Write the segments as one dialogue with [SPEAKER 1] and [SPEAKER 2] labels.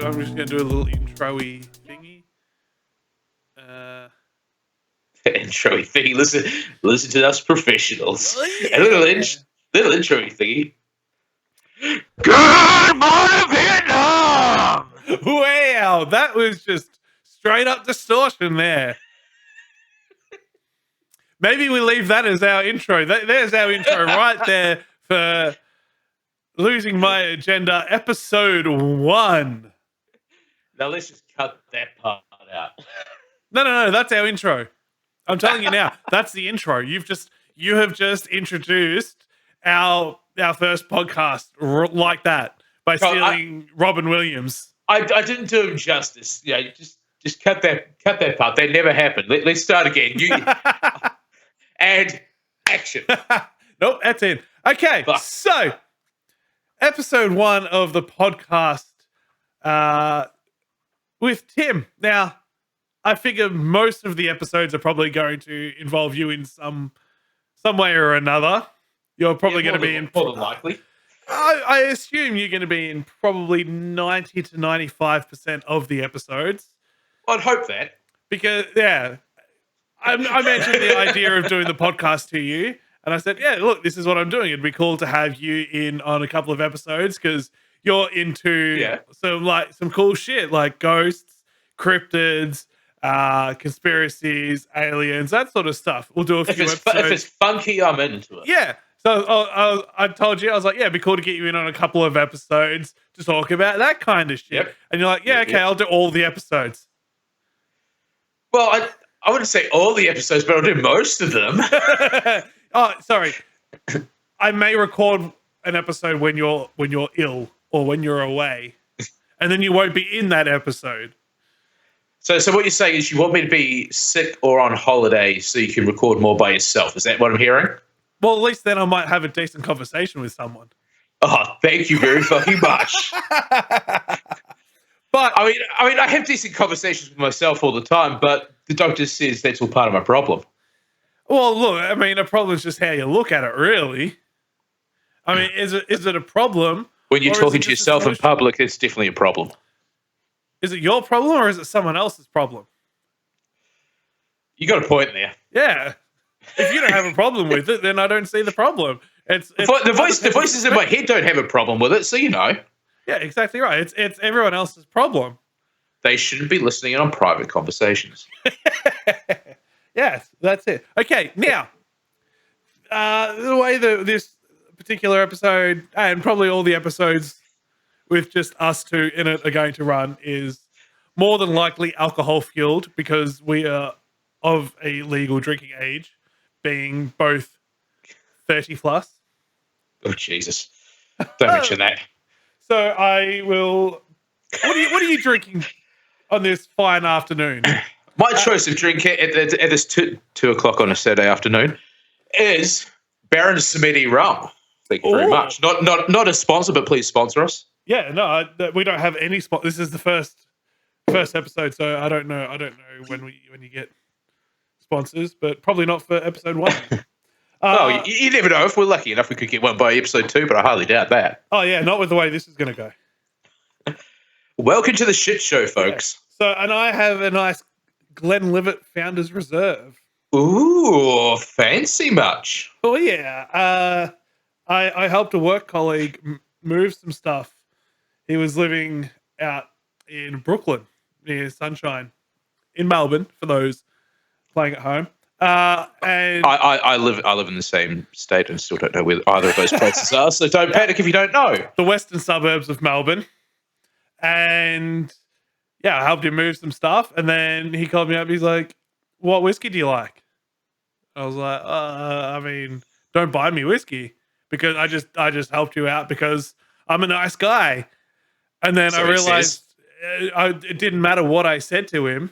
[SPEAKER 1] I'm just going to do a little intro-y thingy.
[SPEAKER 2] Intro-y thingy. Listen to us professionals.
[SPEAKER 1] Yeah.
[SPEAKER 2] A little intro-y thingy. Good morning, Vietnam!
[SPEAKER 1] Wow, that was just straight up distortion there. Maybe we leave that as our intro. There's our intro right there for Losing My Agenda, episode 1.
[SPEAKER 2] Now let's just cut that part out.
[SPEAKER 1] No, that's our intro. I'm telling you now, that's the intro. You have just introduced our first podcast like that by stealing Robin Williams.
[SPEAKER 2] I didn't do him justice. Yeah, just cut that part. That never happened. Let's start again. And action.
[SPEAKER 1] Nope, that's it. Okay, so episode 1 of the podcast with Tim. Now, I figure most of the episodes are probably going to involve you in some way or another. You're probably going to be in...
[SPEAKER 2] More than likely.
[SPEAKER 1] I assume you're going to be in probably 90 to 95% of the episodes.
[SPEAKER 2] I'd hope that.
[SPEAKER 1] Because, yeah, I mentioned the idea of doing the podcast to you, and I said, yeah, look, this is what I'm doing. It'd be cool to have you in on a couple of episodes because you're into some cool shit like ghosts, cryptids, conspiracies, aliens, that sort of stuff. We'll do a few episodes.
[SPEAKER 2] If it's funky, I'm into it.
[SPEAKER 1] Yeah. So I told you, I was like, yeah, it'd be cool to get you in on a couple of episodes to talk about that kind of shit. Yep. And you're like, yeah, okay, I'll do all the episodes.
[SPEAKER 2] Well, I wouldn't say all the episodes, but I'll do most of them.
[SPEAKER 1] Oh, sorry. I may record an episode when you're ill or when you're away, and then you won't be in that episode.
[SPEAKER 2] So what you're saying is you want me to be sick or on holiday so you can record more by yourself. Is that what I'm hearing?
[SPEAKER 1] Well, at least then I might have a decent conversation with someone.
[SPEAKER 2] Oh, thank you very fucking much.
[SPEAKER 1] But
[SPEAKER 2] I mean, I have decent conversations with myself all the time, but the doctor says that's all part of my problem.
[SPEAKER 1] Well, look, I mean, a problem is just how you look at it, really. I mean, is it a problem?
[SPEAKER 2] When you're talking to yourself in public, it's definitely a problem.
[SPEAKER 1] Is it your problem or is it someone else's problem?
[SPEAKER 2] You got a point there.
[SPEAKER 1] Yeah. If you don't have a problem with it, then I don't see the problem.
[SPEAKER 2] The voices in my head don't have a problem with it, so you know.
[SPEAKER 1] Yeah, exactly right. It's everyone else's problem.
[SPEAKER 2] They shouldn't be listening in on private conversations.
[SPEAKER 1] Yes, that's it. Okay, now, the way this particular episode, and probably all the episodes with just us two in it, are going to run is more than likely alcohol-fueled because we are of a legal drinking age, being both 30 plus.
[SPEAKER 2] Oh, Jesus. Don't mention that.
[SPEAKER 1] So I will... What are you drinking on this fine afternoon?
[SPEAKER 2] My choice of drink at this 2 o'clock on a Saturday afternoon is Baron Samedi rum. Thank you very much. Not a sponsor, but please sponsor us.
[SPEAKER 1] Yeah, no, we don't have any sponsor. This is the first episode, so I don't know when you get sponsors, but probably not for episode 1.
[SPEAKER 2] You never know. If we're lucky enough, we could get one by episode 2, but I highly doubt that.
[SPEAKER 1] Oh yeah, not with the way this is going to go.
[SPEAKER 2] Welcome to the shit show, folks.
[SPEAKER 1] Yeah. So, and I have a nice Glenlivet Founders Reserve.
[SPEAKER 2] Ooh, fancy much.
[SPEAKER 1] Oh yeah. I helped a work colleague move some stuff. He was living out in Brooklyn near Sunshine, in Melbourne. For those playing at home. And
[SPEAKER 2] I live in the same state and still don't know where either of those places are. So don't panic if you don't know.
[SPEAKER 1] The western suburbs of Melbourne. And yeah, I helped him move some stuff. And then he called me up. He's like, "What whiskey do you like?" I was like, I mean, don't buy me whiskey because I just helped you out because I'm a nice guy. And then I realized it didn't matter what I said to him.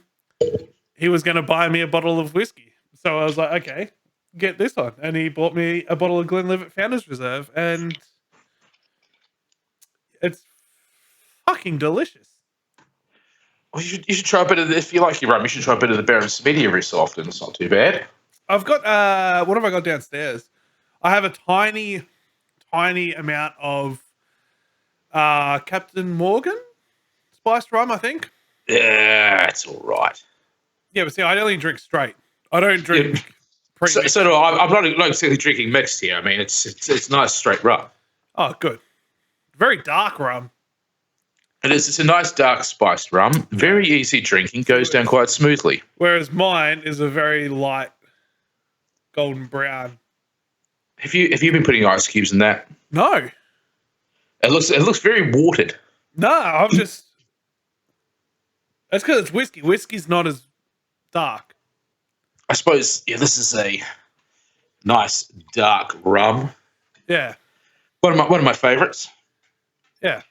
[SPEAKER 1] He was going to buy me a bottle of whiskey. So I was like, okay, get this on. And he bought me a bottle of Glenlivet Founders Reserve. And it's fucking delicious.
[SPEAKER 2] Well, you should try a bit of this. If you like your rum, you should try a bit of the Baron Samedi every so often. It's not too bad.
[SPEAKER 1] I've got, what have I got downstairs? I have a tiny amount of Captain Morgan. spiced rum, I think.
[SPEAKER 2] Yeah, it's all right.
[SPEAKER 1] Yeah, but see, I only drink straight. I don't drink
[SPEAKER 2] So,
[SPEAKER 1] pre-mixed.
[SPEAKER 2] so do I. I'm not exactly drinking mixed here. I mean, it's nice straight rum.
[SPEAKER 1] Oh, good. Very dark rum.
[SPEAKER 2] It is. It's a nice dark spiced rum. Very easy drinking. Goes down quite smoothly.
[SPEAKER 1] Whereas mine is a very light golden brown.
[SPEAKER 2] Have you been putting ice cubes in that?
[SPEAKER 1] No.
[SPEAKER 2] It looks very watered.
[SPEAKER 1] No, I'm just... That's because it's whiskey. Whiskey's not as dark.
[SPEAKER 2] I suppose, yeah, this is a nice dark rum.
[SPEAKER 1] Yeah.
[SPEAKER 2] One of my favorites.
[SPEAKER 1] Yeah.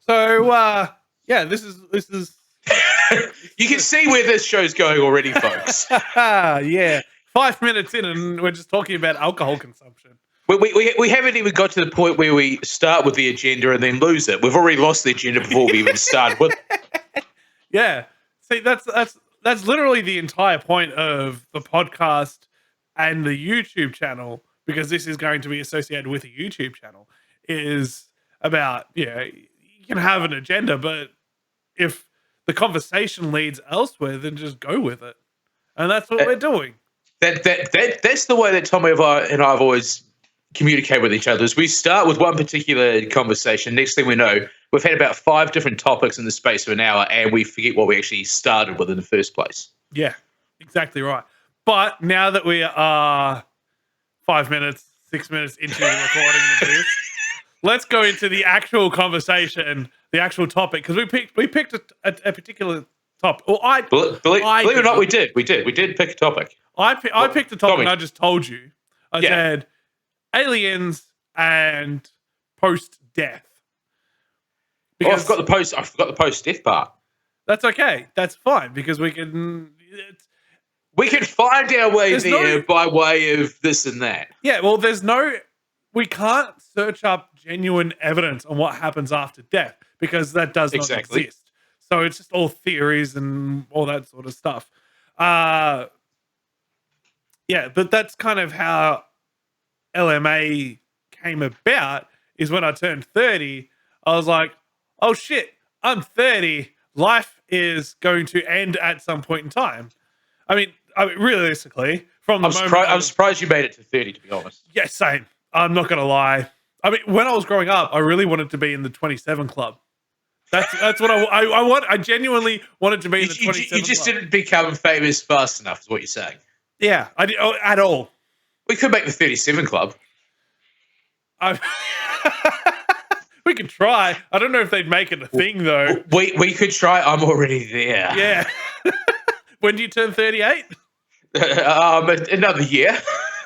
[SPEAKER 1] So, yeah, this is...
[SPEAKER 2] You can see where this show's going already, folks.
[SPEAKER 1] Yeah. 5 minutes in and we're just talking about alcohol consumption.
[SPEAKER 2] We haven't even got to the point where we start with the agenda and then lose it. We've already lost the agenda before we even start with it.
[SPEAKER 1] Yeah. See, that's literally the entire point of the podcast and the YouTube channel, because this is going to be associated with a YouTube channel, is about, you can have an agenda, but if the conversation leads elsewhere, then just go with it. And that's what we're doing.
[SPEAKER 2] That's the way that Tommy and I have always communicated with each other. Is we start with one particular conversation. Next thing we know, we've had about 5 different topics in the space of an hour, and we forget what we actually started with in the first place.
[SPEAKER 1] Yeah, exactly right. But now that we are 5 minutes, 6 minutes into the recording of this, let's go into the actual conversation, the actual topic, because we picked a particular topic. Well,
[SPEAKER 2] believe it or not, we did pick a topic.
[SPEAKER 1] I picked a topic, and I just told you. I said aliens and post-death.
[SPEAKER 2] I forgot the post-death part.
[SPEAKER 1] That's okay. That's fine, because we can
[SPEAKER 2] find our way there by way of this and that.
[SPEAKER 1] Yeah, well, we can't search up genuine evidence on what happens after death, because that does not exist. So it's just all theories and all that sort of stuff. Yeah, but that's kind of how LMA came about, is when I turned 30, I was like, oh shit, I'm 30. Life is going to end at some point in time. I mean realistically, from the moment...
[SPEAKER 2] I'm surprised you made it to 30, to be honest.
[SPEAKER 1] Yeah, same. I'm not going to lie. I mean, when I was growing up, I really wanted to be in the 27 club. That's what I want. I genuinely wanted to be in the 27 club.
[SPEAKER 2] You just didn't become famous fast enough, is what you're saying.
[SPEAKER 1] Yeah, I did, at all.
[SPEAKER 2] We could make the 37 club.
[SPEAKER 1] We could try. I don't know if they'd make it a thing, though.
[SPEAKER 2] We could try. I'm already there.
[SPEAKER 1] Yeah. When do you turn 38?
[SPEAKER 2] Another year.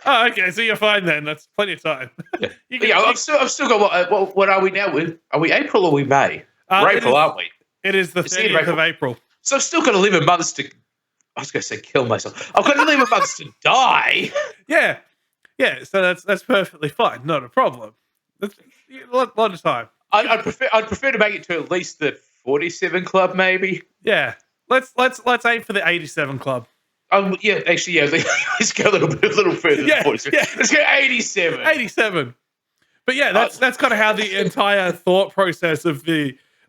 [SPEAKER 1] Oh, okay. So you're fine then. That's plenty of time.
[SPEAKER 2] Yeah, I've still got what are we now? Are we April or are we May? We're April, aren't we?
[SPEAKER 1] It is the 30th of April.
[SPEAKER 2] So I've still got 11 months to... I was going to say kill myself. I've got 11 months to die.
[SPEAKER 1] Yeah. Yeah, so that's perfectly fine. Not a problem. That's a lot of time.
[SPEAKER 2] I'd prefer to make it to at least the 47 club, maybe.
[SPEAKER 1] Yeah. Let's aim for the 87 club.
[SPEAKER 2] Yeah, actually, yeah. Let's go a little further than 47. Yeah. Let's go 87.
[SPEAKER 1] 87. But yeah, that's kind of how the entire thought process of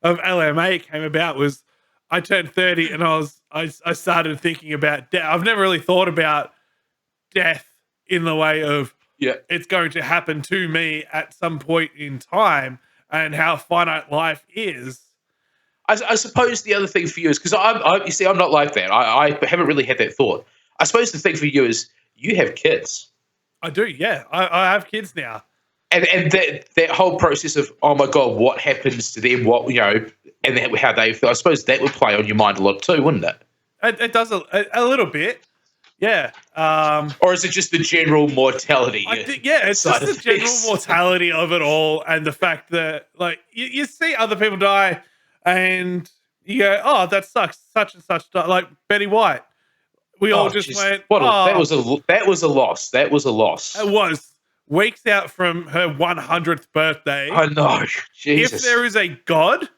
[SPEAKER 1] LMA came about. Was I turned 30 and I started thinking about death. I've never really thought about death in the way of it's going to happen to me at some point in time, and how finite life is.
[SPEAKER 2] I suppose the other thing for you is, because you see, I'm not like that. I haven't really had that thought. I suppose the thing for you is you have kids.
[SPEAKER 1] I do, yeah. I have kids now.
[SPEAKER 2] And that whole process of, oh my God, what happens to them, and how they feel, I suppose that would play on your mind a lot too, wouldn't it?
[SPEAKER 1] It does a little bit, yeah.
[SPEAKER 2] Or is it just the general mortality?
[SPEAKER 1] I think, yeah, it's just the general mortality of it all, and the fact that, like, you see other people die, and you go, oh, that sucks, such and such died. Like Betty White. We all just went,
[SPEAKER 2] that was a loss. That was a loss.
[SPEAKER 1] It was. Weeks out from her 100th birthday.
[SPEAKER 2] I know. Jesus.
[SPEAKER 1] If there is a God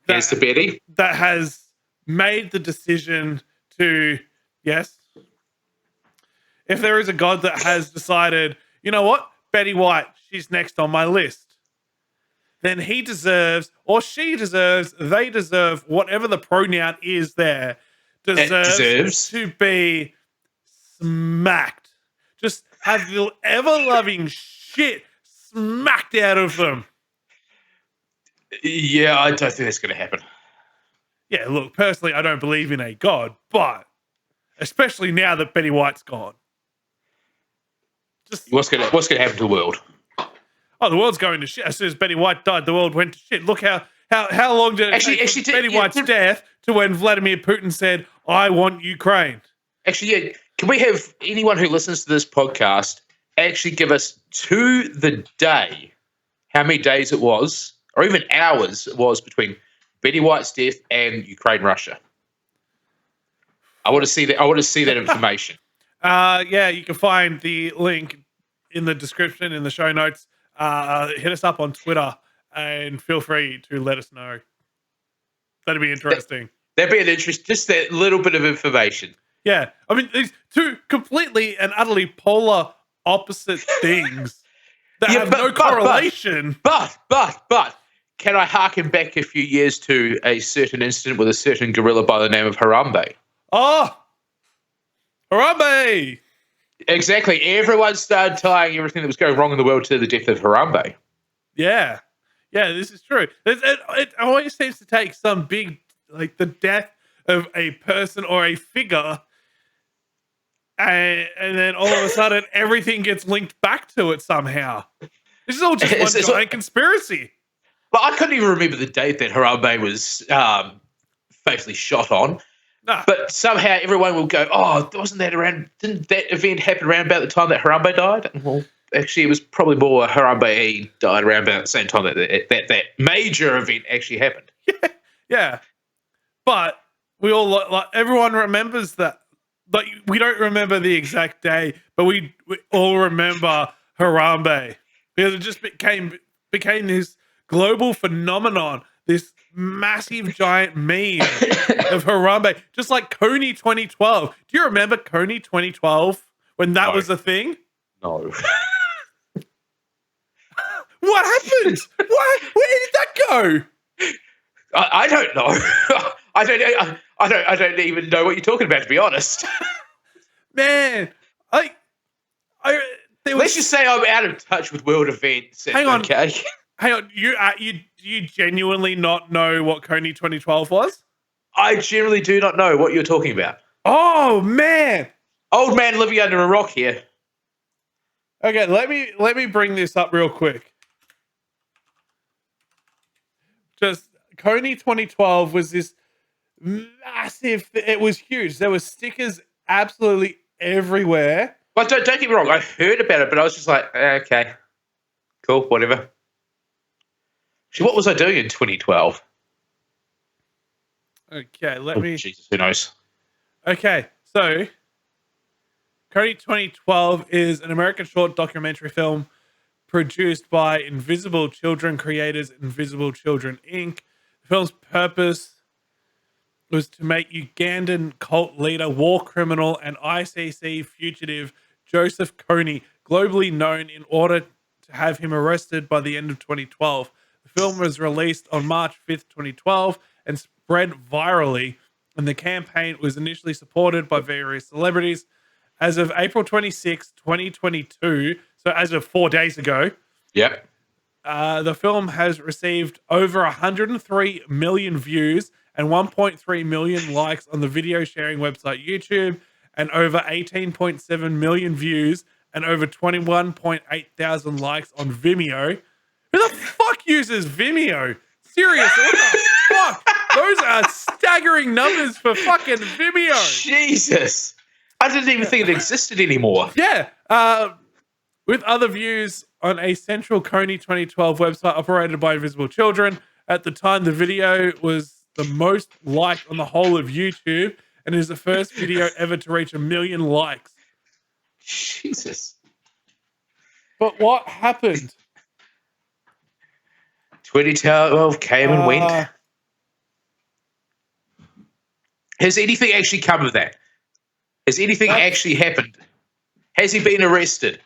[SPEAKER 2] Betty
[SPEAKER 1] that has made the decision to, yes, if there is a God that has decided, you know what, Betty White, she's next on my list, then he deserves, or she deserves, they deserve, whatever the pronoun is there, deserves to be smacked. Just have the ever-loving shit smacked out of them.
[SPEAKER 2] Yeah, I don't think that's going to happen.
[SPEAKER 1] Yeah, look, personally, I don't believe in a god, but especially now that Betty White's gone. Just
[SPEAKER 2] What's going to happen to the world?
[SPEAKER 1] Oh, the world's going to shit. As soon as Betty White died, the world went to shit. Look how long did it take from Betty White's death to when Vladimir Putin said, "I want Ukraine"?
[SPEAKER 2] Actually, yeah. Can we have anyone who listens to this podcast actually give us to the day how many days it was, or even hours it was between Betty White's death and Ukraine, Russia? I want to see that. I want to see that information.
[SPEAKER 1] Yeah, you can find the link in the description in the show notes. Hit us up on Twitter and feel free to let us know. That'd be interesting.
[SPEAKER 2] That'd be an interest. Just that little bit of information.
[SPEAKER 1] Yeah, I mean, these two completely and utterly polar opposite things that have no correlation.
[SPEAKER 2] But, can I harken back a few years to a certain incident with a certain gorilla by the name of Harambe?
[SPEAKER 1] Oh, Harambe!
[SPEAKER 2] Exactly. Everyone started tying everything that was going wrong in the world to the death of Harambe.
[SPEAKER 1] Yeah, this is true. It always seems to take some big, like the death of a person or a figure, and then all of a sudden everything gets linked back to it somehow. This is all just one giant conspiracy.
[SPEAKER 2] But I couldn't even remember the date that Harambe was fatally shot on.
[SPEAKER 1] Nah.
[SPEAKER 2] But somehow everyone will go, "Oh, wasn't that around? Didn't that event happen around about the time that Harambe died?" Well, actually, it was probably more Harambe died around about the same time that major event actually happened.
[SPEAKER 1] Yeah. But we all like everyone remembers that. Like we don't remember the exact day, but we all remember Harambe because it just became this global phenomenon, this massive giant meme of Harambe, just like Coney 2012. Do you remember Coney 2012 when that was a thing?
[SPEAKER 2] No.
[SPEAKER 1] What happened? What? Where did that go?
[SPEAKER 2] I don't know. I don't even know what you're talking about, to be honest.
[SPEAKER 1] Man,
[SPEAKER 2] Let's just say I'm out of touch with world events.
[SPEAKER 1] Hang on.
[SPEAKER 2] Okay.
[SPEAKER 1] Hang on, you genuinely not know what Coney 2012 was?
[SPEAKER 2] I generally do not know what you're talking about.
[SPEAKER 1] Oh man,
[SPEAKER 2] old man living under a rock here.
[SPEAKER 1] Okay, let me bring this up real quick. Just Coney 2012 was this massive. It was huge. There were stickers absolutely everywhere.
[SPEAKER 2] Well, don't get me wrong. I heard about it, but I was just like, okay, cool, whatever. So what was I doing in 2012?
[SPEAKER 1] Okay, let me...
[SPEAKER 2] Jesus, who knows?
[SPEAKER 1] Okay, so Coney 2012 is an American short documentary film produced by Invisible Children creators Invisible Children, Inc. The film's purpose was to make Ugandan cult leader, war criminal, and ICC fugitive Joseph Kony globally known in order to have him arrested by the end of 2012. The film was released on March 5th, 2012 and spread virally, and the campaign was initially supported by various celebrities. As of April 26, 2022, so as of 4 days ago,
[SPEAKER 2] yep,
[SPEAKER 1] the film has received over 103 million views and 1.3 million likes on the video sharing website YouTube, and over 18.7 million views and over 21.8 thousand likes on Vimeo. Who the fuck uses Vimeo? Seriously, what the fuck? Those are staggering numbers for fucking Vimeo.
[SPEAKER 2] Jesus. I didn't even think it existed anymore.
[SPEAKER 1] Yeah. With other views on a central Coney 2012 website operated by Invisible Children. At the time, the video was the most liked on the whole of YouTube and is the first video ever to reach 1 million likes.
[SPEAKER 2] Jesus.
[SPEAKER 1] But what happened?
[SPEAKER 2] 2012 came and went. Has anything actually come of that? Has anything actually happened? Has he been arrested?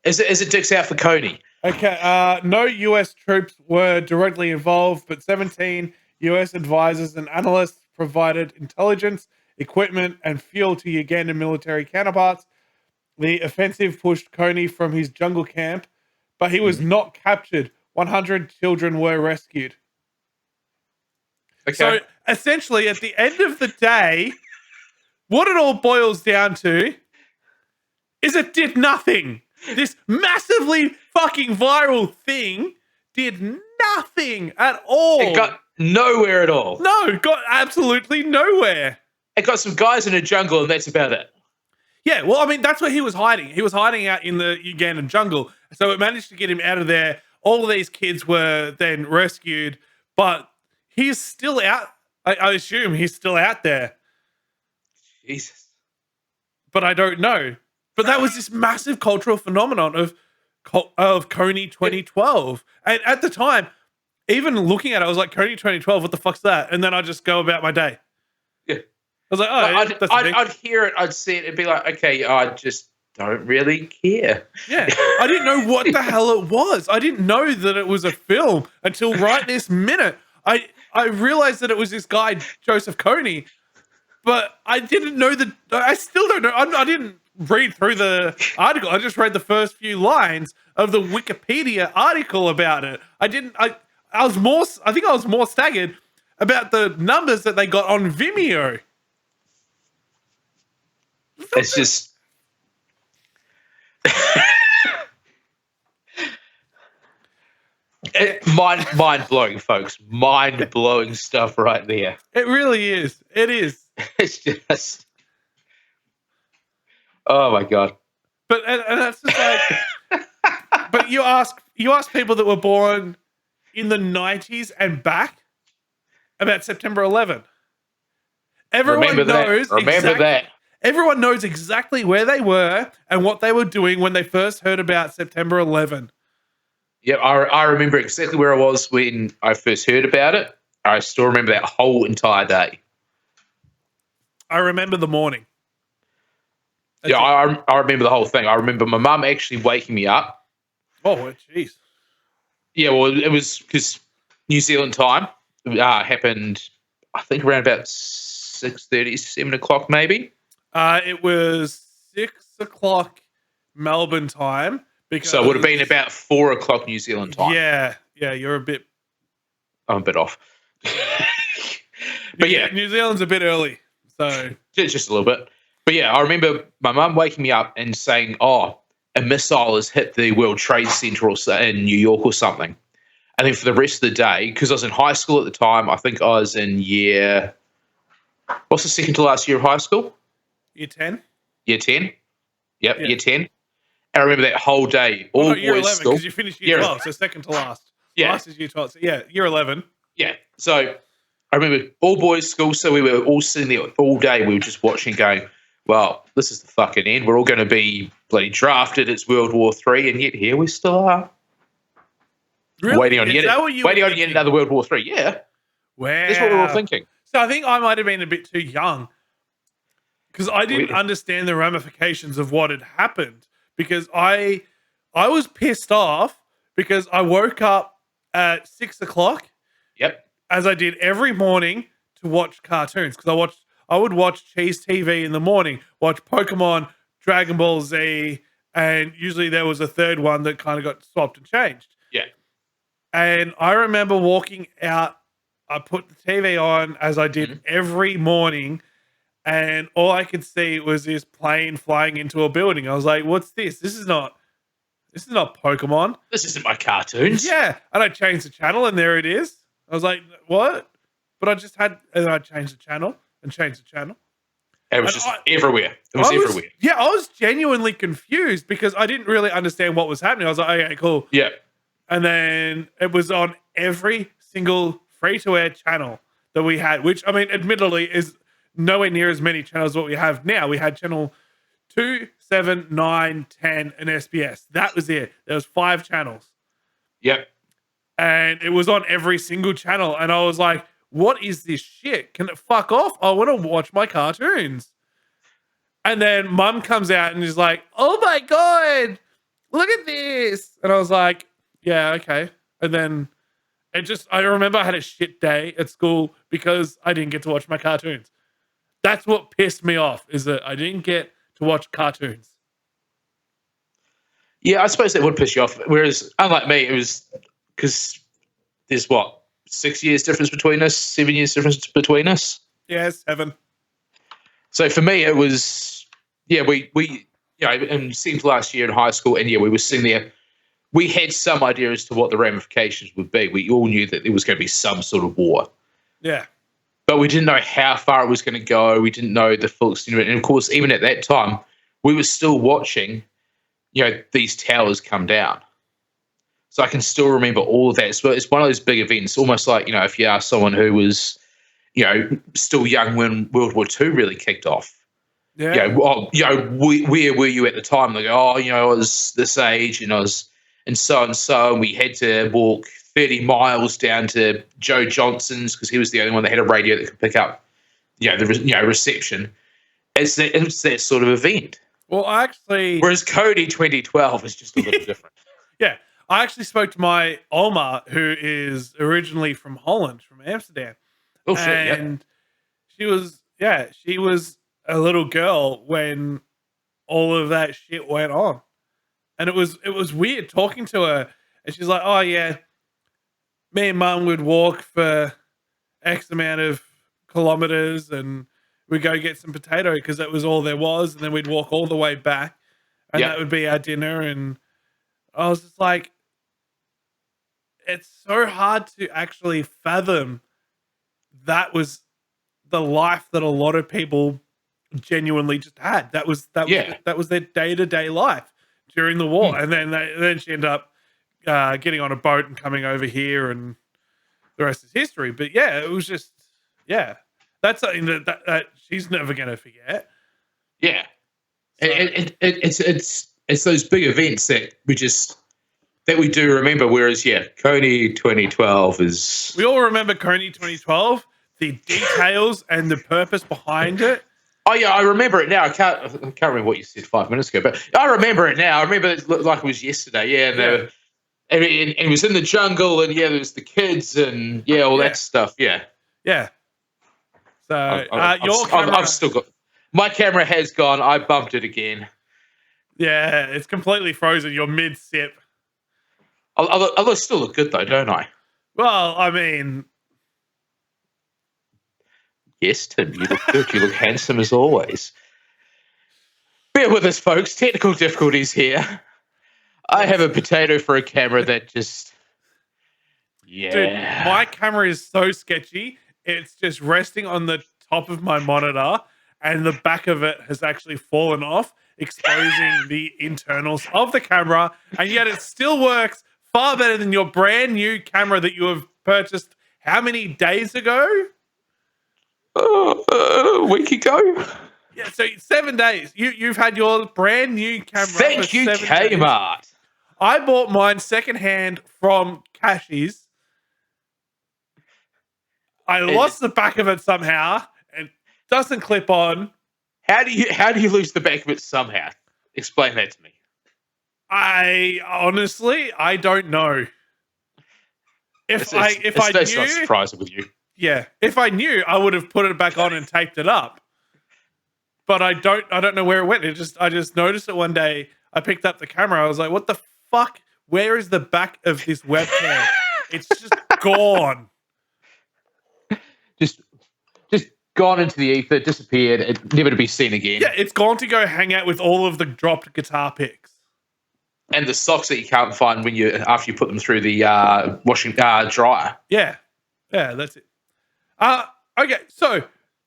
[SPEAKER 2] Is it dicks out for Coney?
[SPEAKER 1] Okay, no US troops were directly involved, but 17 US advisors and analysts provided intelligence, equipment, and fuel to Ugandan military counterparts. The offensive pushed Coney from his jungle camp, but he was not captured. 100 children were rescued.
[SPEAKER 2] Okay.
[SPEAKER 1] So essentially, at the end of the day, what it all boils down to is it did nothing. This massively fucking viral thing did nothing at all.
[SPEAKER 2] It got nowhere at all.
[SPEAKER 1] No, got absolutely nowhere.
[SPEAKER 2] It got some guys in a jungle, and that's about it.
[SPEAKER 1] Yeah, well, I mean, that's where he was hiding. He was hiding out in the Ugandan jungle. So it managed to get him out of there. All of these kids were then rescued, but he's still out. I assume he's still out there,
[SPEAKER 2] Jesus.
[SPEAKER 1] but I don't know. But that was this massive cultural phenomenon of Coney 2012. And at the time, even looking at it, I was like, Coney 2012, what the fuck's that? And then I just go about my day.
[SPEAKER 2] Yeah.
[SPEAKER 1] I was like, oh,
[SPEAKER 2] I'd hear it, I'd see it, and be like, okay, I just don't really care.
[SPEAKER 1] Yeah. I didn't know what the hell it was. I didn't know that it was a film until right this minute. I realized that it was this guy, Joseph Coney, but I didn't know that. I still don't know. I didn't read through the article. I just read the first few lines of the Wikipedia article about it. I think I was more staggered about the numbers that they got on Vimeo.
[SPEAKER 2] It's just mind blowing, folks. Mind blowing stuff right there.
[SPEAKER 1] It really is. It is.
[SPEAKER 2] It's just, oh my god.
[SPEAKER 1] But and that's just like. But you ask people that were born in the 90s and back about September 11. Everyone knows.
[SPEAKER 2] Remember that.
[SPEAKER 1] Everyone knows exactly where they were and what they were doing when they first heard about September 11.
[SPEAKER 2] Yeah, I remember exactly where I was when I first heard about it. I still remember that whole entire day.
[SPEAKER 1] I remember the morning.
[SPEAKER 2] That's I remember the whole thing. I remember my mum actually waking me up.
[SPEAKER 1] Oh, jeez.
[SPEAKER 2] Yeah, well, it was because New Zealand time happened, I think, around about 6:30, 7 o'clock maybe.
[SPEAKER 1] It was 6 o'clock Melbourne time.
[SPEAKER 2] So it would have been about 4 o'clock New Zealand time.
[SPEAKER 1] Yeah, you're a bit...
[SPEAKER 2] I'm a bit off. But yeah.
[SPEAKER 1] New Zealand's a bit early, so...
[SPEAKER 2] Just a little bit. But yeah, I remember my mum waking me up and saying, oh, a missile has hit the World Trade Center in New York or something. And then for the rest of the day, because I was in high school at the time, I think I was in year... What's the second to last year of high school?
[SPEAKER 1] Year 10?
[SPEAKER 2] Year 10. Yep, yeah. Year 10. And I remember that whole day, all
[SPEAKER 1] year
[SPEAKER 2] boys
[SPEAKER 1] 11,
[SPEAKER 2] school.
[SPEAKER 1] because you finished year 12, so second to last.
[SPEAKER 2] Yeah.
[SPEAKER 1] Last is year 12, so yeah, year 11.
[SPEAKER 2] Yeah, so I remember all boys school, so we were all sitting there all day. We were just watching going, well, this is the fucking end. We're all going to be bloody drafted. It's World War III, and yet here we still are.
[SPEAKER 1] Really?
[SPEAKER 2] Waiting on yet another World War III. Yeah.
[SPEAKER 1] Wow.
[SPEAKER 2] That's what we were all thinking.
[SPEAKER 1] So I think I might have been a bit too young because I didn't understand the ramifications of what had happened, because I was pissed off because I woke up at 6 o'clock.
[SPEAKER 2] Yep.
[SPEAKER 1] As I did every morning to watch cartoons, because I would watch Cheese TV in the morning, watch Pokemon, Dragon Ball Z, and usually there was a third one that kind of got swapped and changed.
[SPEAKER 2] Yeah.
[SPEAKER 1] And I remember walking out, I put the TV on as I did every morning, and all I could see was this plane flying into a building. I was like, what's this? This is not Pokemon.
[SPEAKER 2] This isn't my cartoons.
[SPEAKER 1] Yeah. And I changed the channel and there it is. I was like, what? But I changed the channel and changed the channel.
[SPEAKER 2] It was everywhere. It was everywhere.
[SPEAKER 1] Yeah, I was genuinely confused because I didn't really understand what was happening. I was like, okay, cool.
[SPEAKER 2] Yeah.
[SPEAKER 1] And then it was on every single free-to-air channel that we had, which, I mean, admittedly is nowhere near as many channels as what we have now. We had channel 2, 7, 9, 10, and SBS. That was it. There was 5 channels.
[SPEAKER 2] Yep.
[SPEAKER 1] And it was on every single channel. And I was like, what is this shit? Can it fuck off? I want to watch my cartoons. And then mum comes out and is like, oh my God, look at this. And I was like, Yeah, okay. And then I remember I had a shit day at school because I didn't get to watch my cartoons. That's what pissed me off, is that I didn't get to watch cartoons.
[SPEAKER 2] Yeah, I suppose that would piss you off. Whereas, unlike me, it was because there's what 6 years difference between us, 7 years difference between us.
[SPEAKER 1] Yeah, 7.
[SPEAKER 2] So for me, it was we and it seemed last year in high school, and we were sitting there. We had some idea as to what the ramifications would be. We all knew that there was going to be some sort of war.
[SPEAKER 1] Yeah.
[SPEAKER 2] But we didn't know how far it was going to go. We didn't know the full extent of it. And of course, even at that time, we were still watching, these towers come down. So I can still remember all of that. So it's one of those big events, almost like, if you ask someone who was, still young when World War II really kicked off.
[SPEAKER 1] Yeah.
[SPEAKER 2] Where were you at the time? They go, I was this age and I was and so, and we had to walk 30 miles down to Joe Johnson's because he was the only one that had a radio that could pick up, the reception. It's that sort of event.
[SPEAKER 1] Well,
[SPEAKER 2] whereas Cody 2012 is just a little different.
[SPEAKER 1] Yeah, I actually spoke to my Oma, who is originally from Holland, from Amsterdam.
[SPEAKER 2] Oh shit!
[SPEAKER 1] And she was a little girl when all of that shit went on, and it was weird talking to her. And she's like, "Oh yeah, me and Mum would walk for X amount of kilometers, and we'd go get some potato because that was all there was, and then we'd walk all the way back, and that would be our dinner." And I was just like, it's so hard to actually fathom that was the life that a lot of people genuinely just had. That was their day-to-day life during the war. And then she ended up getting on a boat and coming over here, and the rest is history. But yeah, it was just, that's something that she's never going to forget.
[SPEAKER 2] Yeah. So, it's those big events that we do remember. Whereas, Coney 2012 is...
[SPEAKER 1] We all remember Coney 2012, the details and the purpose behind it.
[SPEAKER 2] Oh yeah, I remember it now. I can't remember what you said 5 minutes ago, but I remember it now. I remember it looked like it was yesterday. Yeah, and it was in the jungle, and there was the kids, and all that stuff. Yeah.
[SPEAKER 1] So
[SPEAKER 2] I've still got my camera has gone. I bumped it again.
[SPEAKER 1] Yeah, it's completely frozen. You're mid-sip.
[SPEAKER 2] I still look good though, don't I?
[SPEAKER 1] Well, I mean,
[SPEAKER 2] yes, Tim, you look good. You look handsome as always. Bear with us, folks. Technical difficulties here. I have a potato for a camera that just... Yeah.
[SPEAKER 1] Dude, my camera is so sketchy. It's just resting on the top of my monitor, and the back of it has actually fallen off, exposing the internals of the camera, and yet it still works far better than your brand new camera that you have purchased how many days ago?
[SPEAKER 2] A week ago.
[SPEAKER 1] Yeah, so 7 days. You've had your brand new camera.
[SPEAKER 2] Thank you, Kmart.
[SPEAKER 1] I bought mine secondhand from Cashies. I lost the back of it somehow. It doesn't clip on.
[SPEAKER 2] How do you lose the back of it somehow? Explain that to me.
[SPEAKER 1] I don't know. It's not
[SPEAKER 2] surprising with you.
[SPEAKER 1] Yeah, if I knew, I would have put it back on and taped it up. But I don't know where it went. I just noticed it one day. I picked up the camera. I was like, "What the fuck? Where is the back of this webcam? It's just gone."
[SPEAKER 2] Just gone into the ether, disappeared, never to be seen again.
[SPEAKER 1] Yeah, it's gone to go hang out with all of the dropped guitar picks.
[SPEAKER 2] And the socks that you can't find after you put them through the washing dryer.
[SPEAKER 1] Yeah, that's it. Okay, so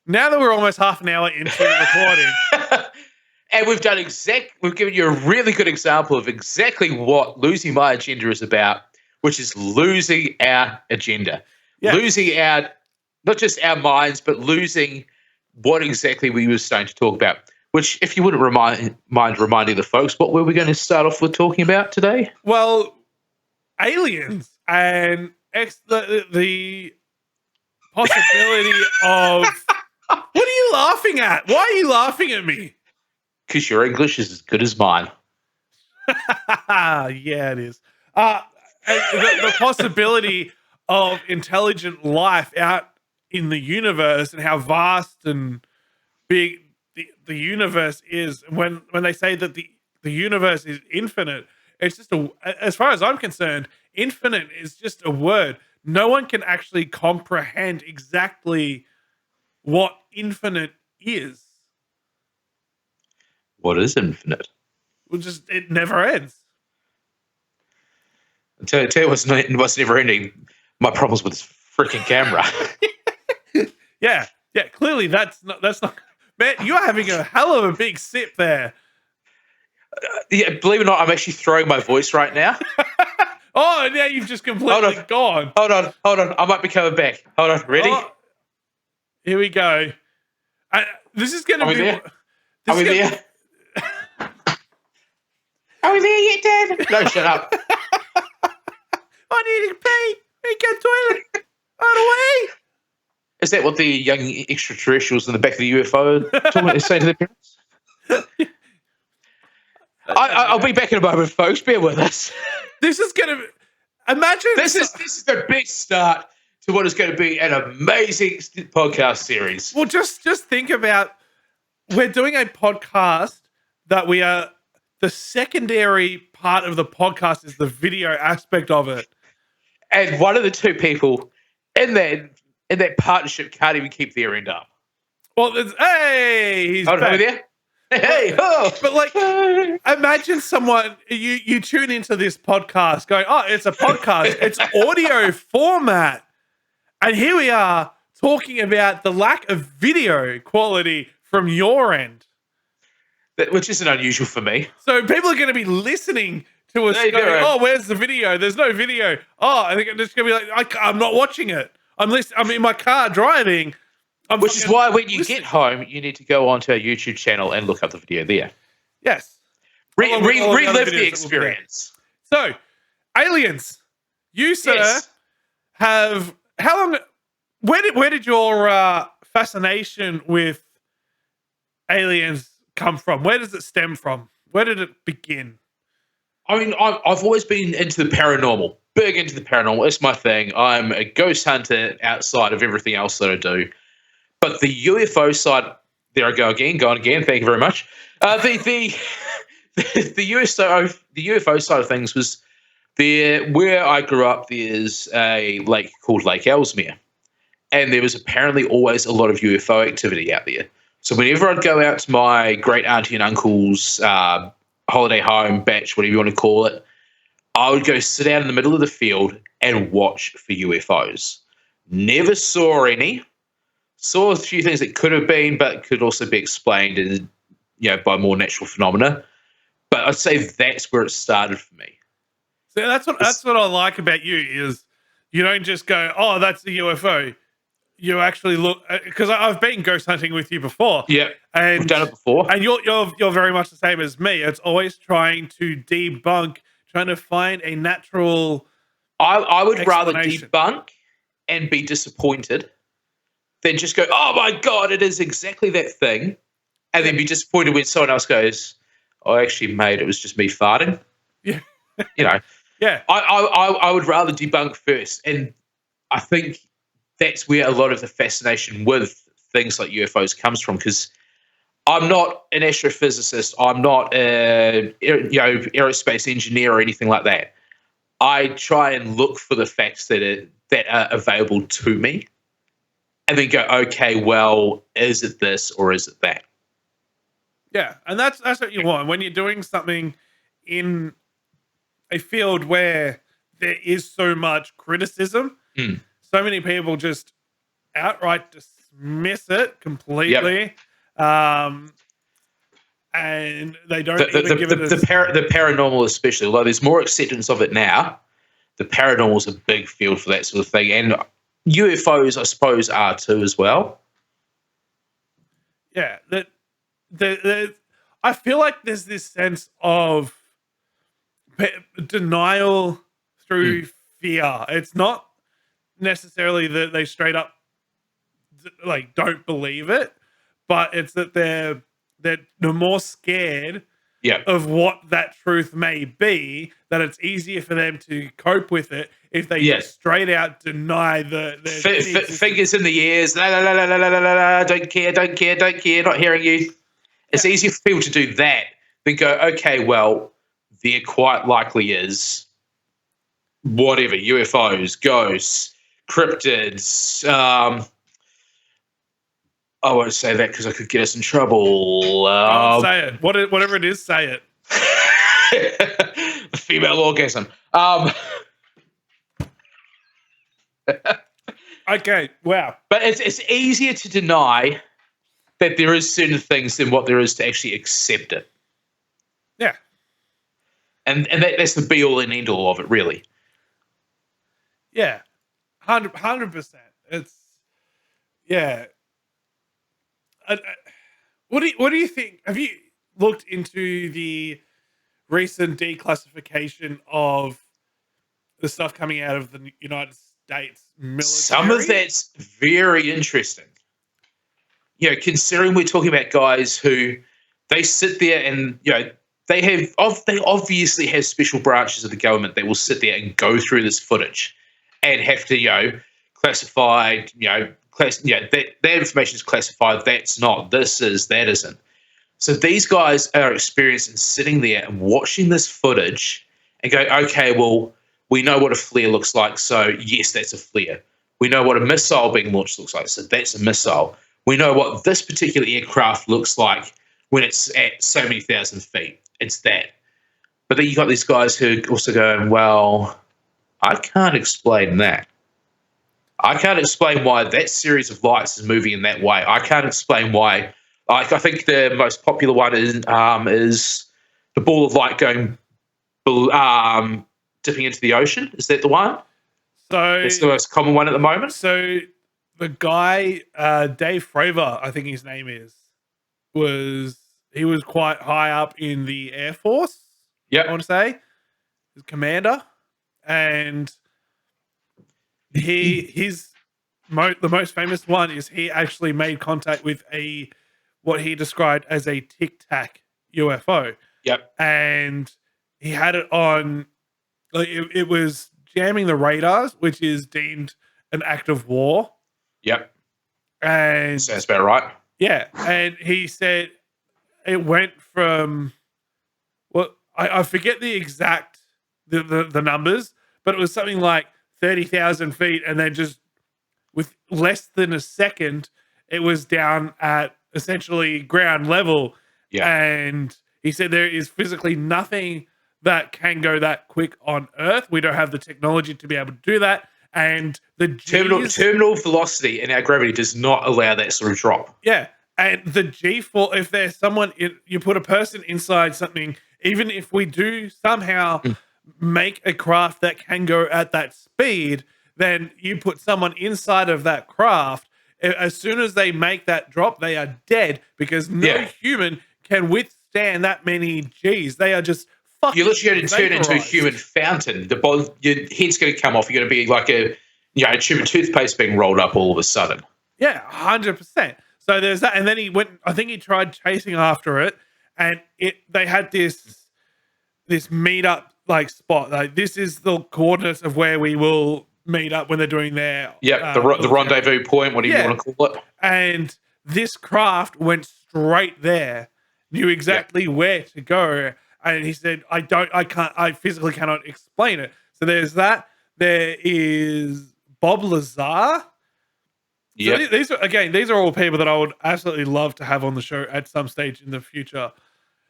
[SPEAKER 1] now that we're almost half an hour into recording,
[SPEAKER 2] and we've given you a really good example of exactly what losing my agenda is about, which is losing our agenda, losing our not just our minds, but losing what exactly we were starting to talk about. Which, if you wouldn't mind reminding the folks, what were we going to start off with talking about today?
[SPEAKER 1] Well, aliens and the possibility of... What are you laughing at? Why are you laughing at me?
[SPEAKER 2] Because your English is as good as mine.
[SPEAKER 1] Yeah, it is. the possibility of intelligent life out in the universe and how vast and big the universe is. When they say that the universe is infinite, it's just as far as I'm concerned, infinite is just a word. No one can actually comprehend exactly what infinite is.
[SPEAKER 2] What is infinite?
[SPEAKER 1] Well, just it never ends.
[SPEAKER 2] Tell you what's never ending. My problems with this freaking camera.
[SPEAKER 1] Yeah. Clearly, that's not. Man, you're having a hell of a big sip there.
[SPEAKER 2] Yeah, believe it or not, I'm actually throwing my voice right now.
[SPEAKER 1] Oh, now you've just completely gone.
[SPEAKER 2] Hold on. I might be coming back. Hold on. Ready?
[SPEAKER 1] Oh, here we go. This is going to be.
[SPEAKER 2] There? Are we there? Are we there yet, Dad? No, shut up.
[SPEAKER 1] I need to pee. I go to the toilet. Out of the way.
[SPEAKER 2] Is that what the young extraterrestrials in the back of the UFO say to their parents? I'll be back in a moment, folks. Bear with us.
[SPEAKER 1] This is going to imagine.
[SPEAKER 2] This is the big start to what is going to be an amazing podcast series.
[SPEAKER 1] Well, just think about, we're doing a podcast that we are, the secondary part of the podcast is the video aspect of it.
[SPEAKER 2] And one of the two people in that partnership can't even keep their end up.
[SPEAKER 1] Well, hey, he's back.
[SPEAKER 2] Over there. Hey, oh.
[SPEAKER 1] But like, imagine someone, you tune into this podcast going, oh, it's a podcast. It's audio format. And here we are talking about the lack of video quality from your end.
[SPEAKER 2] Which isn't unusual for me.
[SPEAKER 1] So people are going to be listening to us going, oh, where's the video? There's no video. Oh, I think it's just going to be like, I'm not watching it. I'm in my car driving.
[SPEAKER 2] Which is why when you get home, you need to go onto our YouTube channel and look up the video there.
[SPEAKER 1] Yes.
[SPEAKER 2] Relive the experience.
[SPEAKER 1] So, aliens, you, sir, have... How long... Where did your fascination with aliens come from? Where does it stem from? Where did it begin?
[SPEAKER 2] I mean, I've always been into the paranormal. Big into the paranormal. It's my thing. I'm a ghost hunter outside of everything else that I do. But the UFO side, there I go again. Thank you very much. The UFO side of things was there. Where I grew up, there's a lake called Lake Ellesmere, and there was apparently always a lot of UFO activity out there. So whenever I'd go out to my great auntie and uncle's holiday home, batch, whatever you want to call it, I would go sit out in the middle of the field and watch for UFOs. Never saw any. Saw a few things that could have been, but could also be explained in, by more natural phenomena. But I'd say that's where it started for me.
[SPEAKER 1] So that's what I like about you is you don't just go, oh, that's the UFO. You actually look, because I've been ghost hunting with you before.
[SPEAKER 2] Yeah,
[SPEAKER 1] and
[SPEAKER 2] we've done it before.
[SPEAKER 1] And you're very much the same as me. It's always trying to debunk, trying to find a natural.
[SPEAKER 2] I would rather debunk and be disappointed than just go, oh my God, it is exactly that thing. And then be disappointed when someone else goes, oh, actually, mate, it was just me farting.
[SPEAKER 1] Yeah.
[SPEAKER 2] Yeah. I would rather debunk first. And I think that's where a lot of the fascination with things like UFOs comes from, because I'm not an astrophysicist. I'm not a aerospace engineer or anything like that. I try and look for the facts that are available to me, and then go, okay, well, is it this or is it that?
[SPEAKER 1] Yeah, and that's what you want when you're doing something in a field where there is so much criticism. So many people just outright dismiss it completely, and they don't even give it
[SPEAKER 2] the paranormal, especially. Although there's more acceptance of it now, the paranormal is a big field for that sort of thing, and UFOs, I suppose, are too as well.
[SPEAKER 1] Yeah, I feel like there's this sense of denial through fear. It's not necessarily that they straight up like don't believe it, but it's that they're more scared
[SPEAKER 2] Yeah.
[SPEAKER 1] of what that truth may be, that it's easier for them to cope with it if they
[SPEAKER 2] Yeah.
[SPEAKER 1] just straight out deny the any existence.
[SPEAKER 2] Fingers in the ears. La, la, la, la, la, la, la, la, don't care, don't care, don't care, not hearing you. It's easier for people to do that than go, okay, well, there quite likely is whatever, UFOs, ghosts, cryptids. I won't say that because I could get us in trouble.
[SPEAKER 1] Say it. Whatever it is, say
[SPEAKER 2] it. Female orgasm.
[SPEAKER 1] Okay, wow.
[SPEAKER 2] But it's easier to deny that there is certain things than what there is to actually accept it.
[SPEAKER 1] Yeah.
[SPEAKER 2] And that's the be-all and end-all of it, really.
[SPEAKER 1] Yeah. 100%. It's, yeah. What do you think? Have you looked into the recent declassification of the stuff coming out of the United States military?
[SPEAKER 2] Some of that's very interesting. You know, considering we're talking about guys who they sit there and, you know, they obviously have special branches of the government that will sit there and go through this footage and have to, you know, classify, that information is classified. That's not. This is. That isn't. So these guys are experienced in sitting there and watching this footage and go, okay, well, we know what a flare looks like, so yes, that's a flare. We know what a missile being launched looks like, so that's a missile. We know what this particular aircraft looks like when it's at so many thousand feet. It's that. But then you got these guys who also going, well, I can't explain that. I can't explain why that series of lights is moving in that way. I can't explain why. Like, I think the most popular one is the ball of light going dipping into the ocean. Is that the one?
[SPEAKER 1] So
[SPEAKER 2] it's the most common one at the moment.
[SPEAKER 1] So the guy, Dave Fravor, I think his name is, was quite high up in the Air Force.
[SPEAKER 2] Yeah,
[SPEAKER 1] I want to say, his commander, and the most famous one is he actually made contact with what he described as a Tic Tac UFO.
[SPEAKER 2] Yep,
[SPEAKER 1] and he had it on. Like it was jamming the radars, which is deemed an act of war.
[SPEAKER 2] Yep,
[SPEAKER 1] and
[SPEAKER 2] sounds about right.
[SPEAKER 1] Yeah, and he said it went from, well, I forget the exact the numbers, but it was something like 30,000 feet, and then just with less than a second, it was down at essentially ground level.
[SPEAKER 2] Yeah,
[SPEAKER 1] and he said there is physically nothing that can go that quick on Earth. We don't have the technology to be able to do that. And the
[SPEAKER 2] terminal velocity in our gravity does not allow that sort of drop.
[SPEAKER 1] Yeah. And the G-force, if there's someone, you put a person inside something, even if we do somehow make a craft that can go at that speed, then you put someone inside of that craft, as soon as they make that drop, they are dead, because no human can withstand that many Gs. They are just
[SPEAKER 2] you're literally going to turn into a human fountain. Your head's going to come off. You're going to be like a tube of toothpaste being rolled up all of a sudden.
[SPEAKER 1] Yeah, 100%. So there's that, and then he went. I think he tried chasing after it, and they had this meetup like spot. Like, this is the coordinates of where we will meet up when they're doing their
[SPEAKER 2] the rendezvous point. What do you want to call it?
[SPEAKER 1] And this craft went straight there, knew exactly where to go. And he said, I physically cannot explain it. So there's that. There is Bob Lazar.
[SPEAKER 2] Yeah.
[SPEAKER 1] So these are all people that I would absolutely love to have on the show at some stage in the future.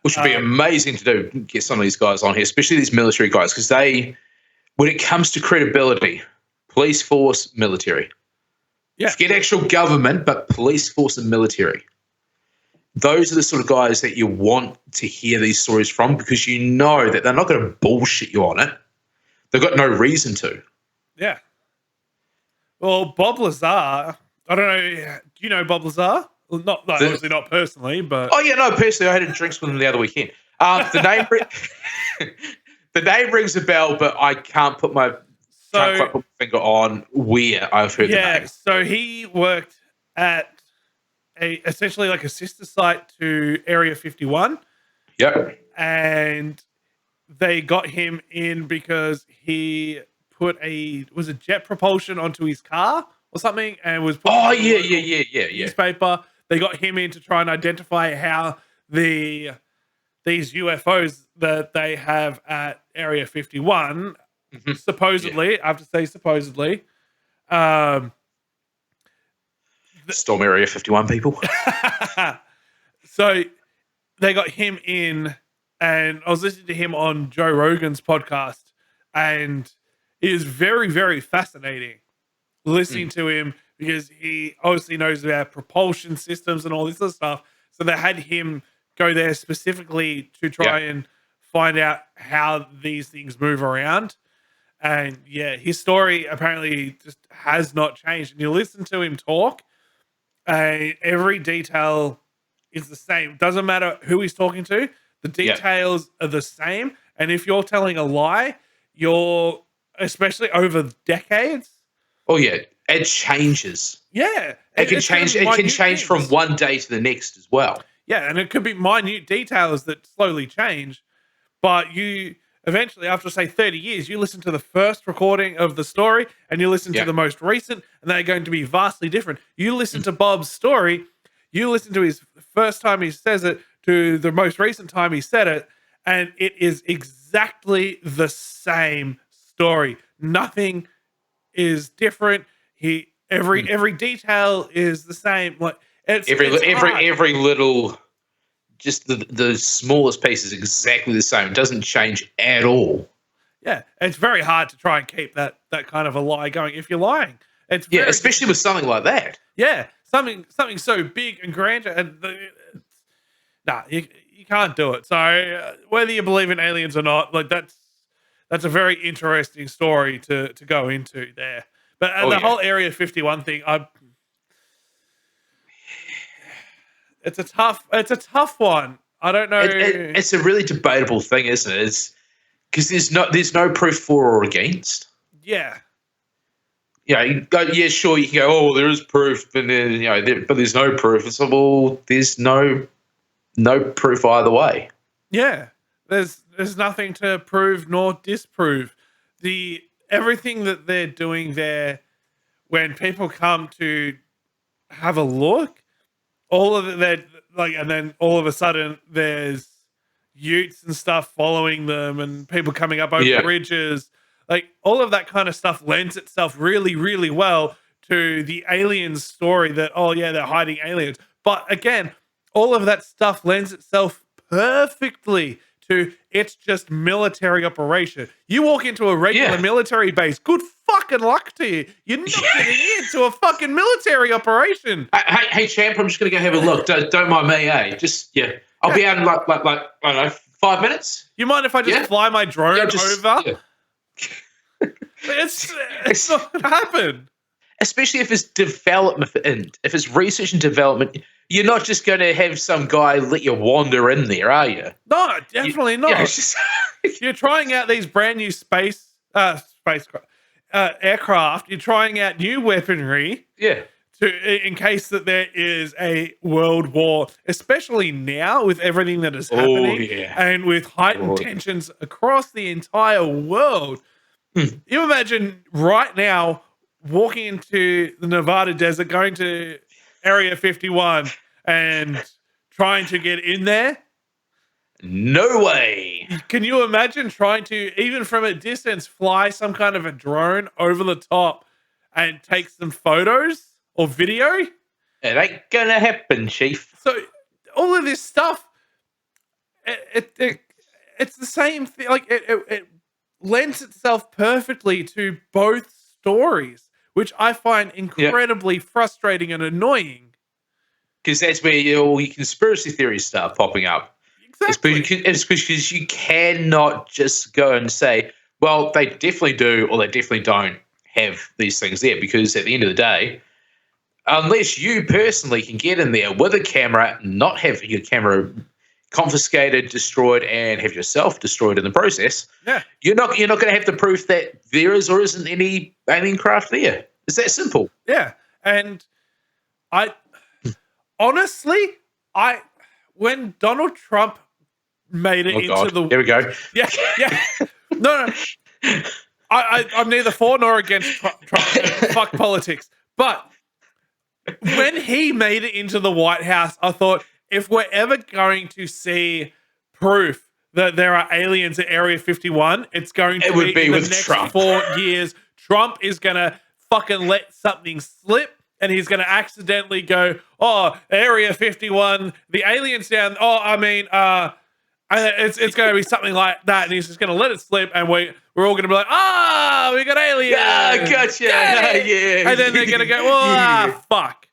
[SPEAKER 2] Which would be amazing to do, get some of these guys on here, especially these military guys, because when it comes to credibility, police force, military.
[SPEAKER 1] Yeah.
[SPEAKER 2] Forget actual government, but police force and military. Those are the sort of guys that you want to hear these stories from, because you know that they're not going to bullshit you on it. They've got no reason to.
[SPEAKER 1] Yeah. Well, Bob Lazar, I don't know. Do you know Bob Lazar? Well, obviously not personally, but...
[SPEAKER 2] Oh, yeah, no, personally, I had drinks with him the other weekend. The name rings a bell, but I can't put my finger on where I've heard the name.
[SPEAKER 1] So he worked at essentially like a sister site to Area 51,
[SPEAKER 2] Yep.
[SPEAKER 1] and they got him in because he put was it jet propulsion onto his car or something, and was put
[SPEAKER 2] Oh,
[SPEAKER 1] into the
[SPEAKER 2] yeah,
[SPEAKER 1] local
[SPEAKER 2] yeah.
[SPEAKER 1] newspaper. They got him in to try and identify how these UFOs that they have at Area 51,
[SPEAKER 2] Mhm.
[SPEAKER 1] supposedly, I have to say supposedly,
[SPEAKER 2] Storm Area 51 people.
[SPEAKER 1] so they got him in, and I was listening to him on Joe Rogan's podcast, and it is very, very fascinating listening to him because he obviously knows about propulsion systems and all this other stuff. So they had him go there specifically to try and find out how these things move around. And yeah, his story apparently just has not changed. And you listen to him talk, every detail is the same. Doesn't matter who he's talking to, the details are the same. And if you're telling a lie, you're, especially over decades.
[SPEAKER 2] Oh yeah, it changes.
[SPEAKER 1] Yeah,
[SPEAKER 2] It can change. It can change from one day to the next as well.
[SPEAKER 1] Yeah, and it could be minute details that slowly change, but you eventually, after say 30 years, you listen to the first recording of the story and you listen to the most recent, and they're going to be vastly different. You listen to Bob's story, you listen to his first time he says it to the most recent time he said it, and it is exactly the same story. Nothing is different. Every detail is the same. Like
[SPEAKER 2] every little, just the smallest piece is exactly the same. It doesn't change at all.
[SPEAKER 1] Yeah, it's very hard to try and keep that kind of a lie going if you're lying. It's
[SPEAKER 2] especially with something like that.
[SPEAKER 1] Yeah, something so big and grand, and you can't do it. So whether you believe in aliens or not, like that's a very interesting story to go into there. But the whole Area 51 thing, it's a tough one. I don't know.
[SPEAKER 2] It's a really debatable thing, isn't it? It's because there's no proof for or against.
[SPEAKER 1] Yeah.
[SPEAKER 2] You go, yeah, sure, you can go, oh, there is proof, but then, but there's no proof. It's like, well, there's no proof either way.
[SPEAKER 1] Yeah, there's nothing to prove nor disprove. Everything that they're doing there, when people come to have a look, all of it, and then all of a sudden there's utes and stuff following them, and people coming up over bridges. Like all of that kind of stuff lends itself really, really well to the aliens story that, oh yeah, they're hiding aliens. But again, all of that stuff lends itself perfectly to it's just military operation. You walk into a regular military base, good fucking luck to you. You're not getting into a fucking military operation.
[SPEAKER 2] Hey, champ, I'm just going to go have a look. Don't mind me, eh? I'll be out in like I don't know, 5 minutes.
[SPEAKER 1] You mind if I just fly my drone over? Yeah. It's not going to happen.
[SPEAKER 2] Especially if it's development, if it's research and development, you're not just going to have some guy let you wander in there, are you?
[SPEAKER 1] No, definitely not. You're trying out these brand new spacecraft, aircraft. You're trying out new weaponry.
[SPEAKER 2] Yeah.
[SPEAKER 1] In case that there is a world war, especially now with everything that is happening and with heightened tensions across the entire world. You imagine right now walking into the Nevada desert, going to Area 51 and trying to get in there?
[SPEAKER 2] No way.
[SPEAKER 1] Can you imagine trying to, even from a distance, fly some kind of a drone over the top and take some photos or video?
[SPEAKER 2] It ain't gonna happen, Chief.
[SPEAKER 1] So all of this stuff, it's the same thing. Like it lends itself perfectly to both stories, which I find incredibly frustrating and annoying.
[SPEAKER 2] Because that's where all your conspiracy theories start popping up.
[SPEAKER 1] Exactly.
[SPEAKER 2] It's because you cannot just go and say, well, they definitely do or they definitely don't have these things there. Because at the end of the day, unless you personally can get in there with a camera, not have your camera confiscated, destroyed, and have yourself destroyed in the process, you're not going to have the proof that there is or isn't any alien craft there. It's that simple.
[SPEAKER 1] Yeah, and I honestly, when Donald Trump made it
[SPEAKER 2] Oh
[SPEAKER 1] into
[SPEAKER 2] God,
[SPEAKER 1] the
[SPEAKER 2] here we go.
[SPEAKER 1] yeah. No. I'm neither for nor against Trump. Fuck politics. But when he made it into the White House, I thought, if we're ever going to see proof that there are aliens at Area 51, it's going to
[SPEAKER 2] would be
[SPEAKER 1] in the
[SPEAKER 2] with
[SPEAKER 1] next
[SPEAKER 2] Trump.
[SPEAKER 1] 4 years. Trump is going to fucking let something slip, and he's going to accidentally go, oh, Area 51, the aliens down. Oh, I mean, it's going to be something like that, and he's just going to let it slip, and we're all going to be like, we got aliens.
[SPEAKER 2] Yeah, gotcha. Yeah.
[SPEAKER 1] And then they're going to go, fuck.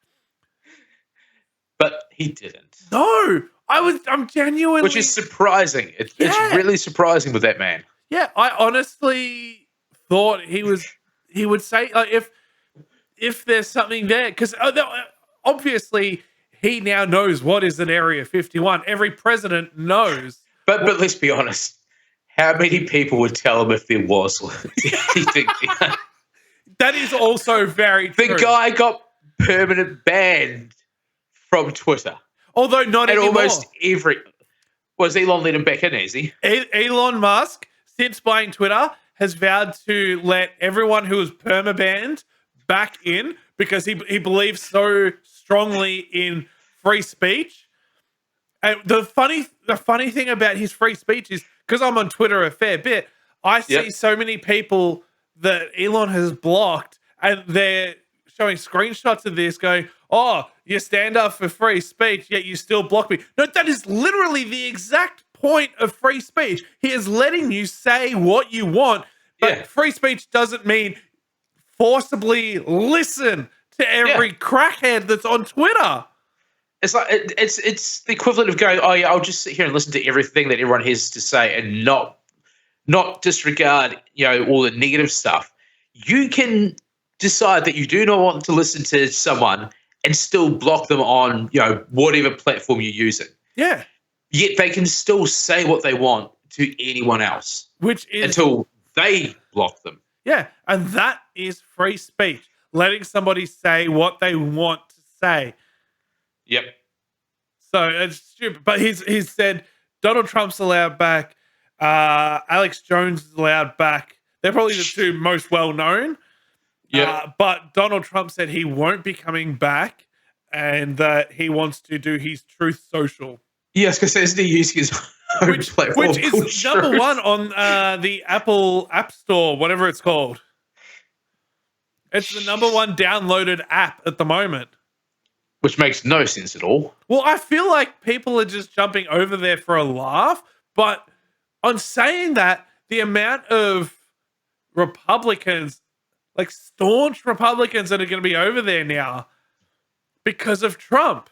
[SPEAKER 2] But he didn't.
[SPEAKER 1] No, I'm genuinely,
[SPEAKER 2] Which is surprising. It's really surprising with that man.
[SPEAKER 1] Yeah, I honestly thought he would say, like, if there's something there, because obviously he now knows what is an Area 51. Every president knows.
[SPEAKER 2] But let's be honest. How many people would tell him if there was?
[SPEAKER 1] That is also very true.
[SPEAKER 2] The guy got permanent banned from Twitter.
[SPEAKER 1] Although not anymore.
[SPEAKER 2] Almost every... Was Elon let him back in, is he?
[SPEAKER 1] Elon Musk, since buying Twitter, has vowed to let everyone who was perma-banned back in because he believes so strongly in free speech. And the funny thing about his free speech is, because I'm on Twitter a fair bit, I see so many people that Elon has blocked, and they're showing screenshots of this going, oh, you stand up for free speech, yet you still block me. No, that is literally the exact point of free speech. He is letting you say what you want, but free speech doesn't mean forcibly listen to every crackhead that's on Twitter.
[SPEAKER 2] It's like it's the equivalent of going, oh yeah, I'll just sit here and listen to everything that everyone has to say and not disregard, all the negative stuff. You can decide that you do not want to listen to someone and still block them on, whatever platform you're using.
[SPEAKER 1] Yeah.
[SPEAKER 2] Yet they can still say what they want to anyone else.
[SPEAKER 1] Which is
[SPEAKER 2] until they block them.
[SPEAKER 1] Yeah. And that is free speech. Letting somebody say what they want to say.
[SPEAKER 2] Yep.
[SPEAKER 1] So it's stupid. But he's said Donald Trump's allowed back. Alex Jones is allowed back. They're probably the two most well known. Yeah. But Donald Trump said he won't be coming back and that he wants to do his Truth Social.
[SPEAKER 2] Yes, because he's using his own platform.
[SPEAKER 1] Which is number one on the Apple App Store, whatever it's called. It's the number one downloaded app at the moment.
[SPEAKER 2] Which makes no sense at all.
[SPEAKER 1] Well, I feel like people are just jumping over there for a laugh. But on saying that, the amount of Republicans, like staunch Republicans, that are going to be over there now because of Trump.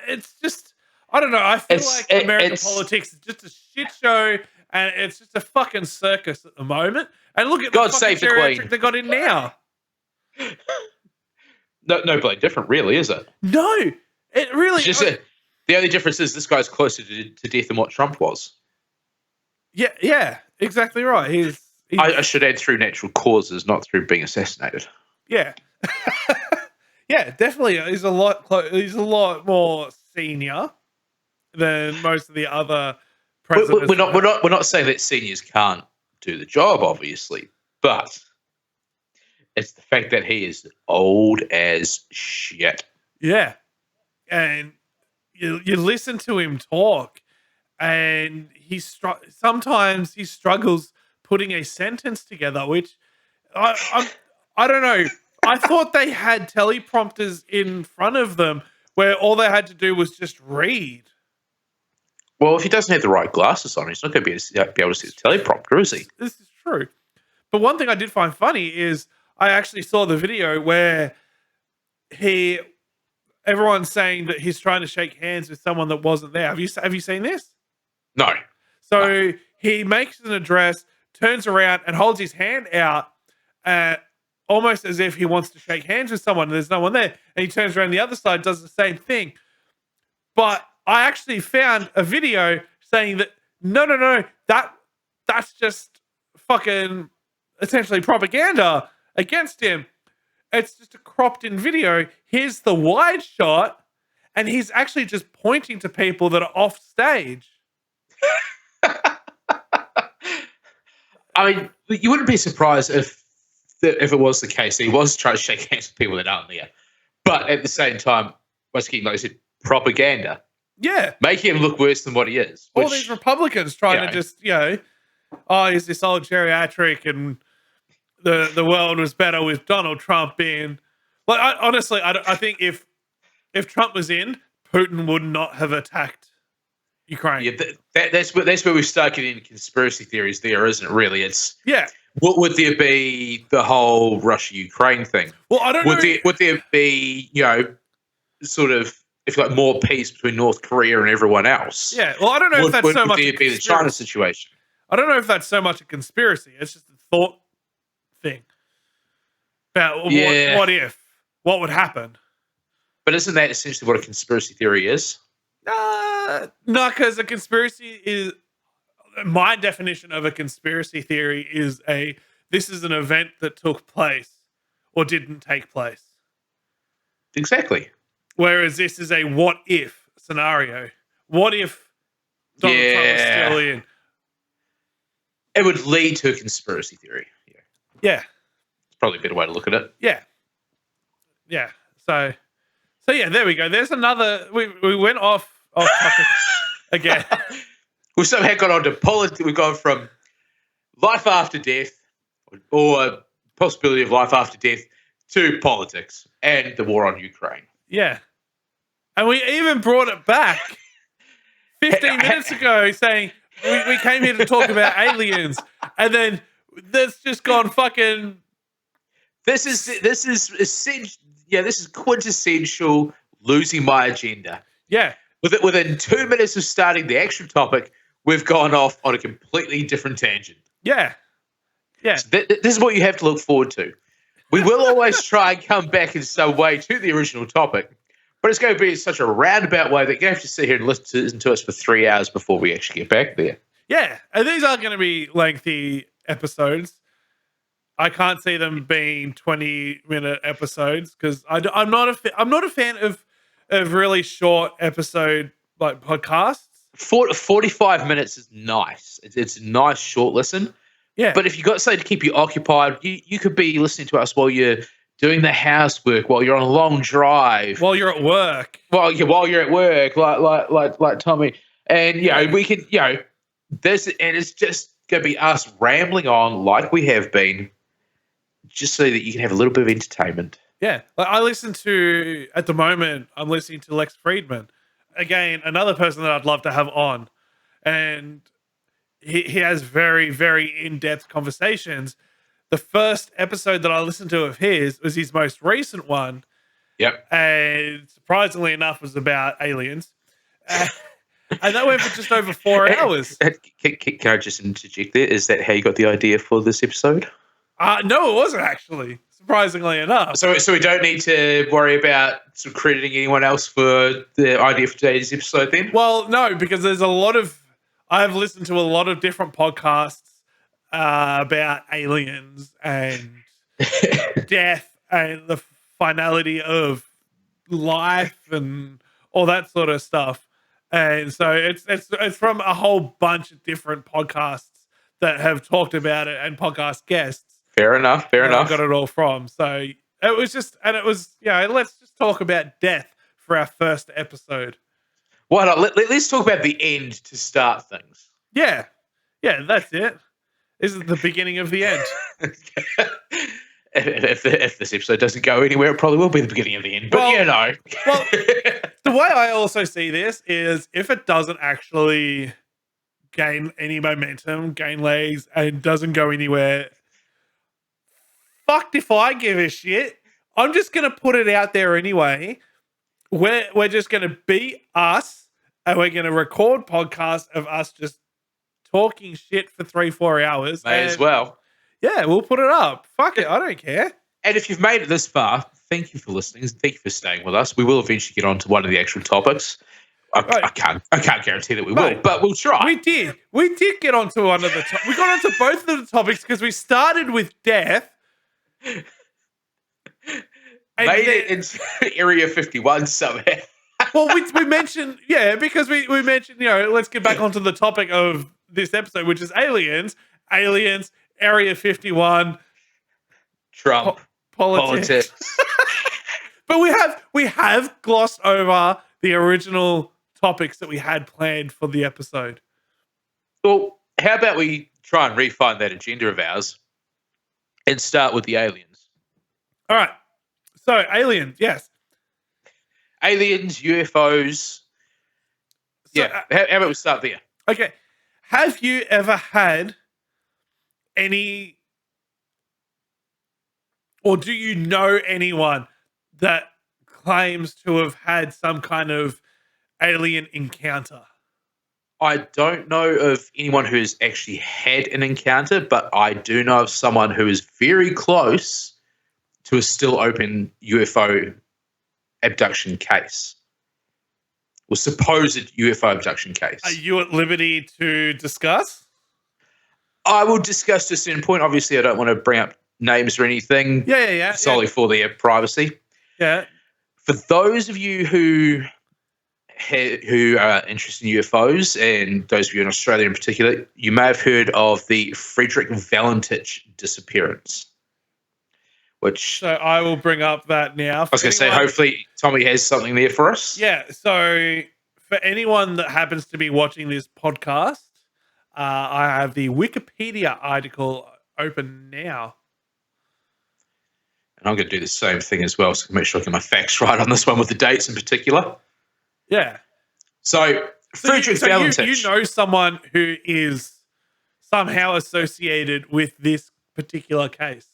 [SPEAKER 1] It's just, I don't know. I feel like American politics is just a shit show, and it's just a fucking circus at the moment. And look at
[SPEAKER 2] God
[SPEAKER 1] the
[SPEAKER 2] save the
[SPEAKER 1] fucking
[SPEAKER 2] Queen
[SPEAKER 1] they got in now.
[SPEAKER 2] No bloody different, really, is it?
[SPEAKER 1] No, it really.
[SPEAKER 2] It's just the only difference is this guy's closer to death than what Trump was.
[SPEAKER 1] Yeah, exactly right. He's
[SPEAKER 2] I should add through natural causes, not through being assassinated.
[SPEAKER 1] Yeah. Yeah, definitely. He's a lot more senior than most of the other presidents.
[SPEAKER 2] We're not saying that seniors can't do the job, obviously, but it's the fact that he is old as shit.
[SPEAKER 1] Yeah, and you listen to him talk, and sometimes he struggles putting a sentence together, which I don't know. I thought they had teleprompters in front of them where all they had to do was just read.
[SPEAKER 2] Well, if he doesn't have the right glasses on, he's not going to be able to see the teleprompter, is he?
[SPEAKER 1] This is true. But one thing I did find funny is I actually saw the video where everyone's saying that he's trying to shake hands with someone that wasn't there. Have you seen this?
[SPEAKER 2] No.
[SPEAKER 1] So he makes an address, turns around and holds his hand out almost as if he wants to shake hands with someone. There's no one there. And he turns around the other side, does the same thing. But I actually found a video saying that, no, that's just fucking essentially propaganda against him. It's just a cropped in video. Here's the wide shot, and he's actually just pointing to people that are off stage.
[SPEAKER 2] I mean, you wouldn't be surprised if it was the case. He was trying to shake hands with people that aren't there. But at the same time, once again, like I said, propaganda.
[SPEAKER 1] Yeah.
[SPEAKER 2] Making him look worse than what he is.
[SPEAKER 1] All these Republicans trying to just, he's this old geriatric and the world was better with Donald Trump being... Like, honestly, I think if Trump was in, Putin would not have attacked Ukraine.
[SPEAKER 2] Yeah, that's where we start getting into conspiracy theories there, isn't it, really? It's...
[SPEAKER 1] Yeah.
[SPEAKER 2] What would there be the whole Russia-Ukraine thing?
[SPEAKER 1] Well, I don't know.
[SPEAKER 2] Would there be, sort of, if you like, more peace between North Korea and everyone else?
[SPEAKER 1] Yeah. Well, I don't know if that's so much.
[SPEAKER 2] Would there be the China situation?
[SPEAKER 1] I don't know if that's so much a conspiracy. It's just a thought thing about what if, what would happen.
[SPEAKER 2] But isn't that essentially what a conspiracy theory is?
[SPEAKER 1] No, because a conspiracy is... My definition of a conspiracy theory is this is an event that took place or didn't take place.
[SPEAKER 2] Exactly.
[SPEAKER 1] Whereas this is a what if scenario. What if Donald Trump was still in?
[SPEAKER 2] It would lead to a conspiracy theory.
[SPEAKER 1] Yeah.
[SPEAKER 2] It's probably a better way to look at it.
[SPEAKER 1] Yeah. Yeah. So yeah, there we go. There's another... We went off topic again.
[SPEAKER 2] We've somehow got on to politics. We've gone from life after death or possibility of life after death to politics and the war on Ukraine.
[SPEAKER 1] Yeah. And we even brought it back 15 minutes ago saying we came here to talk about aliens. And then that's just gone fucking...
[SPEAKER 2] This is quintessential losing my agenda.
[SPEAKER 1] Yeah.
[SPEAKER 2] Within 2 minutes of starting the actual topic, we've gone off on a completely different tangent.
[SPEAKER 1] Yeah. Yeah.
[SPEAKER 2] So this is what you have to look forward to. We will always try and come back in some way to the original topic, but it's going to be in such a roundabout way that you have to sit here and listen to us for 3 hours before we actually get back there.
[SPEAKER 1] Yeah. And these are going to be lengthy episodes. I can't see them being 20-minute episodes because I'm not a fan of really short episode like podcasts.
[SPEAKER 2] 45 minutes is nice. It's a nice short listen.
[SPEAKER 1] Yeah.
[SPEAKER 2] But if you've got something to keep you occupied, you could be listening to us while you're doing the housework, while you're on a long drive,
[SPEAKER 1] while you're at work,
[SPEAKER 2] while you're at work, like Tommy, and we can this, and it's just going to be us rambling on like we have been, just so that you can have a little bit of entertainment.
[SPEAKER 1] Yeah, like I'm listening to Lex Friedman. Again, another person that I'd love to have on. And he has very, very in-depth conversations. The first episode that I listened to of his was his most recent one.
[SPEAKER 2] Yep.
[SPEAKER 1] And surprisingly enough, was about aliens. And that went for just over 4 hours.
[SPEAKER 2] Can I just interject there? Is that how you got the idea for this episode?
[SPEAKER 1] No, it wasn't actually. Surprisingly enough.
[SPEAKER 2] So we don't need to worry about sort of crediting anyone else for the idea for today's episode then?
[SPEAKER 1] Well, no, because I've listened to a lot of different podcasts about aliens and death and the finality of life and all that sort of stuff. And so it's from a whole bunch of different podcasts that have talked about it and podcast guests.
[SPEAKER 2] Fair enough.
[SPEAKER 1] I got it all from. So it was let's just talk about death for our first episode.
[SPEAKER 2] Why not? Let's talk about the end to start things.
[SPEAKER 1] Yeah. Yeah, that's it. This is the beginning of the end.
[SPEAKER 2] If this episode doesn't go anywhere, it probably will be the beginning of the end. But
[SPEAKER 1] Well, the way I also see this is if it doesn't actually gain any momentum, gain legs, and doesn't go anywhere, fucked if I give a shit. I'm just going to put it out there anyway. We're just going to be us, and we're going to record podcasts of us just talking shit for 3-4 hours.
[SPEAKER 2] May as well.
[SPEAKER 1] Yeah, we'll put it up. Fuck it, I don't care.
[SPEAKER 2] And if you've made it this far, thank you for listening. Thank you for staying with us. We will eventually get on to one of the actual topics. I can't guarantee that we will, but we'll try.
[SPEAKER 1] We did get onto one of the we got onto both of the topics because we started with death.
[SPEAKER 2] Made it into Area 51 somehow.
[SPEAKER 1] Well, we mentioned, because we mentioned, let's get back onto the topic of this episode, which is aliens, Area 51,
[SPEAKER 2] Trump,
[SPEAKER 1] politics. But we have glossed over the original topics that we had planned for the episode.
[SPEAKER 2] Well, how about we try and refine that agenda of ours and start with the aliens?
[SPEAKER 1] All right. So, aliens, yes.
[SPEAKER 2] Aliens, UFOs.
[SPEAKER 1] So,
[SPEAKER 2] how about we start there?
[SPEAKER 1] Okay. Have you ever had any, or do you know anyone that claims to have had some kind of alien encounter?
[SPEAKER 2] I don't know of anyone who has actually had an encounter, but I do know of someone who is very close to a still open UFO abduction case, or supposed UFO abduction case.
[SPEAKER 1] Are you at liberty to discuss?
[SPEAKER 2] I will discuss to a certain point. Obviously, I don't want to bring up names or anything.
[SPEAKER 1] Yeah.
[SPEAKER 2] Solely for their privacy.
[SPEAKER 1] Yeah.
[SPEAKER 2] For those of you who are interested in UFOs, and those of you in Australia in particular, you may have heard of the Friedrich Valentich disappearance.
[SPEAKER 1] So I will bring up that now.
[SPEAKER 2] I was going to say, hopefully Tommy has something there for us.
[SPEAKER 1] Yeah. So for anyone that happens to be watching this podcast, I have the Wikipedia article open now.
[SPEAKER 2] And I'm going to do the same thing as well, so I can make sure I get my facts right on this one with the dates in particular.
[SPEAKER 1] Yeah.
[SPEAKER 2] So Friedrich Valentich.
[SPEAKER 1] You know someone who is somehow associated with this particular case.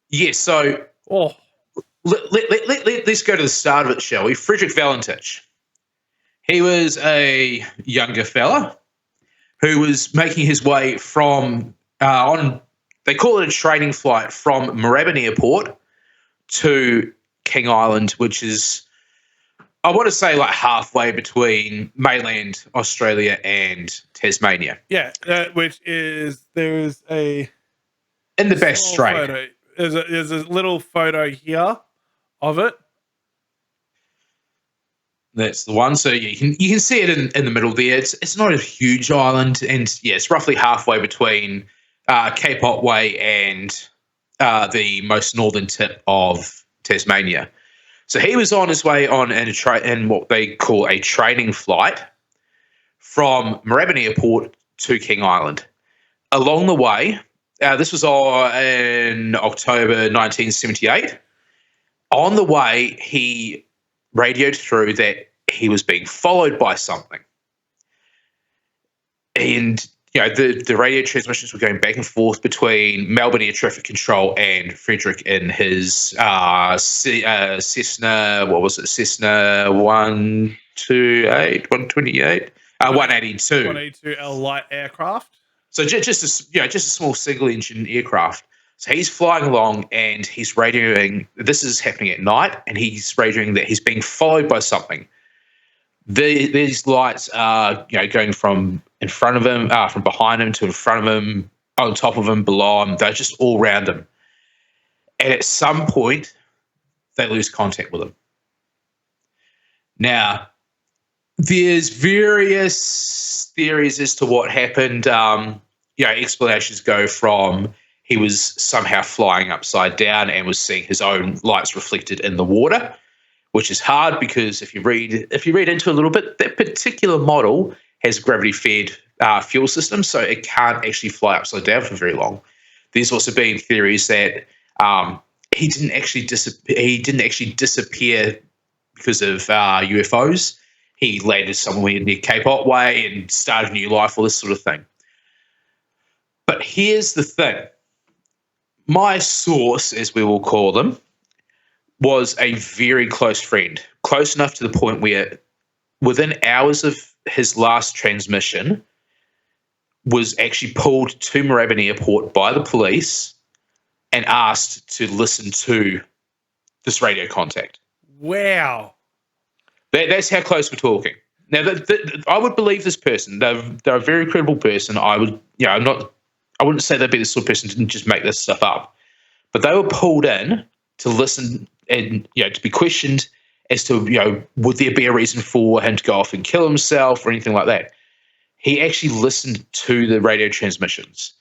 [SPEAKER 2] Yes. So let's go to the start of it, shall we? Friedrich Valentich. He was a younger fella who was making his way from they call it a training flight from Moorabbin Airport to King Island, which is, I want to say, like halfway between mainland Australia and Tasmania.
[SPEAKER 1] Yeah, which is, there's a...
[SPEAKER 2] in the Bass Strait.
[SPEAKER 1] There's a little photo here of it.
[SPEAKER 2] That's the one. So you can see it in the middle there. It's not a huge island, and it's roughly halfway between Cape Otway and the most northern tip of Tasmania. So he was on his way on in what they call a training flight from Moorabbin Airport to King Island. Along the way, this was all in October 1978. On the way, he radioed through that he was being followed by something. And, the radio transmissions were going back and forth between Melbourne Air Traffic Control and Friedrich in his Cessna, Cessna 128, 128? 182.
[SPEAKER 1] 182L light aircraft.
[SPEAKER 2] So just a small single engine aircraft. So he's flying along and he's radioing. This is happening at night, and he's radioing that he's being followed by something. These lights are going from in front of him, from behind him to in front of him, on top of him, below him. They're just all around him. And at some point, they lose contact with him. Now, there's various theories as to what happened. Explanations go from he was somehow flying upside down and was seeing his own lights reflected in the water, which is hard because if you read into it a little bit, that particular model has gravity-fed fuel system, so it can't actually fly upside down for very long. There's also been theories that he didn't actually disappear because of UFOs. He landed somewhere near Cape Otway and started a new life, all this sort of thing. But here's the thing. My source, as we will call them, was a very close friend, close enough to the point where within hours of his last transmission was actually pulled to Moorabbin Airport by the police and asked to listen to this radio contact.
[SPEAKER 1] Wow.
[SPEAKER 2] That's how close we're talking. Now, I would believe this person. They're a very credible person. I wouldn't say they'd be the sort of person who didn't just make this stuff up. But they were pulled in to listen and to be questioned as to, would there be a reason for him to go off and kill himself or anything like that. He actually listened to the radio transmissions.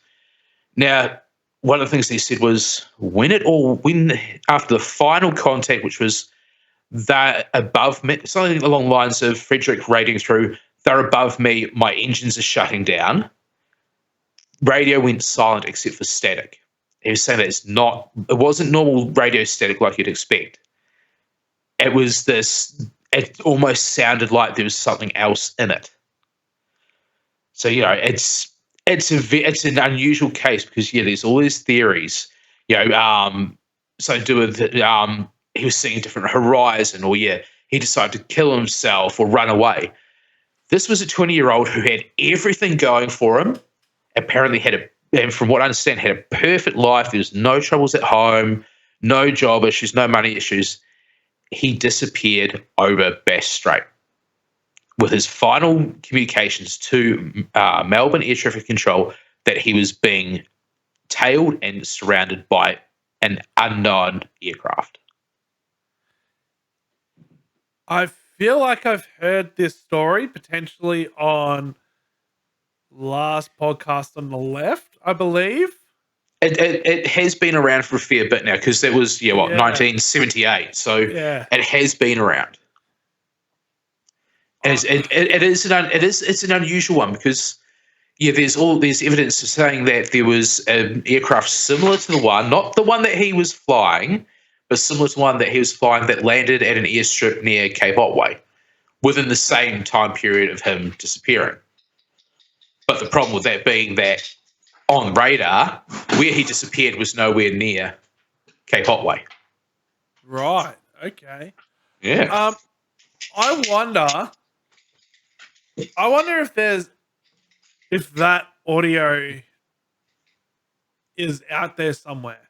[SPEAKER 2] Now, one of the things he said was when after the final contact, which was they're above me, something along the lines of Friedrich rating through, they're above me, my engines are shutting down. Radio went silent except for static. He was saying that it wasn't normal radio static like you'd expect. It was it almost sounded like there was something else in it. So, it's an unusual case because, there's all these theories, so to do with, he was seeing a different horizon, or, he decided to kill himself or run away. This was a 20-year-old who had everything going for him, apparently and from what I understand, had a perfect life. There was no troubles at home, no job issues, no money issues. He disappeared over Bass Strait. With his final communications to Melbourne Air Traffic Control that he was being tailed and surrounded by an unknown aircraft.
[SPEAKER 1] I feel like I've heard this story potentially on last podcast on the left, I believe.
[SPEAKER 2] It has been around for a fair bit now because that was 1978. So it has been around. And it's an unusual one because there's evidence saying that there was an aircraft similar to the one, not the one that he was flying, but similar to one that he was flying that landed at an airstrip near Cape Otway within the same time period of him disappearing. But the problem with that being that on radar, where he disappeared was nowhere near Cape Otway.
[SPEAKER 1] Right. Okay.
[SPEAKER 2] Yeah.
[SPEAKER 1] I wonder if that audio is out there somewhere.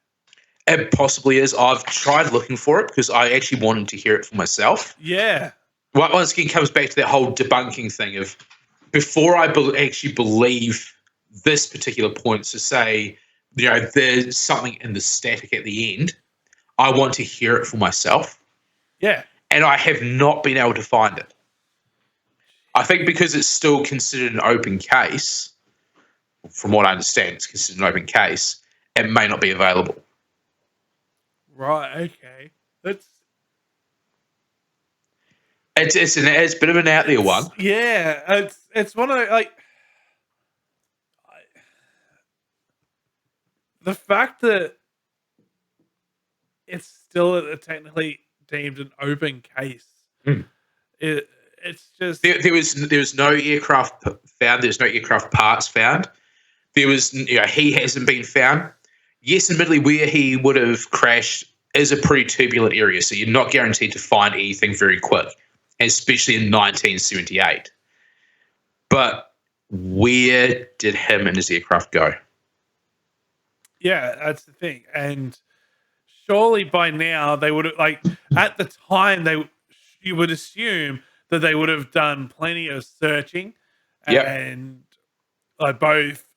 [SPEAKER 2] It possibly is. I've tried looking for it because I actually wanted to hear it for myself.
[SPEAKER 1] Yeah.
[SPEAKER 2] Well, once again, comes back to that whole debunking thing of before I actually believe this particular point to say, there's something in the static at the end, I want to hear it for myself.
[SPEAKER 1] Yeah.
[SPEAKER 2] And I have not been able to find it. I think because it's still considered an open case, from what I understand, it's considered an open case, it may not be available.
[SPEAKER 1] Right, okay.
[SPEAKER 2] It's a bit of an out there one.
[SPEAKER 1] Yeah, it's one of the, the fact that it's still technically deemed an open case. It's just
[SPEAKER 2] there was no aircraft found. There's no aircraft parts found. There was he hasn't been found. Yes, admittedly, where he would have crashed is a pretty turbulent area, so you're not guaranteed to find anything very quick, especially in 1978. But where did him and his aircraft go?
[SPEAKER 1] Yeah, that's the thing. And surely by now they would have, at the time, you would assume that they would have done plenty of searching and both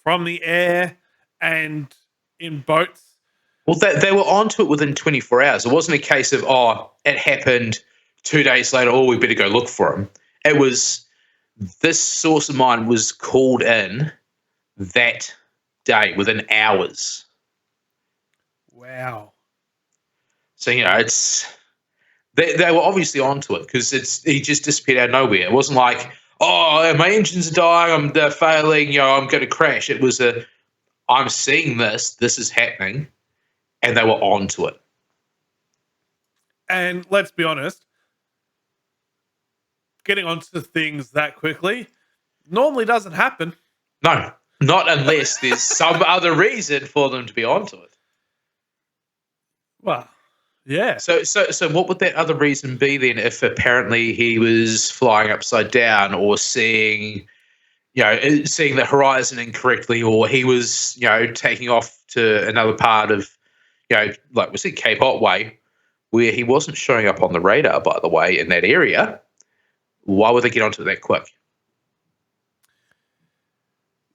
[SPEAKER 1] from the air and in boats.
[SPEAKER 2] Well, they were onto it within 24 hours. It wasn't a case of, it happened 2 days later, we better go look for him. It was, this source of mine was called in that day within hours.
[SPEAKER 1] Wow.
[SPEAKER 2] So, it's, they were obviously onto it because he just disappeared out of nowhere. It wasn't like, my engines are dying, they're failing, I'm going to crash. It was I'm seeing this is happening, and they were onto it.
[SPEAKER 1] And let's be honest, getting onto things that quickly normally doesn't happen.
[SPEAKER 2] No, not unless there's some other reason for them to be onto it.
[SPEAKER 1] Well, yeah.
[SPEAKER 2] So what would that other reason be then if apparently he was flying upside down or seeing the horizon incorrectly, or he was, taking off to another part of, like we said, Cape Otway, where he wasn't showing up on the radar, by the way, in that area. Why would they get onto it that quick?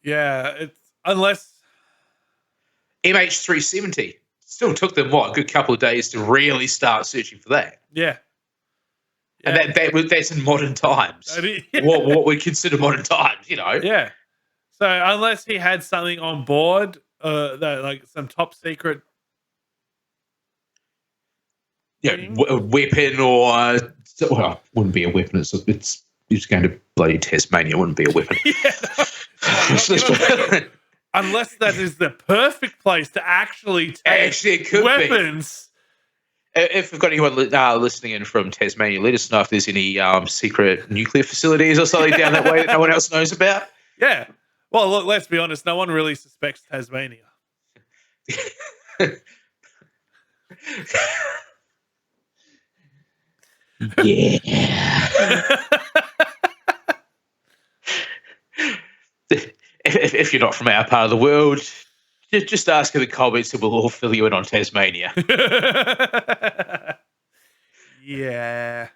[SPEAKER 1] Yeah, it's unless
[SPEAKER 2] MH370 still took them a good couple of days to really start searching for that.
[SPEAKER 1] Yeah.
[SPEAKER 2] And that's in modern times.
[SPEAKER 1] Yeah.
[SPEAKER 2] What we consider modern times, you know.
[SPEAKER 1] Yeah. So unless he had something on board, that like some top secret,
[SPEAKER 2] A weapon or well, wouldn't be a weapon. It's going to bloody Tasmania. Wouldn't be a weapon.
[SPEAKER 1] Unless that is the perfect place to actually take
[SPEAKER 2] Actually, it could
[SPEAKER 1] weapons.
[SPEAKER 2] Be. If we've got anyone listening in from Tasmania, let us know if there's any secret nuclear facilities or something down that way that no one else knows about.
[SPEAKER 1] Yeah. Well, look, let's be honest. No one really suspects Tasmania.
[SPEAKER 2] Yeah. if you're not from our part of the world, just ask in the comments and we'll all fill you in on Tasmania.
[SPEAKER 1] Yeah.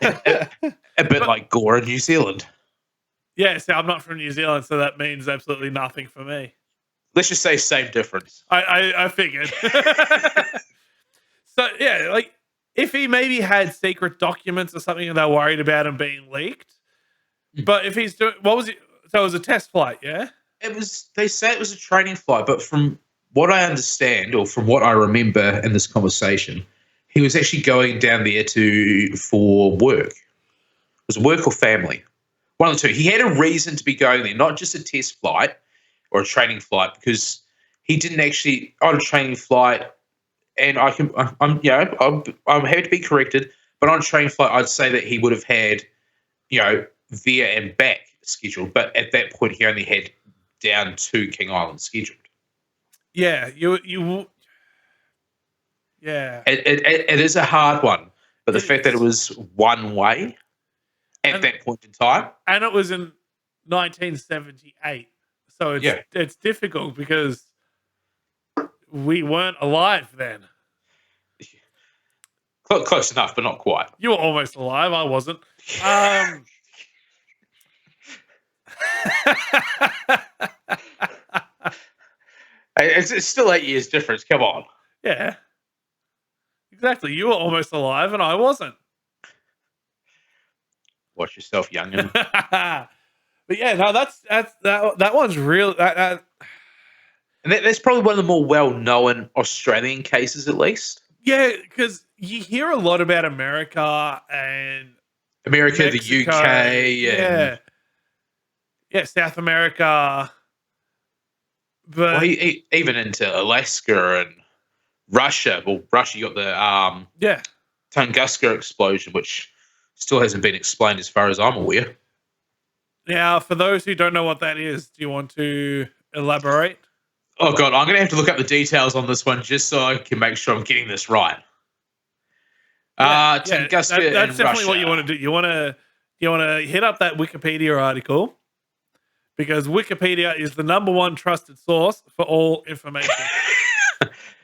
[SPEAKER 2] A bit like Gore in New Zealand.
[SPEAKER 1] Yeah, see, I'm not from New Zealand, so that means absolutely nothing for me.
[SPEAKER 2] Let's just say same difference.
[SPEAKER 1] I figured. So, yeah, like, if he maybe had secret documents or something and they're worried about him being leaked, but if he's doing, what was it? So it was a test flight, yeah?
[SPEAKER 2] They say it was a training flight, but from what I understand, or from what I remember in this conversation, he was actually going down there for work. Was it work or family? One of the two. He had a reason to be going there, not just a test flight or a training flight, because he didn't actually on a training flight. And I'm happy to be corrected, but on a training flight, I'd say that he would have had, there and back scheduled. But at that point, he only had down to King Island scheduled.
[SPEAKER 1] Yeah, yeah.
[SPEAKER 2] It is a hard one, but the fact that it was one way at that point in time,
[SPEAKER 1] and it was in 1978, so it's difficult because we weren't alive then.
[SPEAKER 2] Close enough, but not quite.
[SPEAKER 1] You were almost alive. I wasn't.
[SPEAKER 2] It's still 8 years difference. Come on.
[SPEAKER 1] Yeah. Exactly. You were almost alive and I wasn't.
[SPEAKER 2] Watch yourself, youngin'.
[SPEAKER 1] But yeah, no, that one's real.
[SPEAKER 2] And that's probably one of the more well-known Australian cases, at least.
[SPEAKER 1] Yeah, because you hear a lot about America and
[SPEAKER 2] Mexico,
[SPEAKER 1] the
[SPEAKER 2] UK,
[SPEAKER 1] yeah, South America, but
[SPEAKER 2] even into Alaska and Russia. Well, Russia, you got the Tunguska explosion, which still hasn't been explained as far as I'm aware.
[SPEAKER 1] Now, for those who don't know what that is, do you want to elaborate?
[SPEAKER 2] Oh God, I'm going to have to look up the details on this one just so I can make sure I'm getting this right. Tunguska
[SPEAKER 1] that's definitely
[SPEAKER 2] Russia.
[SPEAKER 1] what you want to do. You want to hit up that Wikipedia article because Wikipedia is the #1 trusted source for all information.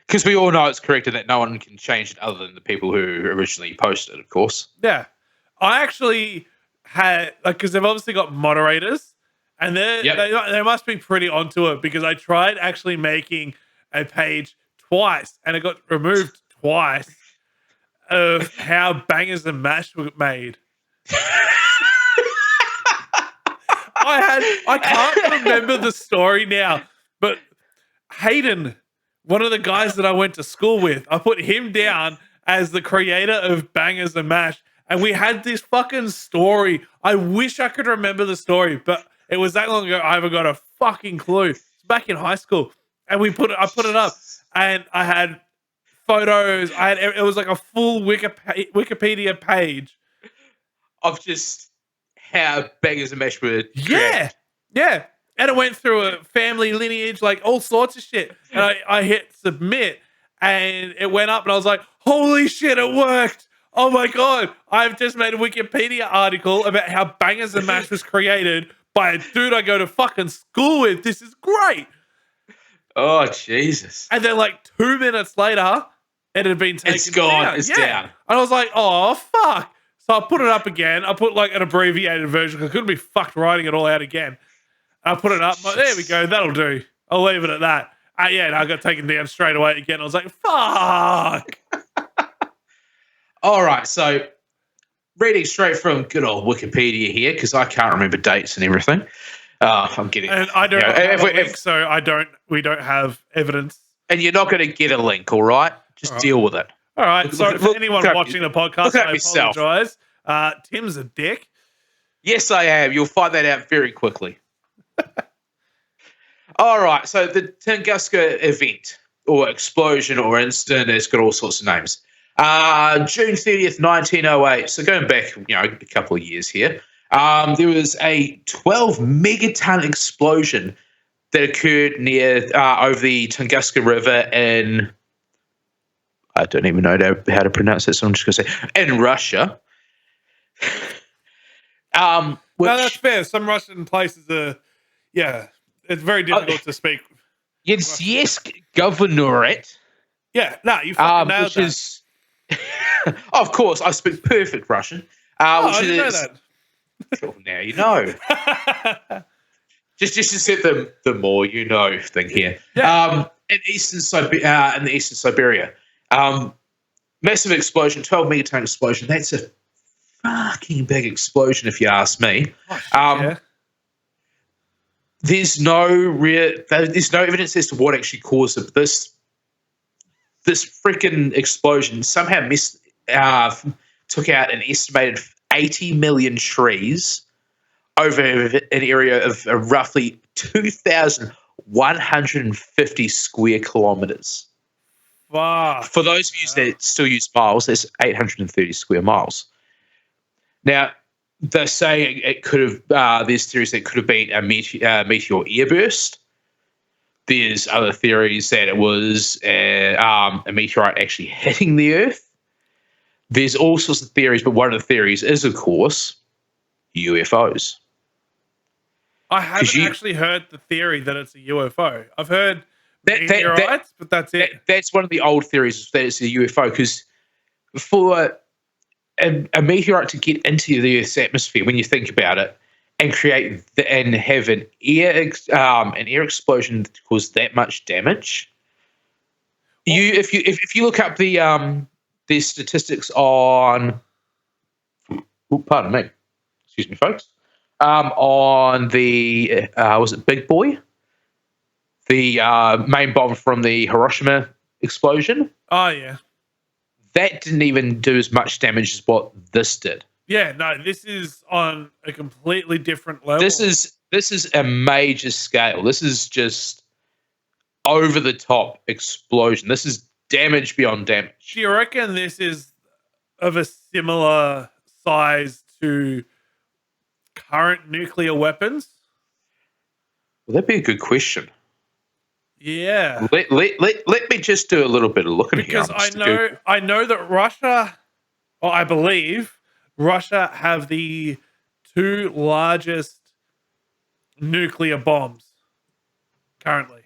[SPEAKER 2] Because we all know it's correct and that no one can change it other than the people who originally posted it, of course.
[SPEAKER 1] Yeah, I actually had because they've obviously got moderators. And they must be pretty onto it because I tried actually making a page twice and it got removed twice of how Bangers and Mash were made. I can't remember the story now, but Hayden, one of the guys that I went to school with, I put him down as the creator of Bangers and Mash, and we had this fucking story. I wish I could remember the story, but it was that long ago. I haven't got a fucking clue. It's back in high school, and I put it up, and I had photos. It was like a full Wikipedia page
[SPEAKER 2] of just how Bangers and Mash were.
[SPEAKER 1] Yeah, and it went through a family lineage, like all sorts of shit. And I hit submit, and it went up, and I was like, "Holy shit, it worked!" Oh my God, I've just made a Wikipedia article about how Bangers and Mash was created by a dude I go to fucking school with. This is great.
[SPEAKER 2] Oh, Jesus.
[SPEAKER 1] And then like 2 minutes later, it had been taken
[SPEAKER 2] It's gone.
[SPEAKER 1] down.
[SPEAKER 2] It's down.
[SPEAKER 1] And I was like, oh, fuck. So I put it up again. I put like an abbreviated version because I couldn't be fucked writing it all out again. I put it up. There we go. That'll do. I'll leave it at that. And I got taken down straight away again. I was like, fuck.
[SPEAKER 2] All right. So reading straight from good old Wikipedia here because I can't remember dates and everything. I'm getting,
[SPEAKER 1] And I don't have a link, so we don't have evidence.
[SPEAKER 2] And you're not going to get a link, all right? Just deal with it.
[SPEAKER 1] All right. So for anyone watching the podcast, I apologize. Tim's a dick.
[SPEAKER 2] Yes, I am. You'll find that out very quickly. All right. So the Tunguska event or explosion or incident, it's got all sorts of names. June 30th, 1908. So going back, a couple of years here, there was a 12 megaton explosion that occurred near over the Tunguska River in, I don't even know how to pronounce it, so I'm just going to say in Russia.
[SPEAKER 1] No, that's fair. Some Russian places are, it's very difficult to speak.
[SPEAKER 2] Yes, Governorate.
[SPEAKER 1] Yeah, no, you fucking nailed that.
[SPEAKER 2] Is, of course, I speak perfect Russian.
[SPEAKER 1] I didn't know that.
[SPEAKER 2] Oh, now you know. just to set the more you know thing here.
[SPEAKER 1] Yeah.
[SPEAKER 2] In the eastern Siberia, massive explosion, 12 megaton explosion. That's a fucking big explosion, if you ask me. There's no evidence as to what actually caused it. This freaking explosion somehow took out an estimated 80 million trees over an area of roughly 2,150 square kilometers.
[SPEAKER 1] Wow.
[SPEAKER 2] For those of you that still use miles, that's 830 square miles. Now, they're saying it could have, there's theories that it could have been a meteor airburst. There's other theories that it was a meteorite actually hitting the Earth. There's all sorts of theories, but one of the theories is, of course, UFOs.
[SPEAKER 1] I haven't actually heard the theory that it's a UFO. I've heard meteorites, but that's it.
[SPEAKER 2] That's one of the old theories, that it's a UFO, because for a meteorite to get into the Earth's atmosphere, when you think about it, and have an air explosion that cause that much damage, if you look up the statistics on, pardon me, excuse me, folks, on the was it Big Boy, the main bomb from the Hiroshima explosion? Oh
[SPEAKER 1] yeah.
[SPEAKER 2] That didn't even do as much damage as what this did.
[SPEAKER 1] Yeah, no, this is on a completely different level.
[SPEAKER 2] This is a major scale. This is just over the top explosion. This is damage beyond damage.
[SPEAKER 1] Do you reckon this is of a similar size to current nuclear weapons?
[SPEAKER 2] Well, that'd be a good question.
[SPEAKER 1] Yeah.
[SPEAKER 2] Let me just do a little bit of looking here.
[SPEAKER 1] Because I know that Russia, or I believe Russia, have the 2 largest nuclear bombs currently.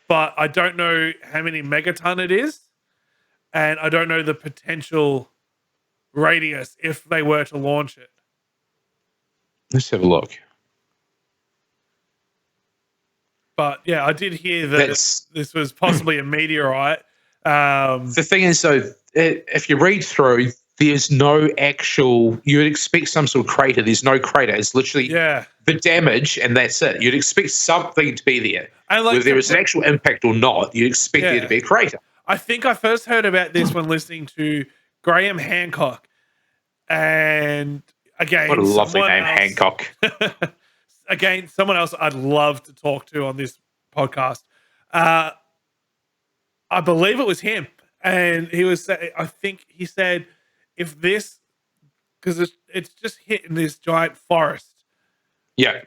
[SPEAKER 1] But I don't know how many megaton it is, and I don't know the potential radius if they were to launch it.
[SPEAKER 2] Let's have a look.
[SPEAKER 1] But yeah, I did hear that this was possibly a meteorite.
[SPEAKER 2] The thing is, though, if you read through, there's no actual. You would expect some sort of crater. There's no crater. It's literally the damage, and that's it. You'd expect something to be there. And whether there is an actual impact or not, you'd expect there to be a crater.
[SPEAKER 1] I think I first heard about this when listening to Graham Hancock, and again,
[SPEAKER 2] what a lovely name, Hancock.
[SPEAKER 1] Again, someone else I'd love to talk to on this podcast. I believe it was him. And he was saying, I think he said, if this, because it's just hitting this giant forest.
[SPEAKER 2] Yeah.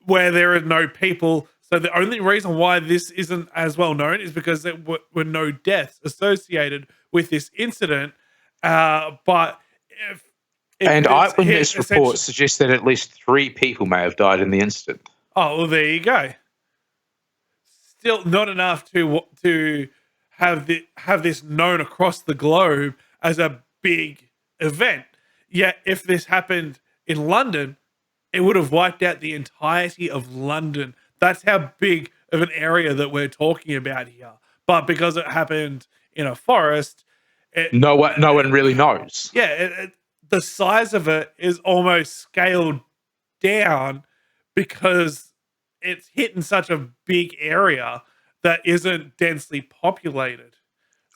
[SPEAKER 1] Where there are no people. So the only reason why this isn't as well known is because there were no deaths associated with this incident. But if
[SPEAKER 2] and eyewitness reports suggest that at least 3 people may have died in the incident.
[SPEAKER 1] Oh, well, there you go. Still not enough to have this known across the globe as a big event. Yet, if this happened in London, it would have wiped out the entirety of London. That's how big of an area that we're talking about here. But because it happened in a forest,
[SPEAKER 2] no one really knows.
[SPEAKER 1] Yeah, the size of it is almost scaled down because it's hitting such a big area that isn't densely populated.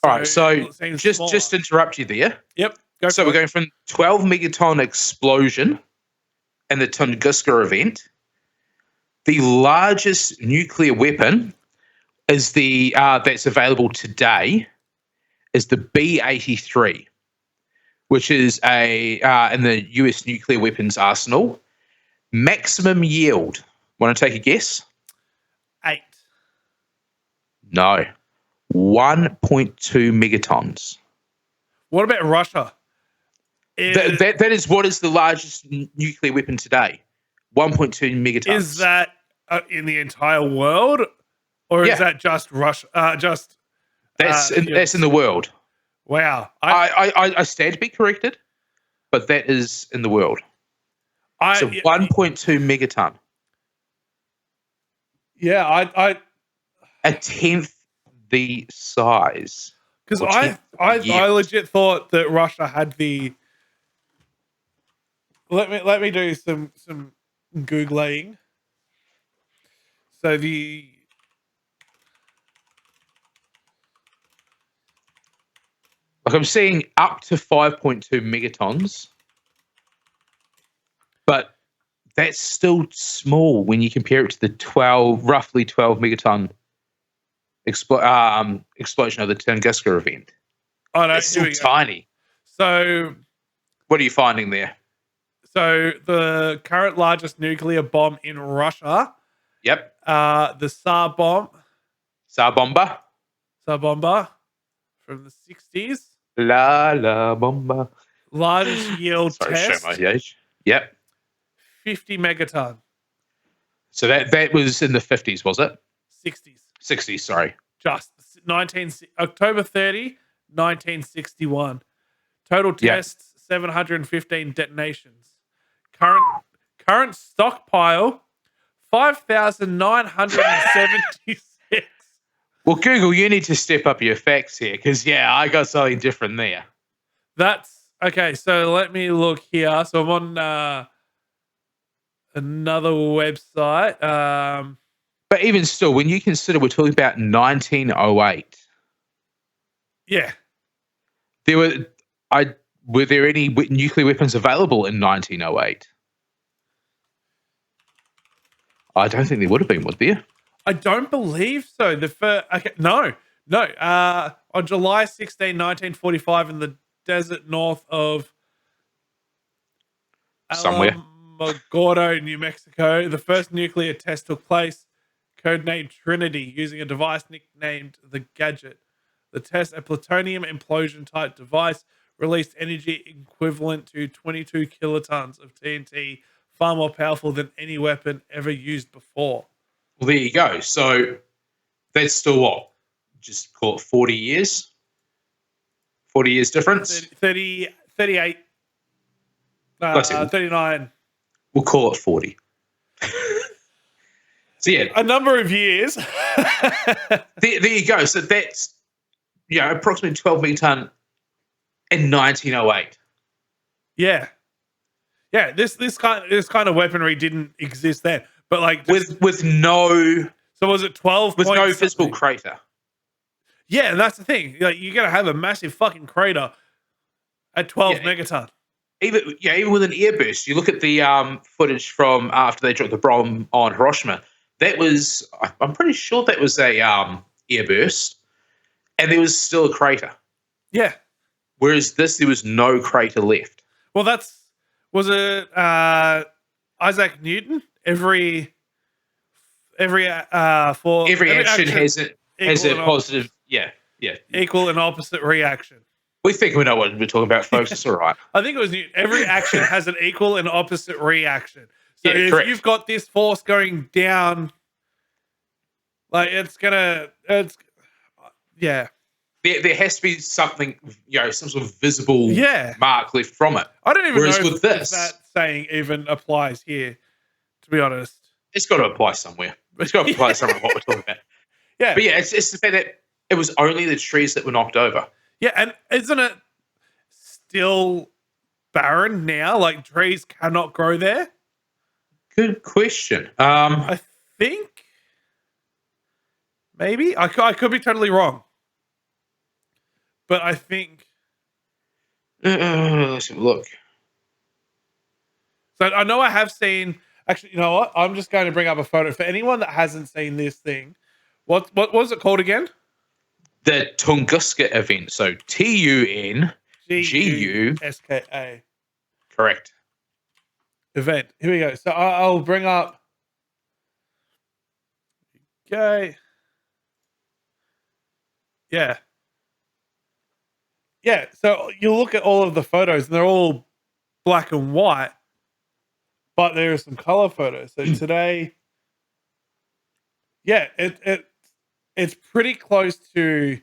[SPEAKER 2] All right, so
[SPEAKER 1] it seems smaller.
[SPEAKER 2] just to interrupt you there.
[SPEAKER 1] Yep.
[SPEAKER 2] So we're going from 12 megaton explosion in the Tunguska event. The largest nuclear weapon is the that's available today is the B-83, which is a in the US nuclear weapons arsenal. Maximum yield. Want to take a guess?
[SPEAKER 1] 8.
[SPEAKER 2] No. 1.2 megatons.
[SPEAKER 1] What about Russia?
[SPEAKER 2] That is what is the largest nuclear weapon today. 1.2 megatons.
[SPEAKER 1] Is that in the entire world, or is that just Russia? That's
[SPEAKER 2] in the world.
[SPEAKER 1] Wow,
[SPEAKER 2] I stand to be corrected, but that is in the world. So 1.2 megaton.
[SPEAKER 1] Yeah,
[SPEAKER 2] a tenth the size.
[SPEAKER 1] Because I legit thought that Russia had the. Let me do some googling. So
[SPEAKER 2] I'm seeing up to 5.2 megatons, but that's still small when you compare it to the roughly 12 megaton explosion of the Tunguska event.
[SPEAKER 1] Oh no,
[SPEAKER 2] it's still tiny.
[SPEAKER 1] So,
[SPEAKER 2] what are you finding there?
[SPEAKER 1] So the current largest nuclear bomb in Russia.
[SPEAKER 2] Yep.
[SPEAKER 1] The Tsar Bomb.
[SPEAKER 2] Tsar Bomba.
[SPEAKER 1] Tsar Bomba from the 60s.
[SPEAKER 2] La Bomba.
[SPEAKER 1] Largest yield test.
[SPEAKER 2] Show my age. Yep.
[SPEAKER 1] 50 megaton.
[SPEAKER 2] So that was in the 50s, was it?
[SPEAKER 1] 60s.
[SPEAKER 2] 60s, sorry.
[SPEAKER 1] Just October 30, 1961. Total tests, 715 detonations. Current stockpile, 5,976.
[SPEAKER 2] Well, Google, you need to step up your facts here because, I got something different there.
[SPEAKER 1] That's okay. So let me look here. So I'm on another website.
[SPEAKER 2] But even still, when you consider we're talking about 1908.
[SPEAKER 1] Yeah.
[SPEAKER 2] Were there any nuclear weapons available in 1908? I don't think there would have been, would there?
[SPEAKER 1] I don't believe so. No. On July 16, 1945, in the desert north of
[SPEAKER 2] somewhere,
[SPEAKER 1] Alamogordo, New Mexico, the first nuclear test took place, codenamed Trinity, using a device nicknamed the Gadget. The test, a plutonium implosion type device, released energy equivalent to 22 kilotons of TNT, far more powerful than any weapon ever used before.
[SPEAKER 2] Well, there you go. So that's still what? Just call it 40 years? 40 years difference?
[SPEAKER 1] 38. 39.
[SPEAKER 2] We'll call it 40. So,
[SPEAKER 1] a number of years.
[SPEAKER 2] there you go. So that's approximately 12 megaton in 1908.
[SPEAKER 1] Yeah. This kind of weaponry didn't exist then, but
[SPEAKER 2] with no.
[SPEAKER 1] So was it 12?
[SPEAKER 2] With no visible crater.
[SPEAKER 1] Yeah, and that's the thing. Like, you're gonna have a massive fucking crater at 12 megaton.
[SPEAKER 2] Even with an airburst, you look at the footage from after they dropped the bomb on Hiroshima. That was, I'm pretty sure that was a airburst, and there was still a crater.
[SPEAKER 1] Yeah.
[SPEAKER 2] Whereas this, there was no crater left.
[SPEAKER 1] Well, was it Isaac Newton? Every
[SPEAKER 2] action has a positive,
[SPEAKER 1] equal and opposite reaction.
[SPEAKER 2] We think we know what we're talking about, folks. It's all right.
[SPEAKER 1] I think it was Newton. Every action has an equal and opposite reaction. So if
[SPEAKER 2] correct.
[SPEAKER 1] You've got this force going down, like There
[SPEAKER 2] has to be something, some sort of visible mark left from it.
[SPEAKER 1] I don't even know
[SPEAKER 2] if
[SPEAKER 1] that saying even applies here, to be honest.
[SPEAKER 2] It's got to apply somewhere. It's got to apply somewhere what we're talking about.
[SPEAKER 1] Yeah.
[SPEAKER 2] But it's the fact that it was only the trees that were knocked over.
[SPEAKER 1] Yeah, and isn't it still barren now? Like trees cannot grow there?
[SPEAKER 2] Good question.
[SPEAKER 1] I think maybe I could be totally wrong, but I think
[SPEAKER 2] let's have a look.
[SPEAKER 1] so. I know I have seen. Actually, you know what? I'm just going to bring up a photo for anyone that hasn't seen this thing. What was it called again?
[SPEAKER 2] The Tunguska Event. So TUNGUSKA. Correct.
[SPEAKER 1] Event. Here we go. So I'll bring up. Okay. Yeah. Yeah. So you look at all of the photos and they're all black and white, but there are some color photos. So today, yeah, it's pretty close to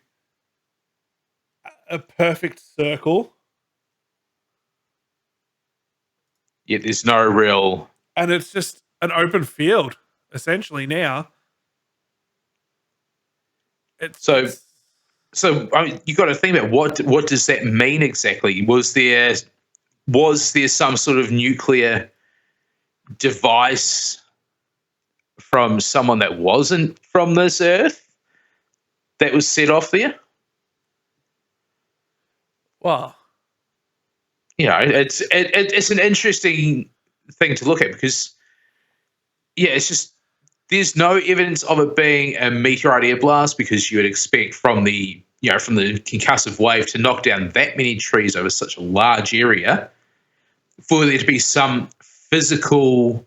[SPEAKER 1] a perfect circle.
[SPEAKER 2] Yeah, there's no real,
[SPEAKER 1] and it's just an open field essentially now.
[SPEAKER 2] So I mean, you got to think about what does that mean exactly? Was there some sort of nuclear device from someone that wasn't from this earth that was set off there?
[SPEAKER 1] Wow.
[SPEAKER 2] You know, it's an interesting thing to look at because, yeah, it's just there's no evidence of it being a meteorite air blast because you would expect from the concussive wave to knock down that many trees over such a large area for there to be some physical,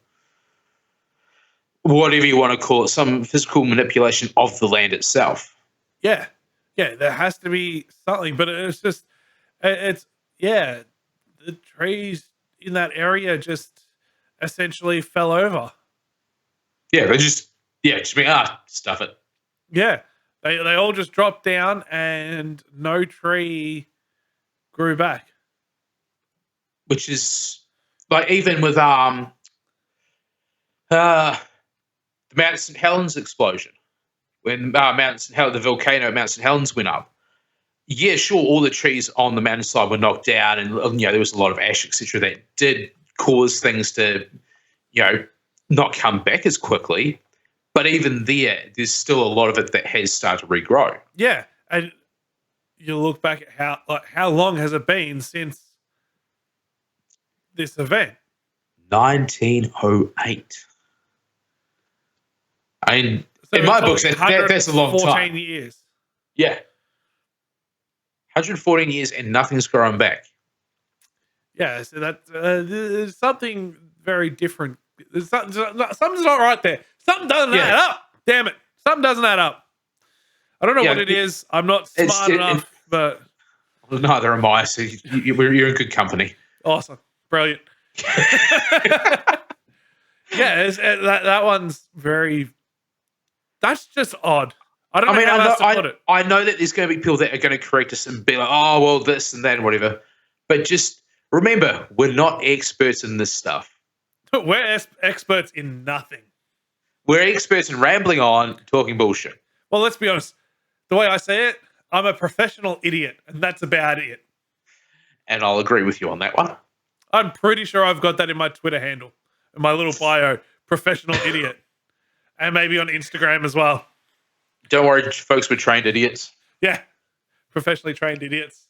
[SPEAKER 2] whatever you want to call it, some physical manipulation of the land itself.
[SPEAKER 1] Yeah, there has to be something, but it's the trees in that area just essentially fell over.
[SPEAKER 2] Yeah, they just stuff it.
[SPEAKER 1] Yeah, they all just dropped down and no tree grew back.
[SPEAKER 2] Which is like even with the Mount St. Helens explosion, when the volcano at Mount St. Helens went up. Yeah, sure, all the trees on the mountainside were knocked down, and there was a lot of ash, etc. That did cause things to, not come back as quickly. But even there's still a lot of it that has started to regrow.
[SPEAKER 1] Yeah, and you look back at how long has it been since this event?
[SPEAKER 2] 1908. I mean, so in my books, that's a long time.
[SPEAKER 1] 14 years.
[SPEAKER 2] Yeah. 114 years and nothing's grown back.
[SPEAKER 1] Yeah, so that there's something very different. Something's not right there. Something doesn't add up. Damn it. Something doesn't add up. I don't know what it is. I'm not smart enough, but...
[SPEAKER 2] Well, neither am I, so you're in good company.
[SPEAKER 1] Awesome. Brilliant. Yeah, that one's very... That's just odd. I don't know how else to put it.
[SPEAKER 2] I know that there's going to be people that are going to correct us and be like, oh, well, this and that and whatever. But just remember, we're not experts in this stuff.
[SPEAKER 1] We're experts in nothing.
[SPEAKER 2] We're experts in rambling on, talking bullshit.
[SPEAKER 1] Well, let's be honest. The way I say it, I'm a professional idiot, and that's about it.
[SPEAKER 2] And I'll agree with you on that one.
[SPEAKER 1] I'm pretty sure I've got that in my Twitter handle, in my little bio, professional idiot. And maybe on Instagram as well.
[SPEAKER 2] Don't worry, folks, we're trained idiots.
[SPEAKER 1] Yeah, professionally trained idiots.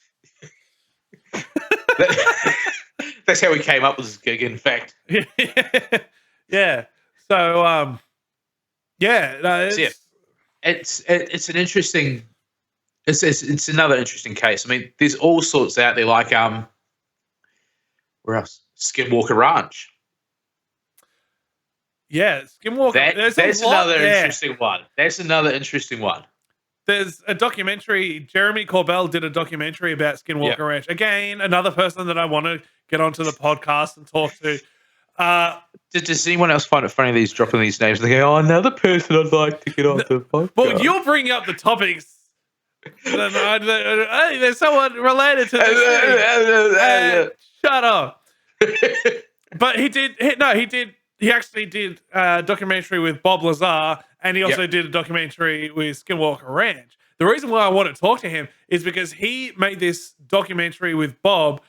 [SPEAKER 2] That's how we came up with this gig, in fact.
[SPEAKER 1] Yeah. So,
[SPEAKER 2] it's an interesting. It's another interesting case. I mean, there's all sorts out there, like where else? Skinwalker Ranch.
[SPEAKER 1] Yeah, Skinwalker.
[SPEAKER 2] That's another interesting one. That's another interesting one.
[SPEAKER 1] There's a documentary. Jeremy Corbell did a documentary about Skinwalker Ranch. Again, another person that I want to get onto the podcast and talk to.
[SPEAKER 2] Does anyone else find it funny that he's dropping these names? They go, oh, another person I'd like to get onto the podcast.
[SPEAKER 1] Well, you're bringing up the topics. Hey, there's someone related to this. Shut up. But he actually did a documentary with Bob Lazar, and he also did a documentary with Skinwalker Ranch. The reason why I want to talk to him is because he made this documentary with Bob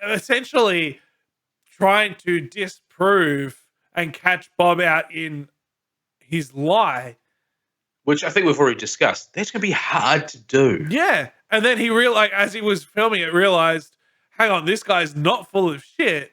[SPEAKER 1] essentially trying to disprove and catch Bob out in his lie.
[SPEAKER 2] Which I think we've already discussed. That's going to be hard to do.
[SPEAKER 1] Yeah. And then he realized, as he was filming it, realized, hang on, this guy's not full of shit.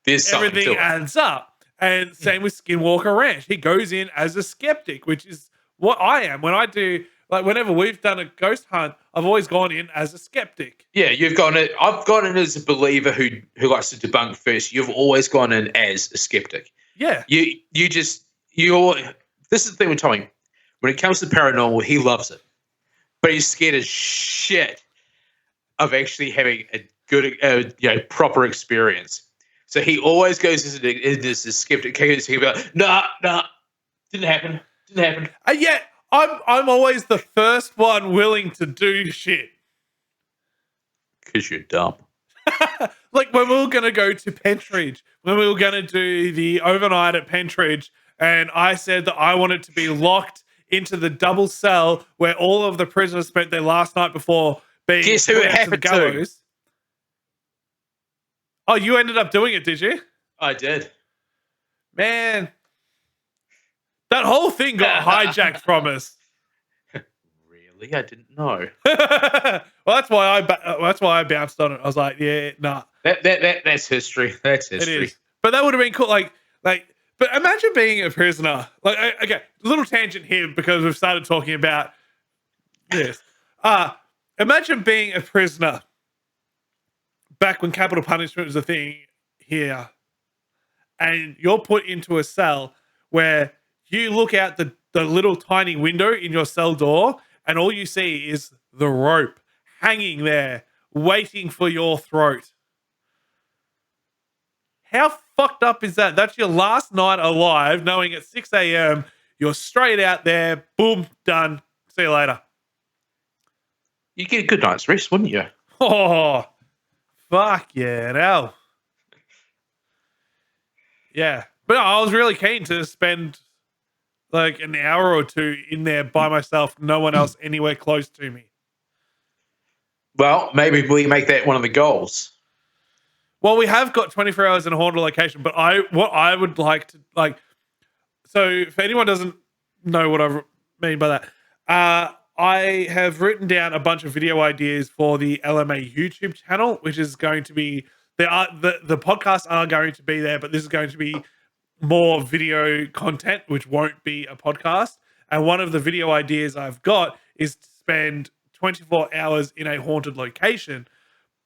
[SPEAKER 2] There's something
[SPEAKER 1] Everything
[SPEAKER 2] to it.
[SPEAKER 1] adds up. And same with Skinwalker Ranch. He goes in as a skeptic, which is what I am. When I do, like, whenever we've done a ghost hunt, I've always gone in as a skeptic.
[SPEAKER 2] Yeah, you've gone in. I've gone in as a believer who likes to debunk first. You've always gone in as a skeptic.
[SPEAKER 1] Yeah.
[SPEAKER 2] You this is the thing with Tommy. When it comes to paranormal, he loves it, but he's scared as shit of actually having a good, proper experience. So he always goes as a skeptic. He'll be like, nah, didn't happen.
[SPEAKER 1] And yet, I'm always the first one willing to do shit.
[SPEAKER 2] Because you're dumb.
[SPEAKER 1] Like when we were going to go to Pentridge, when we were going to do the overnight at Pentridge, and I said that I wanted to be locked into the double cell where all of the prisoners spent their last night before being
[SPEAKER 2] Guess who
[SPEAKER 1] put
[SPEAKER 2] it
[SPEAKER 1] out to the
[SPEAKER 2] happened to?
[SPEAKER 1] gallows. Oh, you ended up doing it, did you?
[SPEAKER 2] I did.
[SPEAKER 1] Man, that whole thing got hijacked from us.
[SPEAKER 2] Really? I didn't know.
[SPEAKER 1] Well, that's why I bounced on it. I was like, yeah, nah.
[SPEAKER 2] That's history. That's history.
[SPEAKER 1] It is. But that would have been cool. Like, but imagine being a prisoner. Like, okay, little tangent here because we've started talking about this. Imagine being a prisoner back when capital punishment was a thing here, and you're put into a cell where you look out the little tiny window in your cell door, and all you see is the rope hanging there, waiting for your throat. How fucked up is that? That's your last night alive, knowing at 6 a.m. you're straight out there, boom, done. See you later.
[SPEAKER 2] You'd get a good night's rest, wouldn't you?
[SPEAKER 1] Oh, fuck yeah, no. Yeah. But no, I was really keen to spend like an hour or two in there by myself, no one else anywhere close to me.
[SPEAKER 2] Well, maybe we make that one of the goals.
[SPEAKER 1] Well, we have got 24 hours in a haunted location, but what I would like to, like, so if anyone doesn't know what I mean by that, I have written down a bunch of video ideas for the LMA YouTube channel, which is going to be, the podcasts are going to be there, but this is going to be more video content, which won't be a podcast. And one of the video ideas I've got is to spend 24 hours in a haunted location,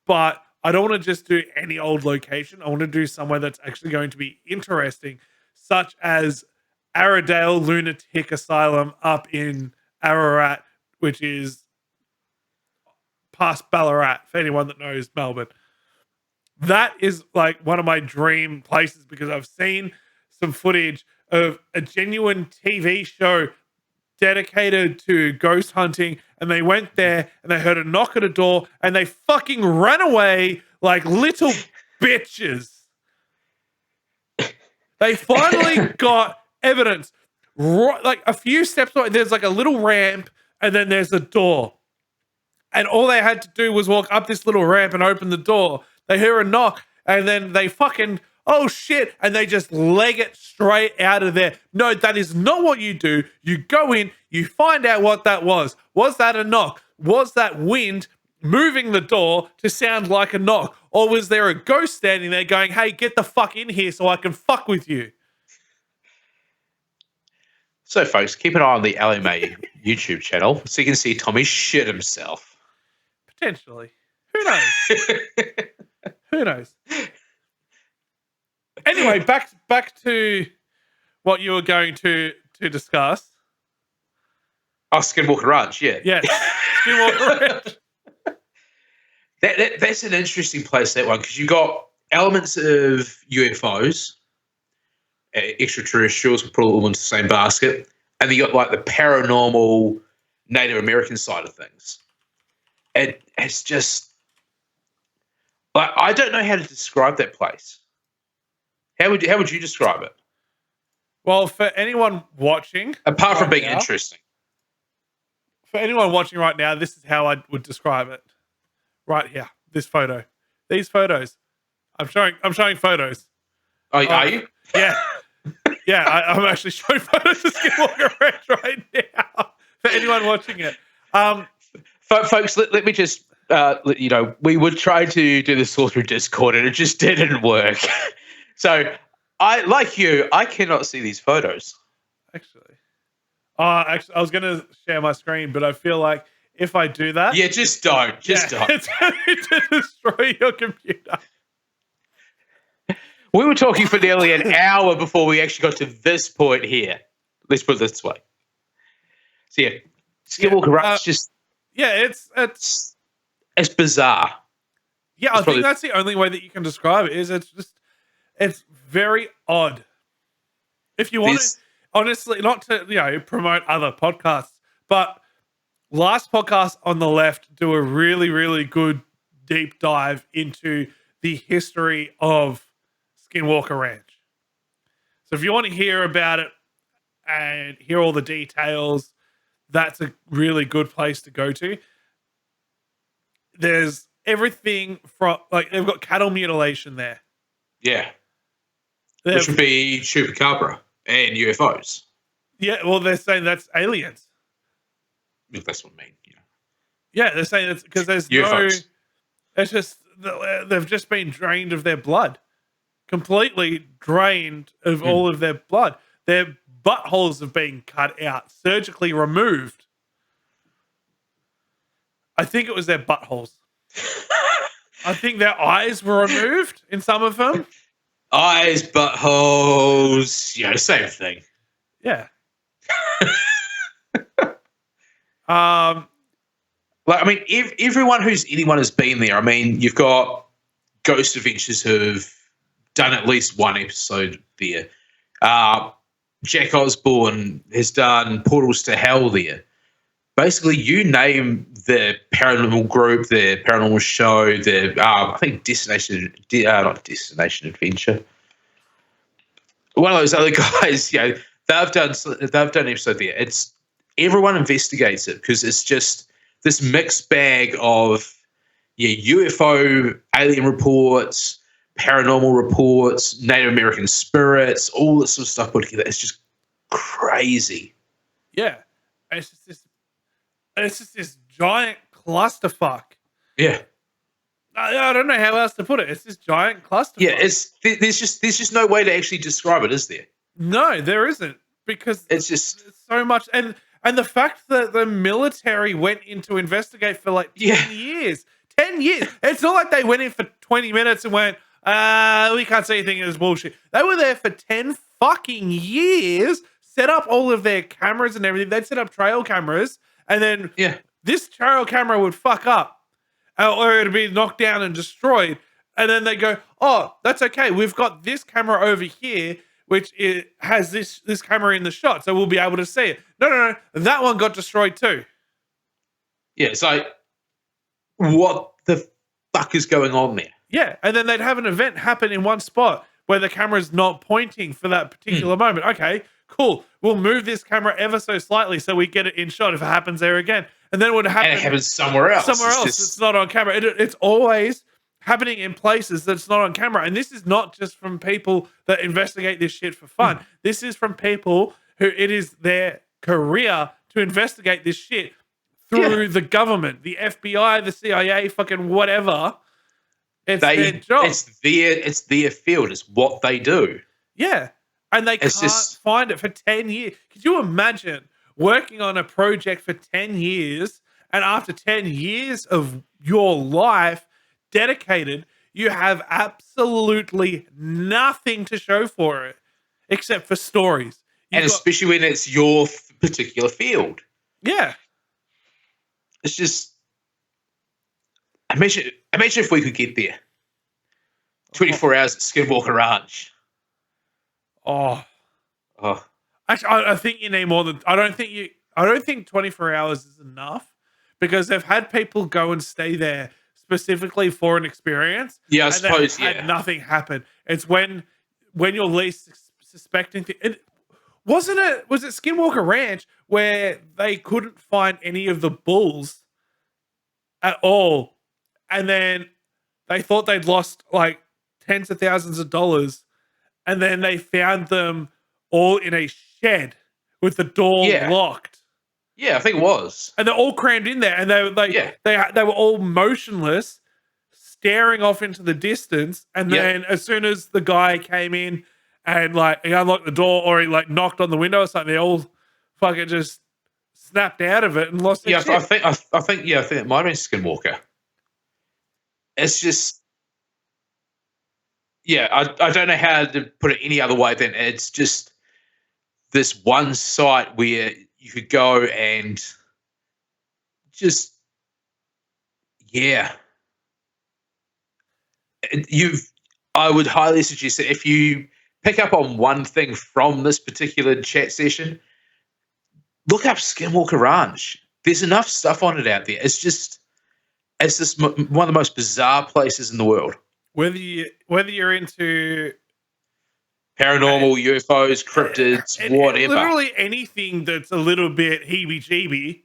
[SPEAKER 1] but I don't want to just do any old location. I want to do somewhere that's actually going to be interesting, such as Arradale Lunatic Asylum up in Ararat, which is past Ballarat, for anyone that knows Melbourne. That is like one of my dream places because I've seen some footage of a genuine TV show dedicated to ghost hunting, and they went there and they heard a knock at a door and they fucking ran away like little bitches. They finally got evidence. Like a few steps away, there's like a little ramp and then there's a door. And all they had to do was walk up this little ramp and open the door. They hear a knock and then they fucking, oh shit, and they just leg it straight out of there. No, that is not what you do. You go in, you find out what that was. Was that a knock? Was that wind moving the door to sound like a knock? Or was there a ghost standing there going, hey, get the fuck in here so I can fuck with you?
[SPEAKER 2] So, folks, keep an eye on the LMA YouTube channel so you can see Tommy shit himself.
[SPEAKER 1] Potentially. Who knows? Who knows? Anyway, back to what you were going to discuss.
[SPEAKER 2] Oh, Skinwalker Ranch, yeah.
[SPEAKER 1] Yes, Skinwalker Ranch.
[SPEAKER 2] That's an interesting place, that one, because you got elements of UFOs, extraterrestrials, we put all into the same basket, and you got like the paranormal Native American side of things. It's just like I don't know how to describe that place. How would you describe it?
[SPEAKER 1] Well, for anyone watching,
[SPEAKER 2] Apart from being
[SPEAKER 1] now,
[SPEAKER 2] interesting.
[SPEAKER 1] For anyone watching right now, this is how I would describe it. Right here, this photo. These photos. I'm showing photos.
[SPEAKER 2] Are you?
[SPEAKER 1] Yeah. Yeah, I'm actually showing photos of Skinwalker Ranch right now for anyone watching it.
[SPEAKER 2] Folks, let me just we would try to do this all through Discord, and it just didn't work. So, I cannot see these photos.
[SPEAKER 1] Actually, I was going to share my screen, but I feel like if I do that,
[SPEAKER 2] Yeah, just don't. Don't.
[SPEAKER 1] It's going to destroy your computer.
[SPEAKER 2] We were talking for nearly an hour before we actually got to this point here. Let's put it this way. So yeah, Skinwalker Ranch just
[SPEAKER 1] it's
[SPEAKER 2] bizarre.
[SPEAKER 1] Yeah, I think that's the only way that you can describe it. It's very odd. If you want to, honestly, not to promote other podcasts, but last podcast on the left do a really, really good deep dive into the history of Skinwalker Ranch. So if you want to hear about it and hear all the details, that's a really good place to go to. There's everything from, like, they've got cattle mutilation there.
[SPEAKER 2] Yeah. Which would be Chupacabra and UFOs.
[SPEAKER 1] Yeah, well, they're saying that's aliens.
[SPEAKER 2] That's what I mean.
[SPEAKER 1] Yeah, they're saying it's because there's UFOs. It's just they've just been drained of their blood, completely drained of all of their blood. Their buttholes have been cut out, surgically removed. I think it was their buttholes. I think their eyes were removed in some of them.
[SPEAKER 2] Eyes, buttholes, same thing.
[SPEAKER 1] Yeah.
[SPEAKER 2] If anyone has been there, you've got Ghost Adventures who've done at least one episode there. Jack Osborne has done Portals to Hell there. Basically, you name the paranormal group, the paranormal show, I think not Destination Adventure. One of those other guys, they've done episode there. It's everyone investigates it because it's just this mixed bag of UFO, alien reports, paranormal reports, Native American spirits, all this sort of stuff put together. It's just crazy.
[SPEAKER 1] Yeah, it's just this giant clusterfuck.
[SPEAKER 2] Yeah,
[SPEAKER 1] I don't know how else to put it. It's this giant clusterfuck.
[SPEAKER 2] Yeah, there's just no way to actually describe it, is there?
[SPEAKER 1] No, there isn't, because
[SPEAKER 2] it's just
[SPEAKER 1] so much, and the fact that the military went in to investigate for like 10 years. 10 years. It's not like they went in for 20 minutes and went, we can't see anything, it's bullshit. They were there for 10 fucking years, set up all of their cameras and everything. They'd set up trail cameras, and then this trail camera would fuck up, or it'd be knocked down and destroyed. And then they go, oh, that's okay. We've got this camera over here, which has this camera in the shot, so we'll be able to see it. No. That one got destroyed too.
[SPEAKER 2] Yeah, it's like, what the fuck is going on there?
[SPEAKER 1] Yeah, and then they'd have an event happen in one spot where the camera's not pointing for that particular moment. Okay, cool. We'll move this camera ever so slightly so we get it in shot if it happens there again. And then it would happen.
[SPEAKER 2] And it happens somewhere else.
[SPEAKER 1] It's not on camera. It's always happening in places that's not on camera. And this is not just from people that investigate this shit for fun. This is from people who it is their career to investigate this shit through the government, the FBI, the CIA, fucking whatever. It's their job.
[SPEAKER 2] It's their field. It's what they do.
[SPEAKER 1] Yeah. And they can't find it for 10 years. Could you imagine working on a project for 10 years, and after 10 years of your life dedicated, you have absolutely nothing to show for it except for stories.
[SPEAKER 2] Especially when it's your particular field.
[SPEAKER 1] Yeah.
[SPEAKER 2] It's just, imagine if we could get there. 24 hours at Skinwalker Ranch.
[SPEAKER 1] Oh. Actually, I think you need more than. I don't think 24 hours is enough, because they've had people go and stay there specifically for an experience.
[SPEAKER 2] Yeah, I suppose.
[SPEAKER 1] Had nothing happen. It's when you're least suspecting. Was it Skinwalker Ranch where they couldn't find any of the bulls at all, and then they thought they'd lost like tens of thousands of dollars, and then they found them all in a shed with the door
[SPEAKER 2] Yeah.
[SPEAKER 1] locked.
[SPEAKER 2] Yeah, I think it was.
[SPEAKER 1] And they're all crammed in there, and they were all motionless, staring off into the distance. And then as soon as the guy came in and like he unlocked the door or he like knocked on the window or something, they all fucking just snapped out of it and lost their shit.
[SPEAKER 2] I think it might have been Skinwalker. It's just, I don't know how to put it any other way than it's just this one site where you could go and just, I would highly suggest that if you pick up on one thing from this particular chat session, look up Skinwalker Ranch. There's enough stuff on it out there. It's just one of the most bizarre places in the world.
[SPEAKER 1] Whether you're into
[SPEAKER 2] paranormal, UFOs, cryptids, whatever,
[SPEAKER 1] literally anything that's a little bit heebie-jeebie,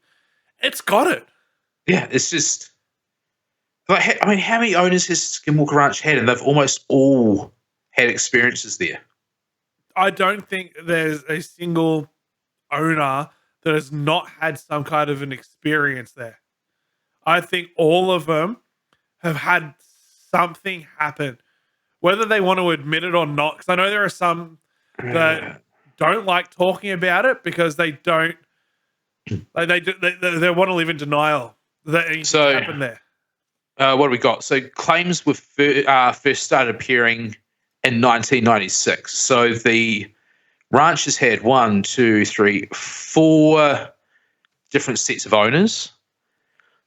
[SPEAKER 1] it's got it.
[SPEAKER 2] Yeah, it's just like, I mean, how many owners has Skinwalker Ranch had? And they've almost all had experiences there.
[SPEAKER 1] I don't think there's a single owner that has not had some kind of an experience there. I think all of them have had something happen, whether they want to admit it or not. Because I know there are some that don't like talking about it because they don't, like they want to live in denial that anything happened there.
[SPEAKER 2] What do we got? So claims were first started appearing in 1996. So the ranch has had 4 different sets of owners.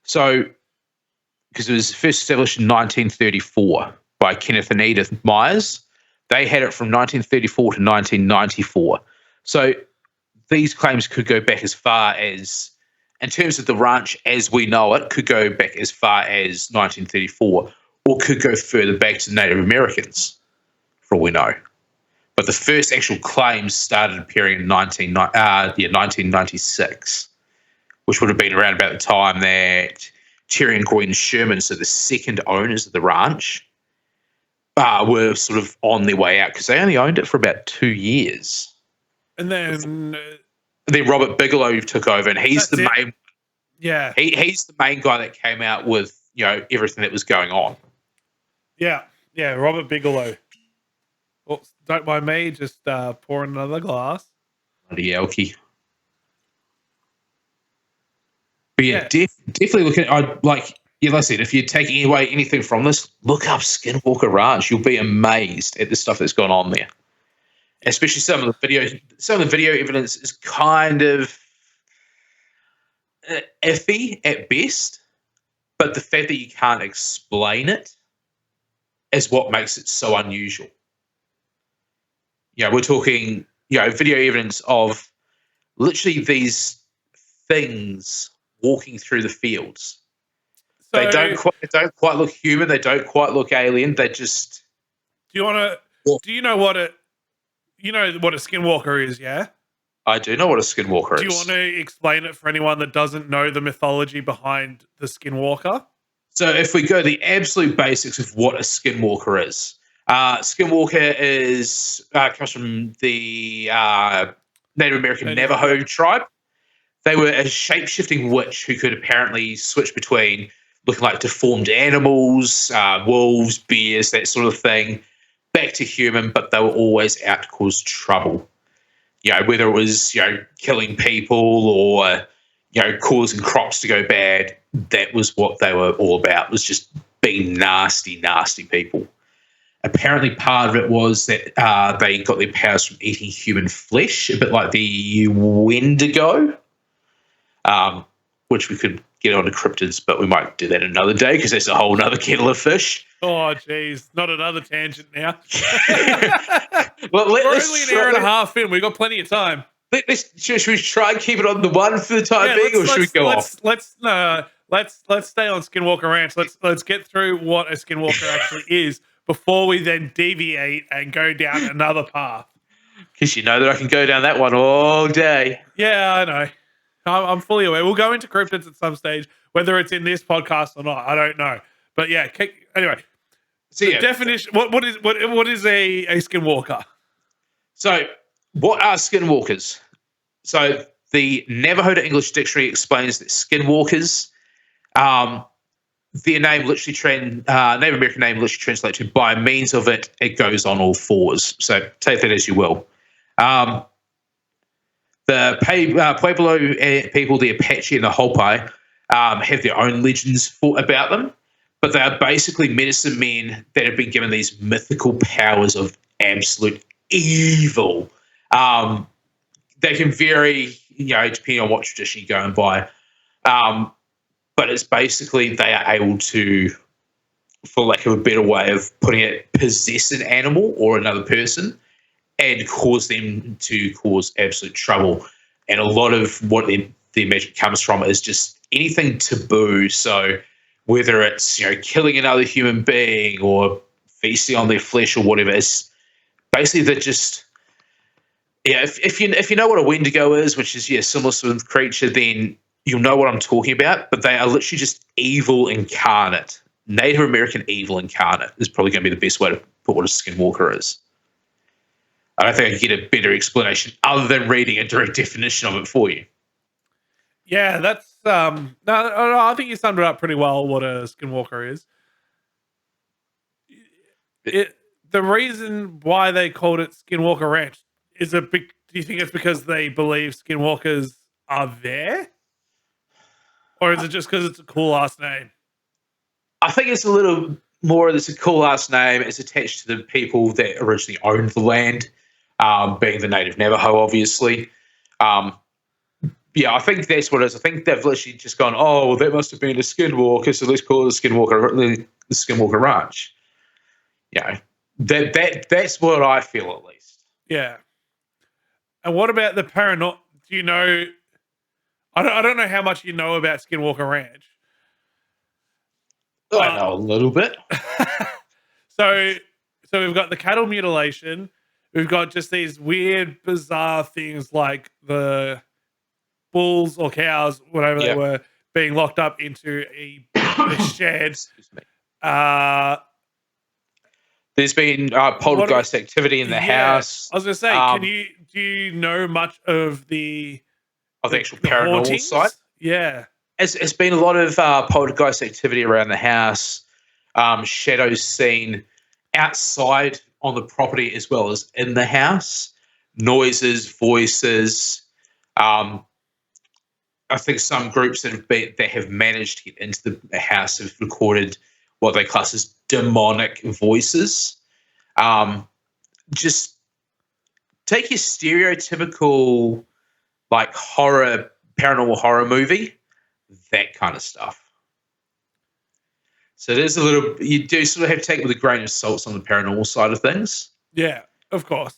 [SPEAKER 2] So, because it was first established in 1934 by Kenneth and Edith Myers, they had it from 1934 to 1994. So these claims could go back as far as, in terms of the ranch as we know it, could go back as far as 1934, or could go further back to Native Americans, for all we know. But the first actual claims started appearing in 1996, which would have been around about the time that Terry and Gwen Sherman, so the second owners of the ranch, were sort of on their way out because they only owned it for about 2 years.
[SPEAKER 1] And then
[SPEAKER 2] Robert Bigelow took over, and he's the main.
[SPEAKER 1] Yeah,
[SPEAKER 2] he's the main guy that came out with everything that was going on.
[SPEAKER 1] Yeah, Robert Bigelow. Well, don't mind me, just pouring another glass.
[SPEAKER 2] Bloody elky. But definitely looking at, like I said, if you take away anything from this, look up Skinwalker Ranch. You'll be amazed at the stuff that's gone on there. Especially some of the video evidence is kind of iffy at best, but the fact that you can't explain it is what makes it so unusual. We're talking, video evidence of literally these things walking through the fields. So, they don't quite look human. They don't quite look alien. They just.
[SPEAKER 1] Do you know what a skinwalker is? Yeah,
[SPEAKER 2] I do know what a skinwalker is.
[SPEAKER 1] Do you want to explain it for anyone that doesn't know the mythology behind the skinwalker?
[SPEAKER 2] So, if we go the absolute basics of what a skinwalker is, skinwalker comes from the Native American Navajo tribe. They were a shape-shifting witch who could apparently switch between looking like deformed animals, wolves, bears, that sort of thing, back to human, but they were always out to cause trouble. Whether it was, killing people or, causing crops to go bad, that was what they were all about, was just being nasty, nasty people. Apparently part of it was that they got their powers from eating human flesh, a bit like the Wendigo. Which we could get onto cryptids, but we might do that another day because that's a whole other kettle of fish.
[SPEAKER 1] Oh, geez. Not another tangent now.
[SPEAKER 2] Well,
[SPEAKER 1] we're only an hour and a half in. We've got plenty of time.
[SPEAKER 2] Should we try and keep it on the one for the time being, or should we go off?
[SPEAKER 1] Let's stay on Skinwalker Ranch. Let's get through what a Skinwalker actually is before we then deviate and go down another path.
[SPEAKER 2] Because you know that I can go down that one all day.
[SPEAKER 1] Yeah, I know. I'm fully aware. We'll go into cryptids at some stage, whether it's in this podcast or not. I don't know. But yeah, anyway,
[SPEAKER 2] So
[SPEAKER 1] The
[SPEAKER 2] yeah,
[SPEAKER 1] definition. What is a skinwalker?
[SPEAKER 2] so what are skinwalkers? So the Navajo English Dictionary explains that skinwalkers, their name Native American name literally translates to by means of it, it goes on all fours. So take that as you will. The Pueblo people, the Apache and the Hopi, have their own legends about them, but they are basically medicine men that have been given these mythical powers of absolute evil. They can vary, depending on what tradition you're going by. But it's basically they are able to, for lack of a better way of putting it, possess an animal or another person and cause them to cause absolute trouble. And a lot of what their magic comes from is just anything taboo. So whether it's killing another human being or feasting on their flesh or whatever, it's basically they're just if you know what a Wendigo is, which is similar to the creature, then you'll know what I'm talking about. But they are literally just evil incarnate. Native American evil incarnate is probably going to be the best way to put what a skinwalker is. I don't think I can get a better explanation other than reading a direct definition of it for you.
[SPEAKER 1] Yeah, that's no, I think you summed it up pretty well. What a skinwalker is. The reason why they called it Skinwalker Ranch is do you think it's because they believe skinwalkers are there, or is it just because it's a cool ass name?
[SPEAKER 2] I think it's a little more. It's a cool ass name. It's attached to the people that originally owned the land, being the native Navajo, obviously. I think that's what it is. I think they've literally just gone, oh, well, that must have been a skinwalker, so let's call it the Skinwalker Ranch. That's what I feel, at least.
[SPEAKER 1] Yeah. And what about the paranormal? Do you know? I don't know how much you know about Skinwalker Ranch.
[SPEAKER 2] I know a little bit.
[SPEAKER 1] So we've got the cattle mutilation. We've got just these weird, bizarre things like the bulls or cows, whatever they were, being locked up into a shed.
[SPEAKER 2] Excuse me. There's been poltergeist activity in the house.
[SPEAKER 1] I was going to say, do you know much of the
[SPEAKER 2] actual paranormal
[SPEAKER 1] hauntings?
[SPEAKER 2] side?
[SPEAKER 1] Yeah.
[SPEAKER 2] It's been a lot of poltergeist activity around the house, shadows seen outside on the property as well as in the house, noises, voices. I think some groups that have managed to get into the house have recorded what they class as demonic voices. Just take your stereotypical paranormal horror movie, that kind of stuff. So there's you do sort of have to take it with a grain of salt on the paranormal side of things.
[SPEAKER 1] Yeah, of course.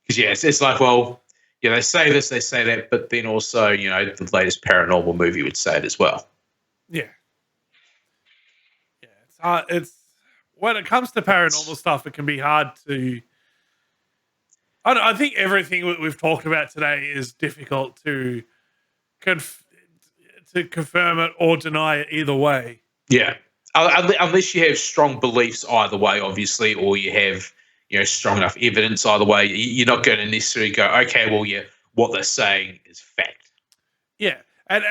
[SPEAKER 2] Because it's like, well, they say this, they say that, but then also, the latest paranormal movie would say it as well.
[SPEAKER 1] Yeah. Yeah. It's when it comes to paranormal stuff, it can be hard to. I think everything we've talked about today is difficult to confirm it or deny it either way.
[SPEAKER 2] Yeah. Unless you have strong beliefs either way, obviously, or you have strong enough evidence either way, you're not going to necessarily go, okay, well, what they're saying is fact.
[SPEAKER 1] Yeah, and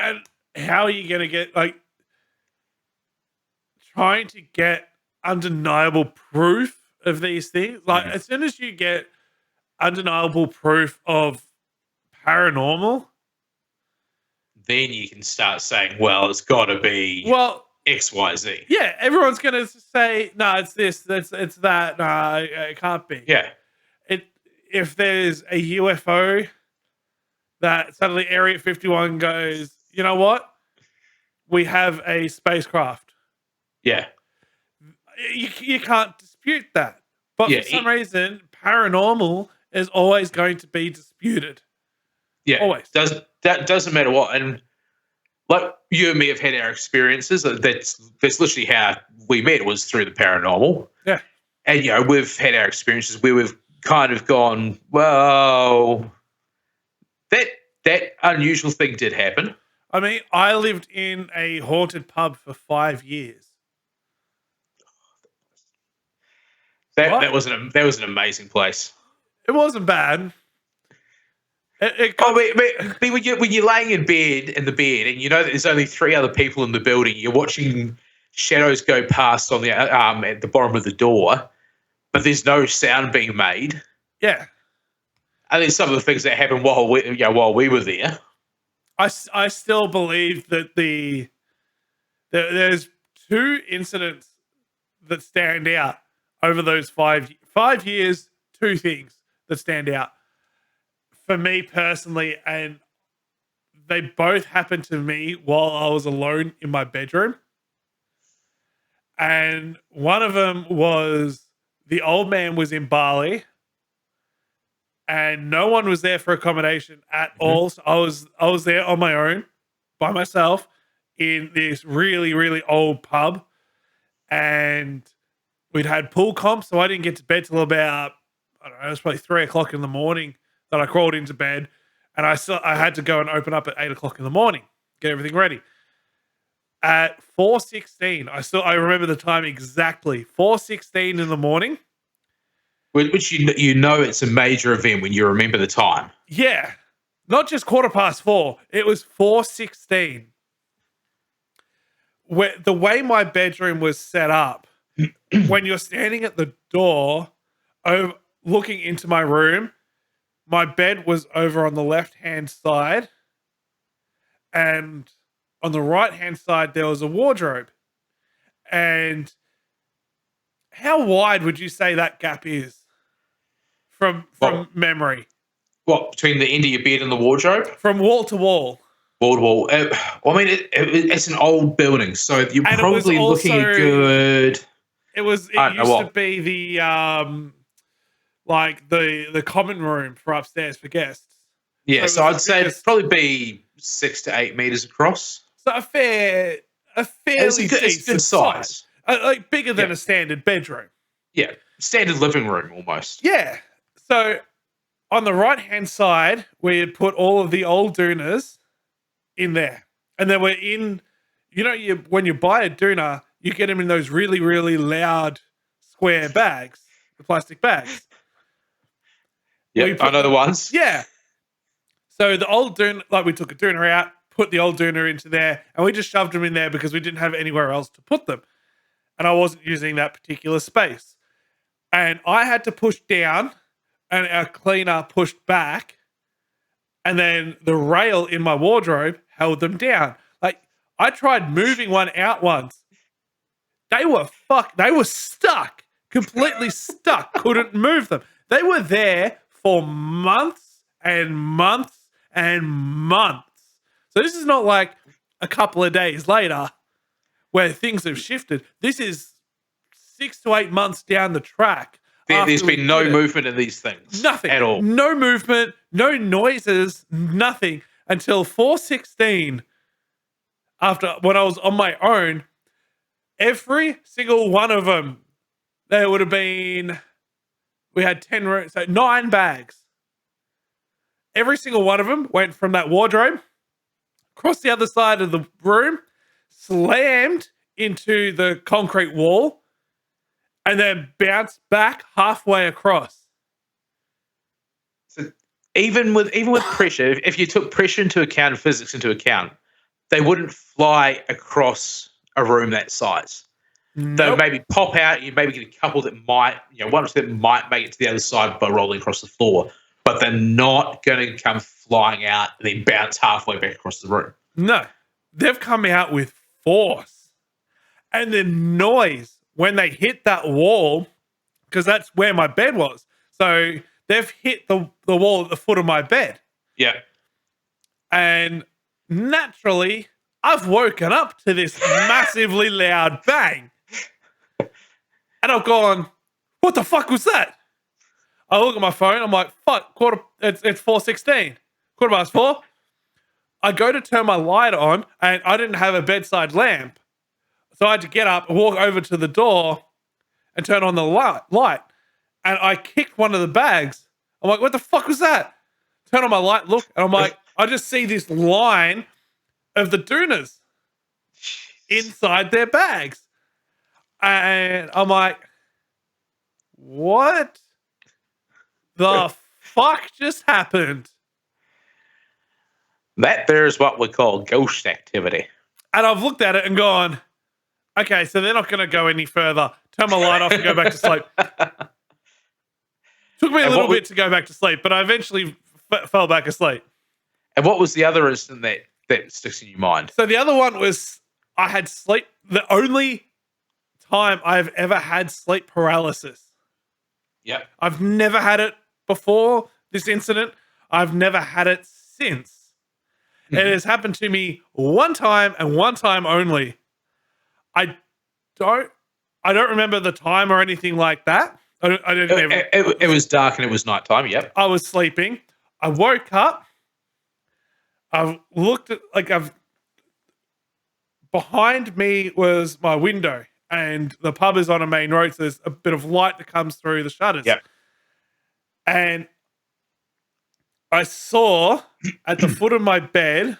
[SPEAKER 1] how are you going to get trying to get undeniable proof of these things? As soon as you get undeniable proof of paranormal,
[SPEAKER 2] then you can start saying, well, it's got to be X, Y, Z.
[SPEAKER 1] Yeah, everyone's going to say, no, it's this, it's that. No, it can't be.
[SPEAKER 2] Yeah.
[SPEAKER 1] If there's a UFO that suddenly Area 51 goes, you know what? We have a spacecraft.
[SPEAKER 2] Yeah.
[SPEAKER 1] You can't dispute that. But for some reason, paranormal is always going to be disputed.
[SPEAKER 2] Yeah.
[SPEAKER 1] Always.
[SPEAKER 2] That doesn't matter what. And like you and me have had our experiences. That's literally how we met, was through the paranormal.
[SPEAKER 1] Yeah.
[SPEAKER 2] And, we've had our experiences where we've kind of gone, well, that unusual thing did happen.
[SPEAKER 1] I mean, I lived in a haunted pub for 5 years.
[SPEAKER 2] That was an amazing place.
[SPEAKER 1] It wasn't bad.
[SPEAKER 2] When you're laying in the bed, and you know that there's only 3 other people in the building, you're watching shadows go past on the at the bottom of the door, but there's no sound being made.
[SPEAKER 1] Yeah.
[SPEAKER 2] And then some of the things that happened while we were there.
[SPEAKER 1] I still believe that there's 2 incidents that stand out over those 5 years. 2 things that stand out for me personally, and they both happened to me while I was alone in my bedroom. And one of them was the old man was in Bali and no one was there for accommodation at all. So I was there on my own by myself in this really, really old pub, and we'd had pool comp, so I didn't get to bed till about, I don't know, it was probably 3 o'clock in the morning that I crawled into bed, and I had to go and open up at 8 o'clock in the morning, get everything ready. At 4:16, I remember the time exactly. 4:16 in the morning.
[SPEAKER 2] Which it's a major event when you remember the time.
[SPEAKER 1] Yeah. Not just 4:15. It was 4:16. The way my bedroom was set up, when you're standing at the door looking into my room, my bed was over on the left-hand side, and on the right-hand side there was a wardrobe. And how wide would you say that gap is from memory?
[SPEAKER 2] What, between the end of your bed and the wardrobe?
[SPEAKER 1] From wall to wall.
[SPEAKER 2] Wall to wall. It's an old building, so you're probably looking at good.
[SPEAKER 1] It used to be the the common room for upstairs for guests.
[SPEAKER 2] Yeah, so I'd say it'd probably be 6 to 8 meters across.
[SPEAKER 1] So a fairly decent size. Like bigger than a standard bedroom.
[SPEAKER 2] Yeah, standard living room almost.
[SPEAKER 1] Yeah. So on the right-hand side, we had put all of the old doonas in there. And then we're in, when you buy a doona, you get them in those really, really loud square bags, the plastic bags.
[SPEAKER 2] Yeah, I know the ones.
[SPEAKER 1] Yeah. So the old doona, we took a doona out, put the old doona into there, and we just shoved them in there because we didn't have anywhere else to put them. And I wasn't using that particular space. And I had to push down, and our cleaner pushed back, and then the rail in my wardrobe held them down. I tried moving one out once. They were stuck, completely stuck, couldn't move them. They were there for months and months and months. So this is not like a couple of days later where things have shifted. This is 6 to 8 months down the track.
[SPEAKER 2] There's been no movement in these things.
[SPEAKER 1] Nothing.
[SPEAKER 2] At all.
[SPEAKER 1] No movement, no noises, nothing until 4:16. When I was on my own, every single one of them, there would have been, we had 10 rooms, so 9 bags. Every single one of them went from that wardrobe, across the other side of the room, slammed into the concrete wall, and then bounced back halfway across.
[SPEAKER 2] So even with pressure, if you took pressure into account and physics into account, they wouldn't fly across a room that size.
[SPEAKER 1] Nope.
[SPEAKER 2] They'll maybe pop out. You maybe get a couple that might, one or two that might make it to the other side by rolling across the floor, but they're not going to come flying out and then bounce halfway back across the room.
[SPEAKER 1] No, they've come out with force, and the noise when they hit that wall, because that's where my bed was. So they've hit the wall at the foot of my bed.
[SPEAKER 2] Yeah.
[SPEAKER 1] And naturally, I've woken up to this massively loud bang. And I've gone, what the fuck was that? I look at my phone. I'm like, fuck, it's 4:16. 4:15. I go to turn my light on, and I didn't have a bedside lamp. So I had to get up and walk over to the door and turn on the light. And I kicked one of the bags. I'm like, what the fuck was that? Turn on my light, look, and I'm like, I just see this line of the doonas inside their bags. And I'm like, what the fuck just happened?
[SPEAKER 2] That there is what we call ghost activity.
[SPEAKER 1] And I've looked at it and gone, okay, so they're not going to go any further. Turn my light off and go back to sleep. Took me a little bit to go back to sleep, but I eventually fell back asleep.
[SPEAKER 2] And what was the other incident that sticks in your mind?
[SPEAKER 1] So the other one was I had sleep. The only time I've ever had sleep paralysis.
[SPEAKER 2] Yep.
[SPEAKER 1] I've never had it before this incident. I've never had it since. It has happened to me one time and one time only. I don't remember the time or anything like that.
[SPEAKER 2] It was dark and it was nighttime. Yep.
[SPEAKER 1] I was sleeping. I woke up. I've looked at behind me was my window, and the pub is on a main road, so there's a bit of light that comes through the shutters.
[SPEAKER 2] Yep.
[SPEAKER 1] And I saw at the foot of my bed,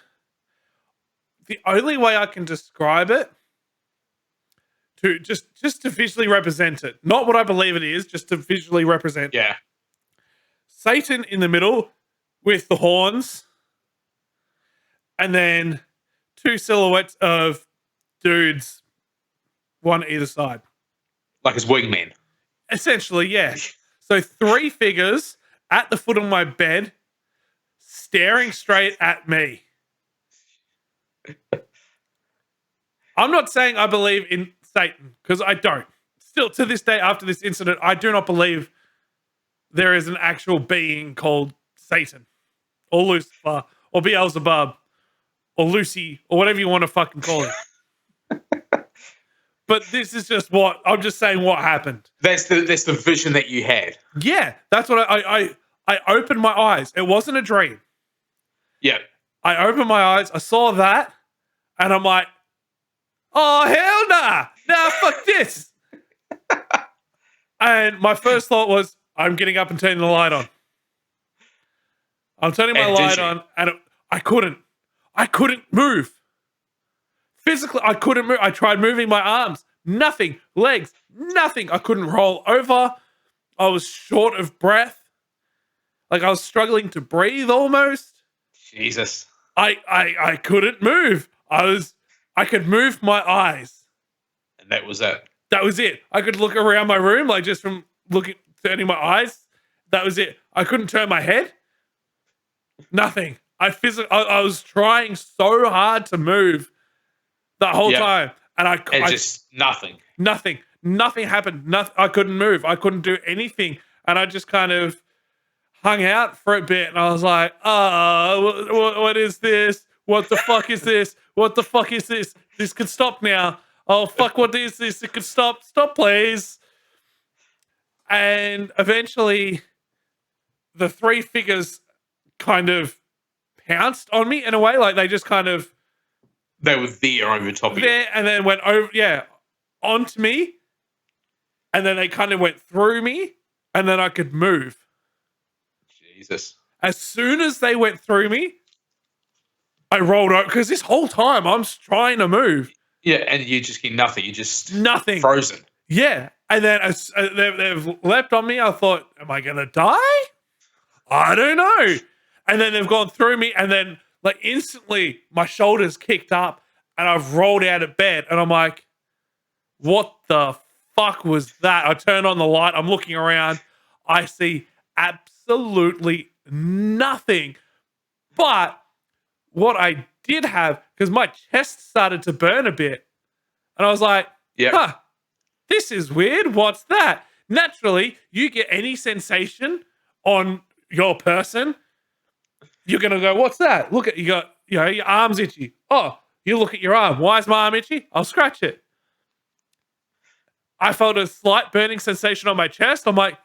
[SPEAKER 1] the only way I can describe it, to just to visually represent it, not what I believe it is, just to visually represent.
[SPEAKER 2] Yeah.
[SPEAKER 1] Satan in the middle with the horns, and then two silhouettes of dudes, one either side.
[SPEAKER 2] Like his wingman.
[SPEAKER 1] Essentially, yeah. So three figures at the foot of my bed, staring straight at me. I'm not saying I believe in Satan, because I don't. Still, to this day, after this incident, I do not believe there is an actual being called Satan, or Lucifer, or Beelzebub, or Lucy, or whatever you want to fucking call it. But this is just what I'm just saying. What happened?
[SPEAKER 2] That's the vision that you had.
[SPEAKER 1] Yeah, that's what I opened my eyes. It wasn't a dream.
[SPEAKER 2] Yeah.
[SPEAKER 1] I opened my eyes. I saw that, and I'm like, "Oh hell nah, nah, fuck this." And my first thought was, I'm getting up and turning the light on. I'm turning my light on, and I couldn't move. Physically, I couldn't move. I tried moving my arms. Nothing. Legs. Nothing. I couldn't roll over. I was short of breath. Like I was struggling to breathe almost.
[SPEAKER 2] Jesus.
[SPEAKER 1] I couldn't move. I could move my eyes.
[SPEAKER 2] And that was it.
[SPEAKER 1] That was it. I could look around my room, like just from turning my eyes. That was it. I couldn't turn my head. Nothing. I was trying so hard to move the whole time, and
[SPEAKER 2] just nothing.
[SPEAKER 1] Nothing happened. I couldn't move. I couldn't do anything, and I just kind of hung out for a bit. And I was like, what is this? What the fuck is this? What the fuck is this? This could stop now. Oh fuck! What is this? It could stop. Stop, please. And eventually, the three figures kind of pounced on me in a way, like they just kind of.
[SPEAKER 2] They were there over top of you.
[SPEAKER 1] And then went over, onto me. And then they kind of went through me. And then I could move.
[SPEAKER 2] Jesus.
[SPEAKER 1] As soon as they went through me, I rolled over. Because this whole time, I'm trying to move.
[SPEAKER 2] Yeah, and you just get nothing. You just...
[SPEAKER 1] Nothing.
[SPEAKER 2] Frozen.
[SPEAKER 1] Yeah. And then as they've leapt on me, I thought, am I going to die? I don't know. And then they've gone through me, and then... like instantly, my shoulders kicked up and I've rolled out of bed and I'm like, what the fuck was that? I turn on the light. I'm looking around. I see absolutely nothing. But what I did have, because my chest started to burn a bit, and I was like, this is weird. What's that? Naturally, you get any sensation on your person, you're going to go, what's that? Look at, you got, your arm's itchy. Oh, you look at your arm. Why is my arm itchy? I'll scratch it. I felt a slight burning sensation on my chest. I'm like,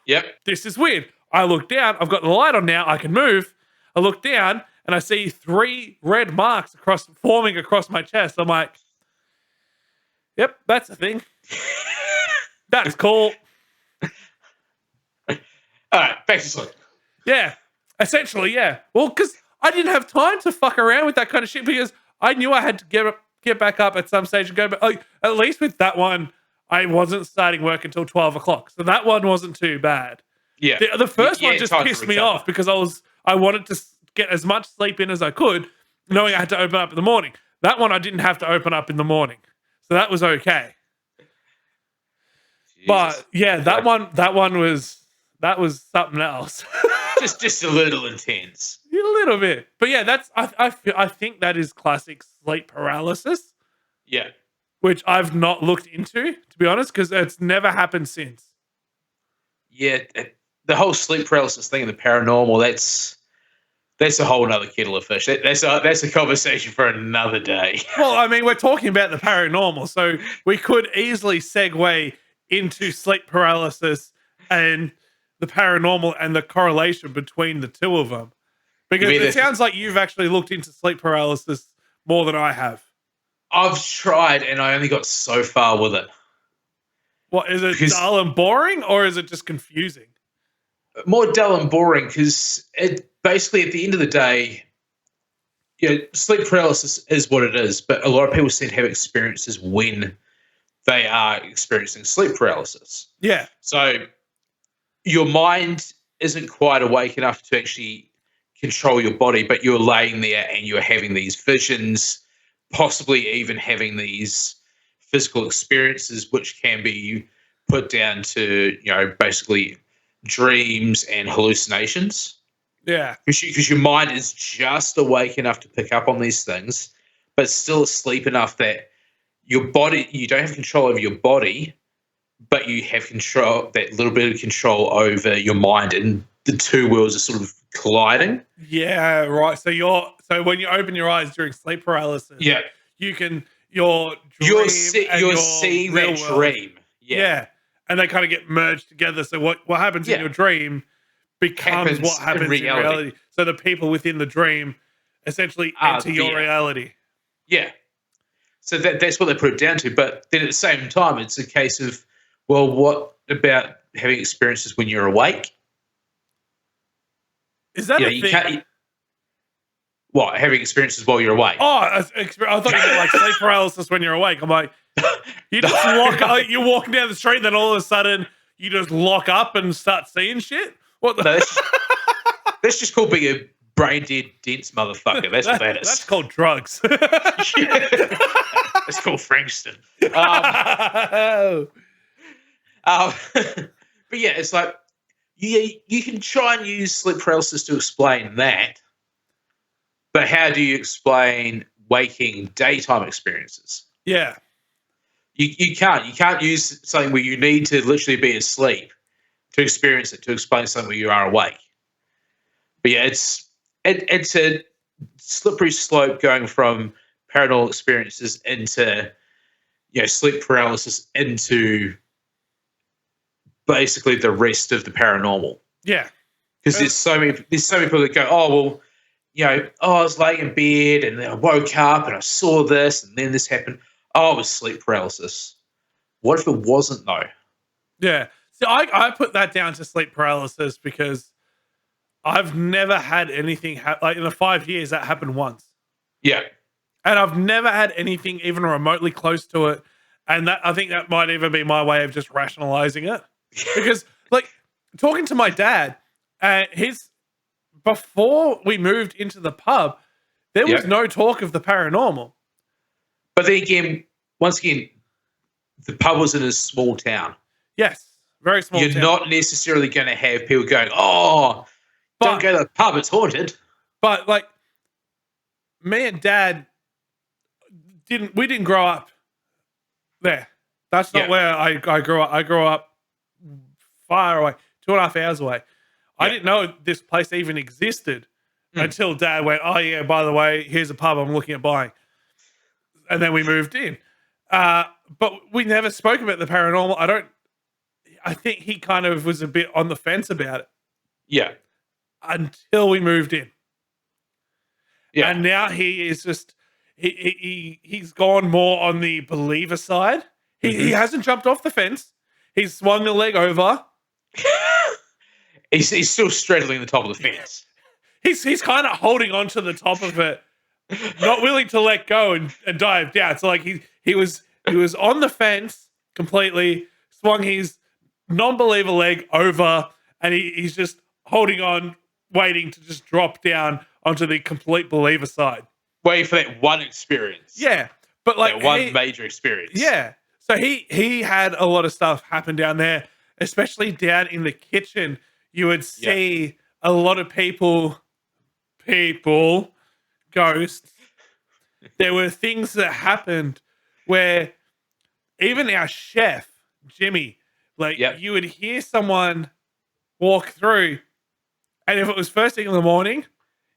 [SPEAKER 1] this is weird. I look down. I've got the light on now. I can move. I look down and I see 3 red marks forming across my chest. I'm like, yep, that's a thing. That's cool.
[SPEAKER 2] All right, back to sleep.
[SPEAKER 1] Yeah. Essentially, yeah. Well, because I didn't have time to fuck around with that kind of shit because I knew I had to get back up at some stage and go back. Like, at least with that one, I wasn't starting work until 12 o'clock. So that one wasn't too bad.
[SPEAKER 2] Yeah.
[SPEAKER 1] The first one
[SPEAKER 2] Yeah,
[SPEAKER 1] just
[SPEAKER 2] time to
[SPEAKER 1] pissed me
[SPEAKER 2] recover.
[SPEAKER 1] off because I wanted to get as much sleep in as I could, knowing I had to open up in the morning. That one I didn't have to open up in the morning. So that was okay.
[SPEAKER 2] Jesus.
[SPEAKER 1] But yeah, that one was something else.
[SPEAKER 2] just a little intense.
[SPEAKER 1] A little bit. But yeah, I think that is classic sleep paralysis,
[SPEAKER 2] Yeah.
[SPEAKER 1] which I've not looked into, to be honest, because it's never happened since.
[SPEAKER 2] Yeah, the whole sleep paralysis thing in the paranormal, that's a whole nother kettle of fish. That's a conversation for another day.
[SPEAKER 1] Well, I mean, we're talking about the paranormal, so we could easily segue into sleep paralysis and the paranormal and the correlation between the two of them. Because it sounds like you've actually looked into sleep paralysis more than I have.
[SPEAKER 2] I've tried and I only got so far with it.
[SPEAKER 1] What, is it dull and boring, or is it just confusing?
[SPEAKER 2] More dull and boring, because it basically, at the end of the day, sleep paralysis is what it is, but a lot of people seem to have experiences when they are experiencing sleep paralysis.
[SPEAKER 1] Yeah.
[SPEAKER 2] So your mind isn't quite awake enough to actually control your body, but you're laying there and you're having these visions, possibly even having these physical experiences, which can be put down to, basically dreams and hallucinations.
[SPEAKER 1] Yeah.
[SPEAKER 2] Because your mind is just awake enough to pick up on these things, but still asleep enough that your body, you don't have control over your body, but you have control, that little bit of control over your mind, and the two worlds are sort of colliding.
[SPEAKER 1] Yeah, right. So when you open your eyes during sleep paralysis, you can you're seeing that
[SPEAKER 2] dream.
[SPEAKER 1] Yeah. And they kind of get merged together. So what happens in your dream becomes what happens in reality. So the people within the dream essentially enter your reality.
[SPEAKER 2] Yeah. So that's what they put it down to. But then at the same time, it's a case of, well, what about having experiences when you're awake?
[SPEAKER 1] Is that a thing?
[SPEAKER 2] What, having experiences while you're awake?
[SPEAKER 1] Oh, I thought you meant like sleep paralysis when you're awake. I'm like, you just you're walking down the street, and then all of a sudden you just lock up and start seeing shit? What the?
[SPEAKER 2] No, that's just called being a brain dead, dense motherfucker. That's what that is.
[SPEAKER 1] That's called drugs.
[SPEAKER 2] It's called Frankston. But yeah, it's like you can try and use sleep paralysis to explain that, but how do you explain waking daytime experiences?
[SPEAKER 1] Yeah.
[SPEAKER 2] You can't use something where you need to literally be asleep to experience it, to explain something where you are awake. But yeah, it's a slippery slope going from paranormal experiences into sleep paralysis into basically the rest of the paranormal.
[SPEAKER 1] Yeah.
[SPEAKER 2] Because there's so many people that go, oh well, I was laying in bed and then I woke up and I saw this and then this happened. Oh, it was sleep paralysis. What if it wasn't though?
[SPEAKER 1] Yeah. So I put that down to sleep paralysis because I've never had anything like in the 5 years that happened once.
[SPEAKER 2] Yeah.
[SPEAKER 1] And I've never had anything even remotely close to it. And that I think that might even be my way of just rationalizing it. Because like talking to my dad, before we moved into the pub, there was no talk of the paranormal.
[SPEAKER 2] But then once again, the pub was in a small town.
[SPEAKER 1] Yes, very small town.
[SPEAKER 2] You're not necessarily going to have people going, oh, don't go to the pub, it's haunted.
[SPEAKER 1] But like, me and Dad didn't grow up there. That's not where I grew up. I grew up far away, 2.5 hours away. I didn't know this place even existed until Dad went, oh yeah, by the way, here's a pub I'm looking at buying. And then we moved in. But we never spoke about the paranormal. I think he kind of was a bit on the fence about it.
[SPEAKER 2] Yeah.
[SPEAKER 1] Until we moved in.
[SPEAKER 2] Yeah.
[SPEAKER 1] And now he is just, he's gone more on the believer side. He hasn't jumped off the fence. He's swung the leg over.
[SPEAKER 2] He's still straddling the top of the fence.
[SPEAKER 1] He's kind of holding on to the top of it, not willing to let go and dive down. So like he was on the fence completely, swung his non-believer leg over, and he's just holding on, waiting to just drop down onto the complete believer side.
[SPEAKER 2] Waiting for that one experience.
[SPEAKER 1] Yeah. But like
[SPEAKER 2] that one major experience.
[SPEAKER 1] Yeah. So he had a lot of stuff happen down there, especially down in the kitchen. You would see a lot of people, ghosts. There were things that happened where even our chef, Jimmy, like you would hear someone walk through, and if it was first thing in the morning,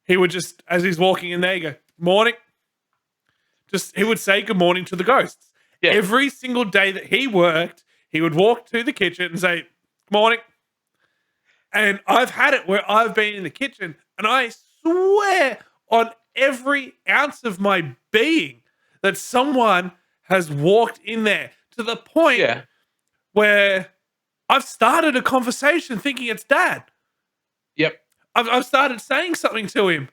[SPEAKER 1] he would just, as he's walking in there, go, morning. He would say good morning to the ghosts. Yeah. Every single day that he worked, he would walk to the kitchen and say, good morning. And I've had it where I've been in the kitchen and I swear on every ounce of my being that someone has walked in there, to the point where I've started a conversation thinking it's Dad.
[SPEAKER 2] Yep.
[SPEAKER 1] I've started saying something to him.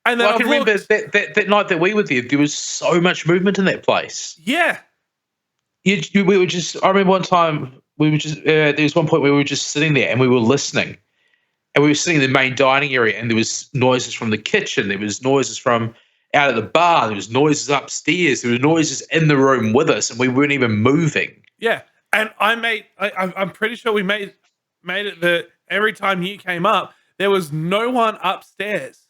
[SPEAKER 1] And then
[SPEAKER 2] I can remember that night that we were there was so much movement in that place.
[SPEAKER 1] Yeah.
[SPEAKER 2] We were just, I remember one time, we were just, there was one point where we were just sitting there and we were listening. And we were sitting in the main dining area, and there was noises from the kitchen. There was noises from out of the bar. There was noises upstairs. There were noises in the room with us, and we weren't even moving.
[SPEAKER 1] Yeah. And I'm pretty sure we made it that every time you came up, there was no one upstairs.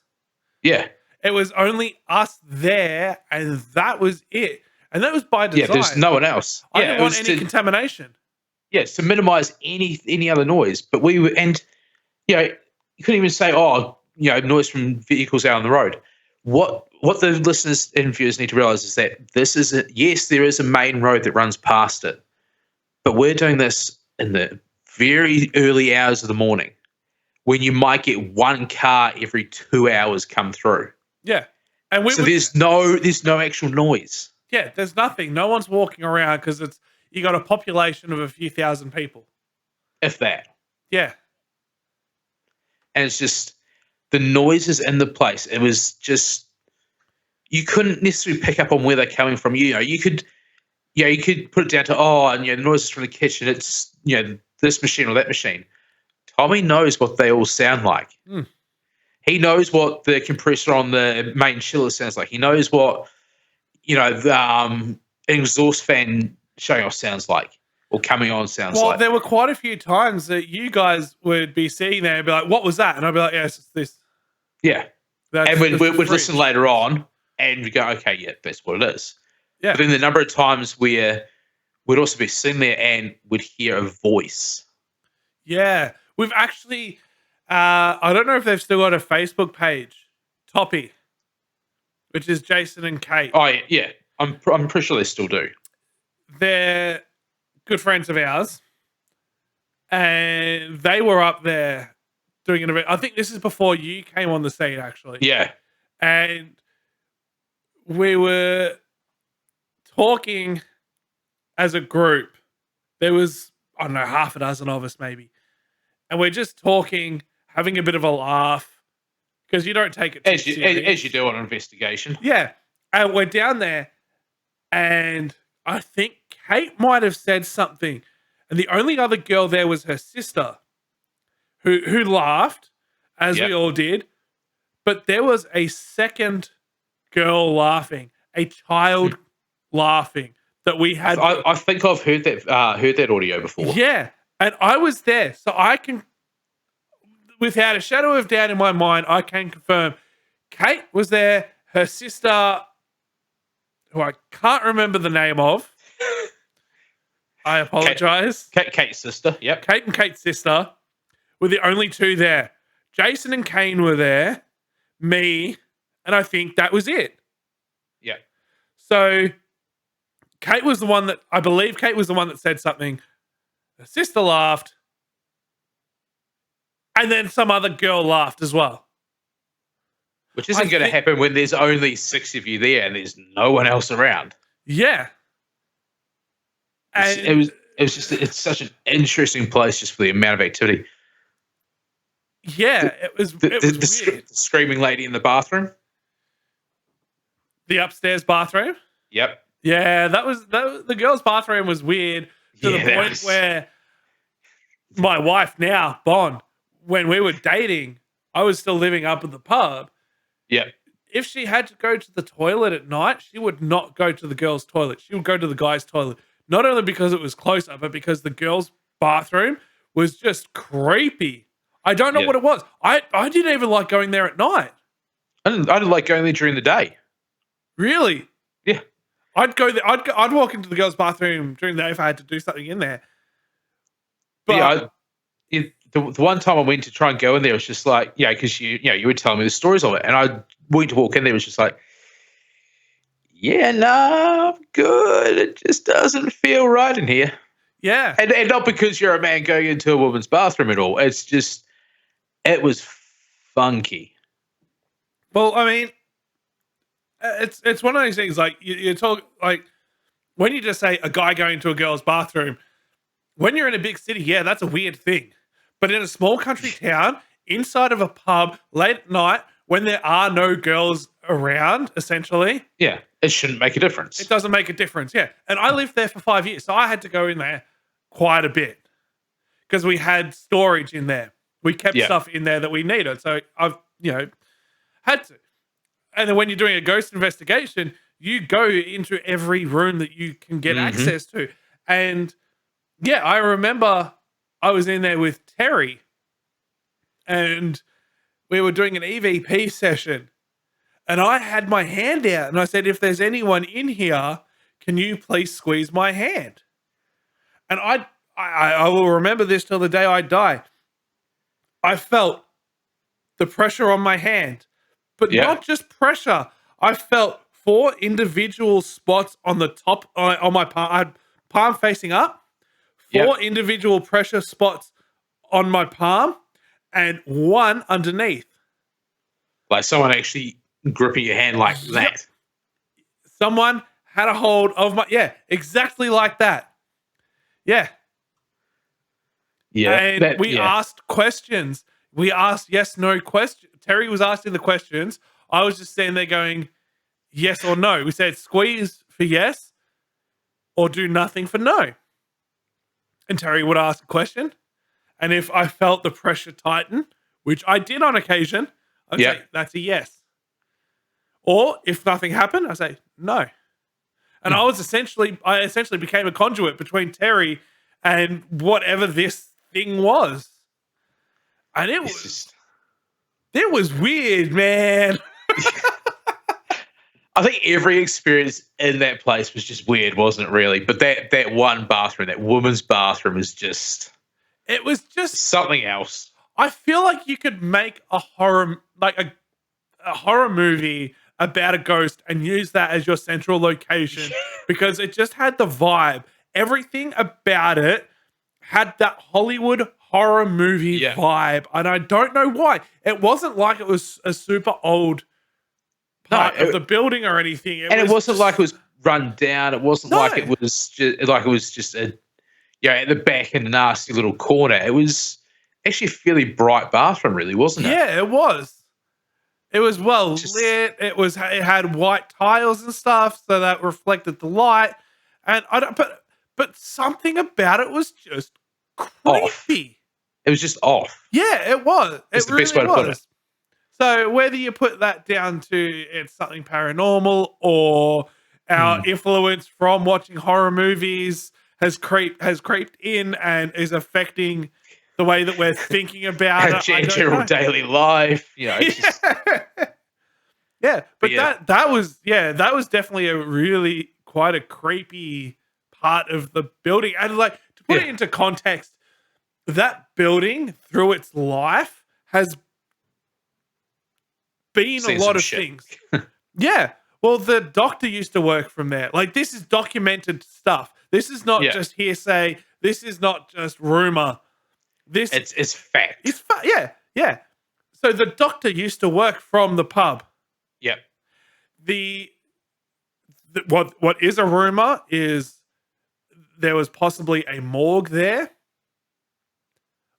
[SPEAKER 2] Yeah.
[SPEAKER 1] It was only us there, and that was it. And that was by design.
[SPEAKER 2] Yeah, there's no one else.
[SPEAKER 1] I didn't want any contamination.
[SPEAKER 2] Yeah, to minimize any other noise. But we were, and you couldn't even say, noise from vehicles out on the road. What the listeners and viewers need to realize is that there is a main road that runs past it, but we're doing this in the very early hours of the morning, when you might get one car every 2 hours come through.
[SPEAKER 1] Yeah. And
[SPEAKER 2] there's no actual noise.
[SPEAKER 1] Yeah, there's nothing. No one's walking around because you got a population of a few thousand people.
[SPEAKER 2] If that.
[SPEAKER 1] Yeah.
[SPEAKER 2] And it's just the noises in the place. It was just, you couldn't necessarily pick up on where they're coming from. You could put it down to, the noises from the kitchen. It's, this machine or that machine. Tommy knows what they all sound like.
[SPEAKER 1] Mm.
[SPEAKER 2] He knows what the compressor on the main chiller sounds like. He knows what, the exhaust fan showing off sounds like, or coming on sounds like.
[SPEAKER 1] Well, there were quite a few times that you guys would be sitting there and be like, what was that? And I'd be like, yes, it's this.
[SPEAKER 2] Yeah. And we'd listen later on and we go, okay, yeah, that's what it is.
[SPEAKER 1] Yeah.
[SPEAKER 2] But then the number of times where we'd also be sitting there and we'd hear a voice.
[SPEAKER 1] Yeah. We've actually, I don't know if they've still got a Facebook page, Toppy, which is Jason and Kate.
[SPEAKER 2] Oh, yeah. I'm pretty sure they still do.
[SPEAKER 1] They're good friends of ours, and they were up there doing an event. I think this is before you came on the scene, actually.
[SPEAKER 2] Yeah.
[SPEAKER 1] And we were talking as a group. There was, I don't know, half a dozen of us maybe. And we're just talking, having a bit of a laugh, because you don't take it too serious.
[SPEAKER 2] As you do on an investigation.
[SPEAKER 1] Yeah. And we're down there, and I think Kate might have said something. And the only other girl there was her sister, who laughed, as we all did. But there was a second girl laughing, a child laughing that we had.
[SPEAKER 2] I think I've heard that audio before.
[SPEAKER 1] Yeah. And I was there, so I can, without a shadow of doubt in my mind, I can confirm Kate was there, her sister, who I can't remember the name of. I apologize.
[SPEAKER 2] Kate's sister, yep.
[SPEAKER 1] Kate and Kate's sister were the only two there. Jason and Kane were there, me, and I think that was it.
[SPEAKER 2] Yeah.
[SPEAKER 1] So I believe Kate was the one that said something. Her sister laughed, and then some other girl laughed as well.
[SPEAKER 2] Which isn't going to happen when there's only 6 of you there and there's no one else around.
[SPEAKER 1] Yeah. And
[SPEAKER 2] it's such an interesting place just for the amount of activity.
[SPEAKER 1] Yeah, it was weird.
[SPEAKER 2] The screaming lady in the bathroom.
[SPEAKER 1] The upstairs bathroom?
[SPEAKER 2] Yep.
[SPEAKER 1] Yeah, the girls' bathroom was weird to the
[SPEAKER 2] Yeah, that
[SPEAKER 1] point
[SPEAKER 2] was
[SPEAKER 1] where my wife now, Bon, when we were dating, I was still living up at the pub.
[SPEAKER 2] yeah.
[SPEAKER 1] If she had to go to the toilet at night, she would not go to the girls' toilet. She would go to the guys' toilet. Not only because it was closer, but because the girls' bathroom was just creepy. I don't know
[SPEAKER 2] Yeah.
[SPEAKER 1] what it was. I didn't even like going there at night.
[SPEAKER 2] I didn't like going there during the day.
[SPEAKER 1] Really.
[SPEAKER 2] Yeah.
[SPEAKER 1] I'd go there. I'd walk into the girls' bathroom during the day if I had to do something in there. But
[SPEAKER 2] Yeah, the one time I went to try and go in there, it was just like, yeah, because you were telling me the stories of it, and I went to walk in there, it was just like, yeah, no, I'm good. It just doesn't feel right in here,
[SPEAKER 1] yeah,
[SPEAKER 2] and not because you're a man going into a woman's bathroom at all. It's just it was funky.
[SPEAKER 1] well, I mean, it's one of those things. Like you talk like when you just say a guy going to a girl's bathroom. When you're in a big city, yeah, that's a weird thing. But in a small country town, inside of a pub, late at night, when there are no girls around, essentially,
[SPEAKER 2] Yeah, it shouldn't make a difference.
[SPEAKER 1] it doesn't make a difference. Yeah. And I lived there for 5 years, so I had to go in there quite a bit because we had storage in there. We kept
[SPEAKER 2] Yeah.
[SPEAKER 1] stuff in there that we needed. So I've, had to. And then when you're doing a ghost investigation, you go into every room that you can get
[SPEAKER 2] Mhm.
[SPEAKER 1] access to. And yeah, I remember I was in there with Terry and we were doing an EVP session and I had my hand out and I said, if there's anyone in here, can you please squeeze my hand? And I will remember this till the day I die. I felt the pressure on my hand, but
[SPEAKER 2] Yeah.
[SPEAKER 1] not just pressure. I felt 4 individual spots on the top on my palm. I had palm facing up. 4 individual pressure spots on my palm and 1 underneath.
[SPEAKER 2] Like someone actually gripping your hand like that.
[SPEAKER 1] Someone had a hold of exactly like that. Yeah.
[SPEAKER 2] Yeah,
[SPEAKER 1] And we asked questions. We asked yes, no questions. Terry was asking the questions. I was just standing there going, yes or no. We said squeeze for yes or do nothing for no. And Terry would ask a question. And if I felt the pressure tighten, which I did on occasion, I'd say that's a yes. Or if nothing happened, I say no. And I essentially became a conduit between Terry and whatever this thing was. And it was weird, man.
[SPEAKER 2] I think every experience in that place was just weird, wasn't it? Really, but that one bathroom, that woman's bathroom, is just
[SPEAKER 1] It was just
[SPEAKER 2] something else.
[SPEAKER 1] I feel like you could make a horror movie about a ghost and use that as your central location because it just had the vibe. Everything about it had that Hollywood horror movie vibe, and I don't know why. It wasn't like it was a super old part of the building or anything.
[SPEAKER 2] It wasn't like it was run down. It wasn't like it was just a at the back in a nasty little corner. It was actually a fairly bright bathroom, really, wasn't it?
[SPEAKER 1] Yeah, it was. It was well lit. It had white tiles and stuff, so that reflected the light. And but something about it was just creepy.
[SPEAKER 2] It was just off.
[SPEAKER 1] Yeah, it was.
[SPEAKER 2] It's the best way to put it.
[SPEAKER 1] So whether you put that down to it's something paranormal or our influence from watching horror movies has creeped in and is affecting the way that we're thinking about it.
[SPEAKER 2] General daily life,
[SPEAKER 1] But that was definitely a really quite a creepy part of the building. And like to put it into context, that building through its life has been a lot of things. Yeah. Well, the doctor used to work from there. Like this is documented stuff. This is not just hearsay. This is not just rumor.
[SPEAKER 2] It's fact.
[SPEAKER 1] It's yeah. So the doctor used to work from the pub.
[SPEAKER 2] Yep.
[SPEAKER 1] What is a rumor is there was possibly a morgue there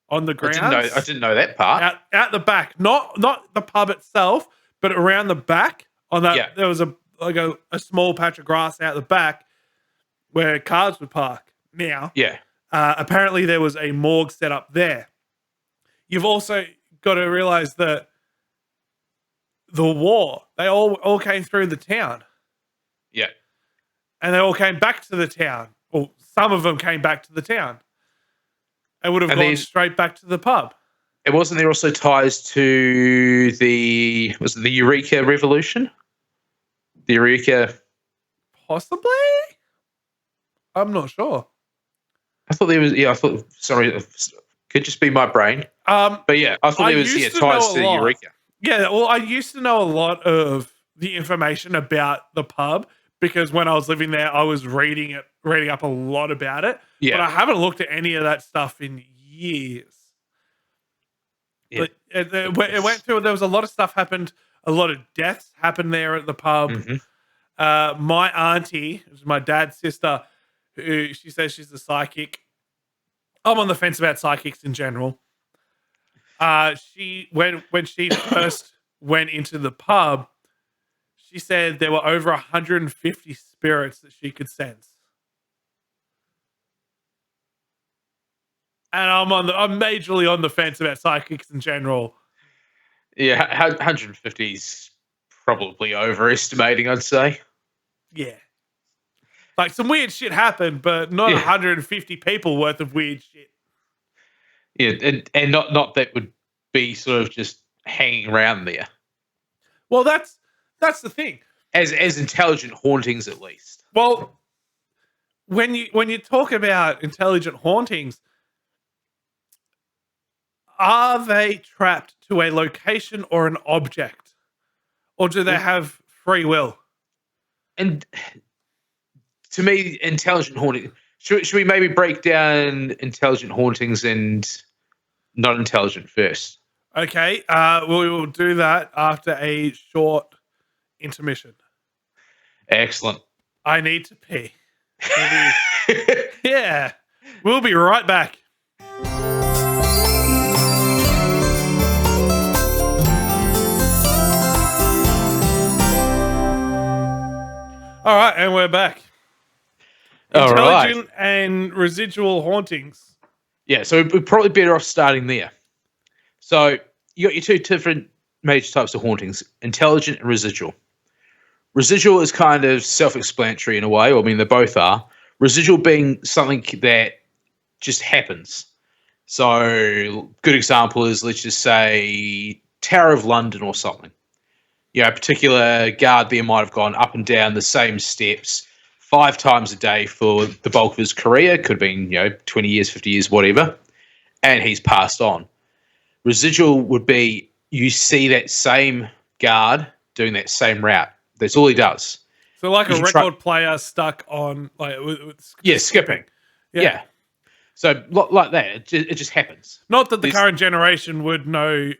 [SPEAKER 1] on the grounds.
[SPEAKER 2] I didn't know that part.
[SPEAKER 1] Out the back, not the pub itself, but around the back. On that, there was like a small patch of grass out the back where cars would park. Now,
[SPEAKER 2] Yeah.
[SPEAKER 1] apparently there was a morgue set up there. You've also got to realize that the war, they all came through the town.
[SPEAKER 2] Yeah.
[SPEAKER 1] And they all came back to the town. Or some of them came back to the town. They would have gone straight back to the pub.
[SPEAKER 2] It wasn't there also ties to the Eureka Revolution? The Eureka.
[SPEAKER 1] Possibly? I'm not sure.
[SPEAKER 2] I thought there was. Yeah, I thought. Sorry, could just be my brain. But yeah, I thought there was ties to the Eureka.
[SPEAKER 1] Yeah, well, I used to know a lot of the information about the pub because when I was living there, I was reading up a lot about it.
[SPEAKER 2] Yeah.
[SPEAKER 1] But I haven't looked at any of that stuff in years. Yeah. But it went through. There was a lot of stuff happened. A lot of deaths happened there at the pub.
[SPEAKER 2] Mm-hmm.
[SPEAKER 1] My auntie, it was my dad's sister, who she says she's a psychic. I'm on the fence about psychics in general. She when she first went into the pub, she said there were over 150 spirits that she could sense. And I'm majorly on the fence about psychics in general.
[SPEAKER 2] Yeah, 150 is probably overestimating, I'd say.
[SPEAKER 1] Yeah. Like some weird shit happened, but not 150 people worth of weird shit.
[SPEAKER 2] Yeah, and not that would be sort of just hanging around there.
[SPEAKER 1] Well, that's the thing.
[SPEAKER 2] As intelligent hauntings, at least.
[SPEAKER 1] Well, when you talk about intelligent hauntings, are they trapped to a location or an object? Or do they have free will?
[SPEAKER 2] And to me, intelligent haunting. Should we maybe break down intelligent hauntings and not intelligent first?
[SPEAKER 1] Okay, we will do that after a short intermission.
[SPEAKER 2] Excellent.
[SPEAKER 1] I need to pee. Yeah, we'll be right back. All right, and we're back. Intelligent and residual hauntings.
[SPEAKER 2] Yeah, so we're probably better off starting there. So you got your two different major types of hauntings, intelligent and residual. Residual is kind of self-explanatory in a way. I mean, they both are. Residual being something that just happens. So good example is, let's just say, Tower of London or something. You know, a particular guard there might have gone up and down the same steps 5 times a day for the bulk of his career. Could have been, 20 years, 50 years, whatever. And he's passed on. Residual would be you see that same guard doing that same route. That's all he does.
[SPEAKER 1] So like a record player stuck on
[SPEAKER 2] skipping. Yeah. So like that, it just happens.
[SPEAKER 1] Not that the current generation would know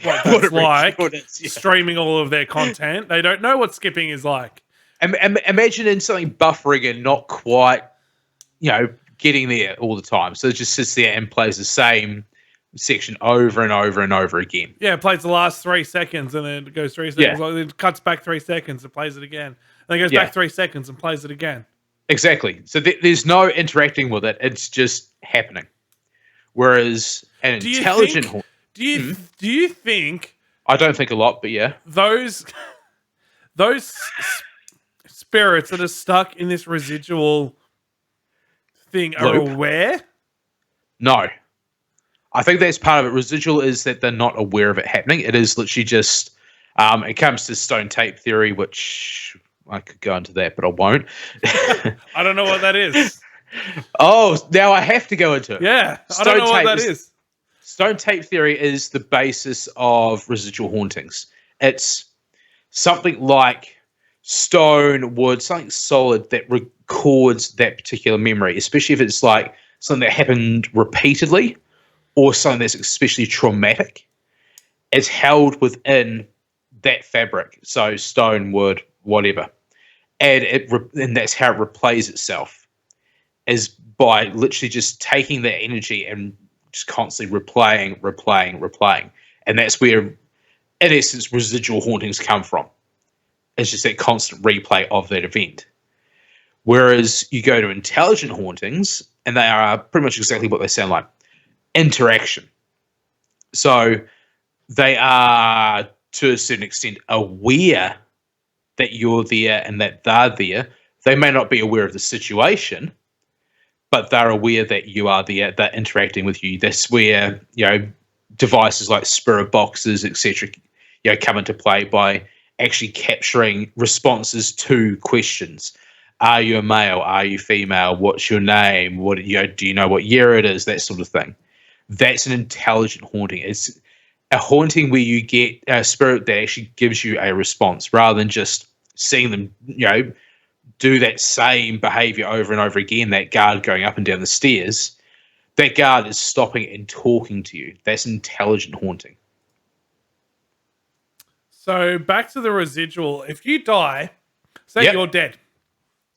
[SPEAKER 1] what that's like. Streaming all of their content, they don't know what skipping is like.
[SPEAKER 2] Imagine in something buffering and not quite, getting there all the time. So it just sits there and plays the same section over and over and over again.
[SPEAKER 1] Yeah, it plays the last 3 seconds and then it goes 3 seconds. Yeah. It cuts back 3 seconds and plays it again. And then it goes back 3 seconds and plays it again.
[SPEAKER 2] Exactly. So there's no interacting with it. It's just happening. Whereas an intelligent...
[SPEAKER 1] Do you think...
[SPEAKER 2] I don't think a lot, but yeah.
[SPEAKER 1] Those spirits that are stuck in this residual thing are aware?
[SPEAKER 2] No. I think that's part of it. Residual is that they're not aware of it happening. It is literally just... it comes to stone tape theory, which... I could go into that, but I won't.
[SPEAKER 1] I don't know what that is.
[SPEAKER 2] Oh, now I have to go into it.
[SPEAKER 1] Yeah, I don't know what that is.
[SPEAKER 2] Stone tape theory is the basis of residual hauntings. It's something like stone, wood, something solid that records that particular memory, especially if it's like something that happened repeatedly or something that's especially traumatic. It's held within that fabric. So stone, wood, whatever. And that's how it replays itself, is by literally just taking that energy and just constantly replaying. And that's where, in essence, residual hauntings come from. It's just that constant replay of that event. Whereas you go to intelligent hauntings, and they are pretty much exactly what they sound like. Interaction. So they are, to a certain extent, aware that you're there and that they're there. They may not be aware of the situation, but they're aware that you are there. They're interacting with you. That's where, devices like spirit boxes, etc., come into play by actually capturing responses to questions. Are you a male? Are you female? What's your name? What do you know what year it is? That sort of thing. That's an intelligent haunting. It's a haunting where you get a spirit that actually gives you a response rather than just seeing them, do that same behavior over and over again. That guard going up and down the stairs, that guard is stopping and talking to you. That's intelligent haunting.
[SPEAKER 1] So back to the residual. If you die, say you're dead.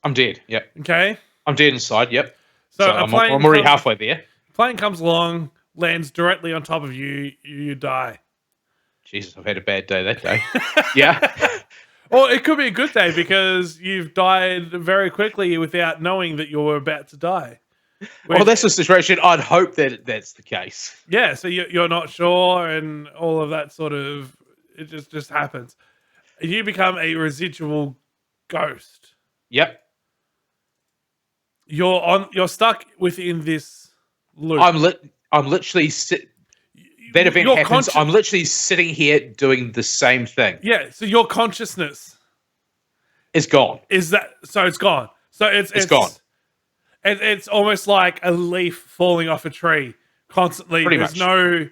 [SPEAKER 2] I'm dead. Yep.
[SPEAKER 1] Okay.
[SPEAKER 2] I'm dead inside. Yep.
[SPEAKER 1] So
[SPEAKER 2] I'm already halfway there.
[SPEAKER 1] Plane comes along, lands directly on top of you. You die.
[SPEAKER 2] Jesus, I've had a bad day that day. Yeah.
[SPEAKER 1] Or it could be a good day because you've died very quickly without knowing that you were about to die.
[SPEAKER 2] Well, that's the situation. I'd hope that that's the case.
[SPEAKER 1] Yeah. So you're not sure, and all of that sort of it just happens. You become a residual ghost.
[SPEAKER 2] Yep.
[SPEAKER 1] You're stuck within this loop.
[SPEAKER 2] I'm literally that event happens. I'm literally sitting here doing the same thing.
[SPEAKER 1] Yeah, so your consciousness
[SPEAKER 2] is gone.
[SPEAKER 1] Is that so? It's gone. So it's
[SPEAKER 2] gone.
[SPEAKER 1] It's almost like a leaf falling off a tree constantly.
[SPEAKER 2] Pretty
[SPEAKER 1] There's
[SPEAKER 2] much.
[SPEAKER 1] no.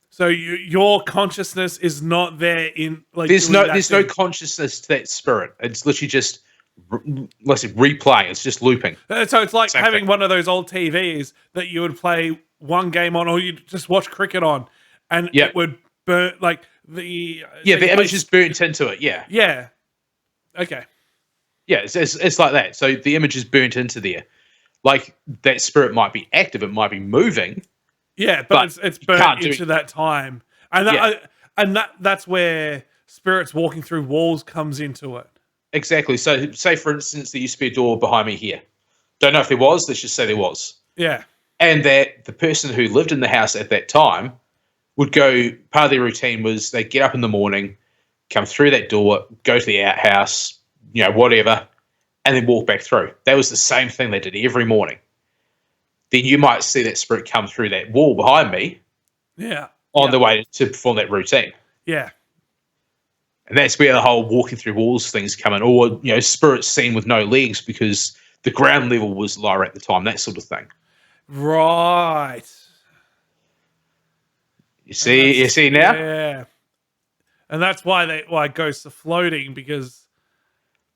[SPEAKER 1] So your consciousness is not there in like.
[SPEAKER 2] There's no consciousness to that spirit. It's literally just. Let's say replay. It's just looping.
[SPEAKER 1] So it's like having one of those old TVs that you would play one game on, or you just watch cricket on, and it would burn like the
[SPEAKER 2] the image is burnt into it.
[SPEAKER 1] Yeah. Okay.
[SPEAKER 2] Yeah, it's like that. So the image is burnt into there. Like that spirit might be active. It might be moving.
[SPEAKER 1] Yeah, but it's burnt into that time, and that's where spirits walking through walls comes into it.
[SPEAKER 2] Exactly. So, say for instance, there used to be a door behind me here. Don't know if there was. Let's just say there was.
[SPEAKER 1] Yeah.
[SPEAKER 2] And that the person who lived in the house at that time would go. Part of their routine was they get up in the morning, come through that door, go to the outhouse, whatever, and then walk back through. That was the same thing they did every morning. Then you might see that spirit come through that wall behind me.
[SPEAKER 1] Yeah.
[SPEAKER 2] On the way to perform that routine.
[SPEAKER 1] Yeah.
[SPEAKER 2] And that's where the whole walking through walls things come in, or spirits seen with no legs because the ground level was lower at the time, that sort of thing.
[SPEAKER 1] Right.
[SPEAKER 2] You see now?
[SPEAKER 1] Yeah. And that's why ghosts are floating, because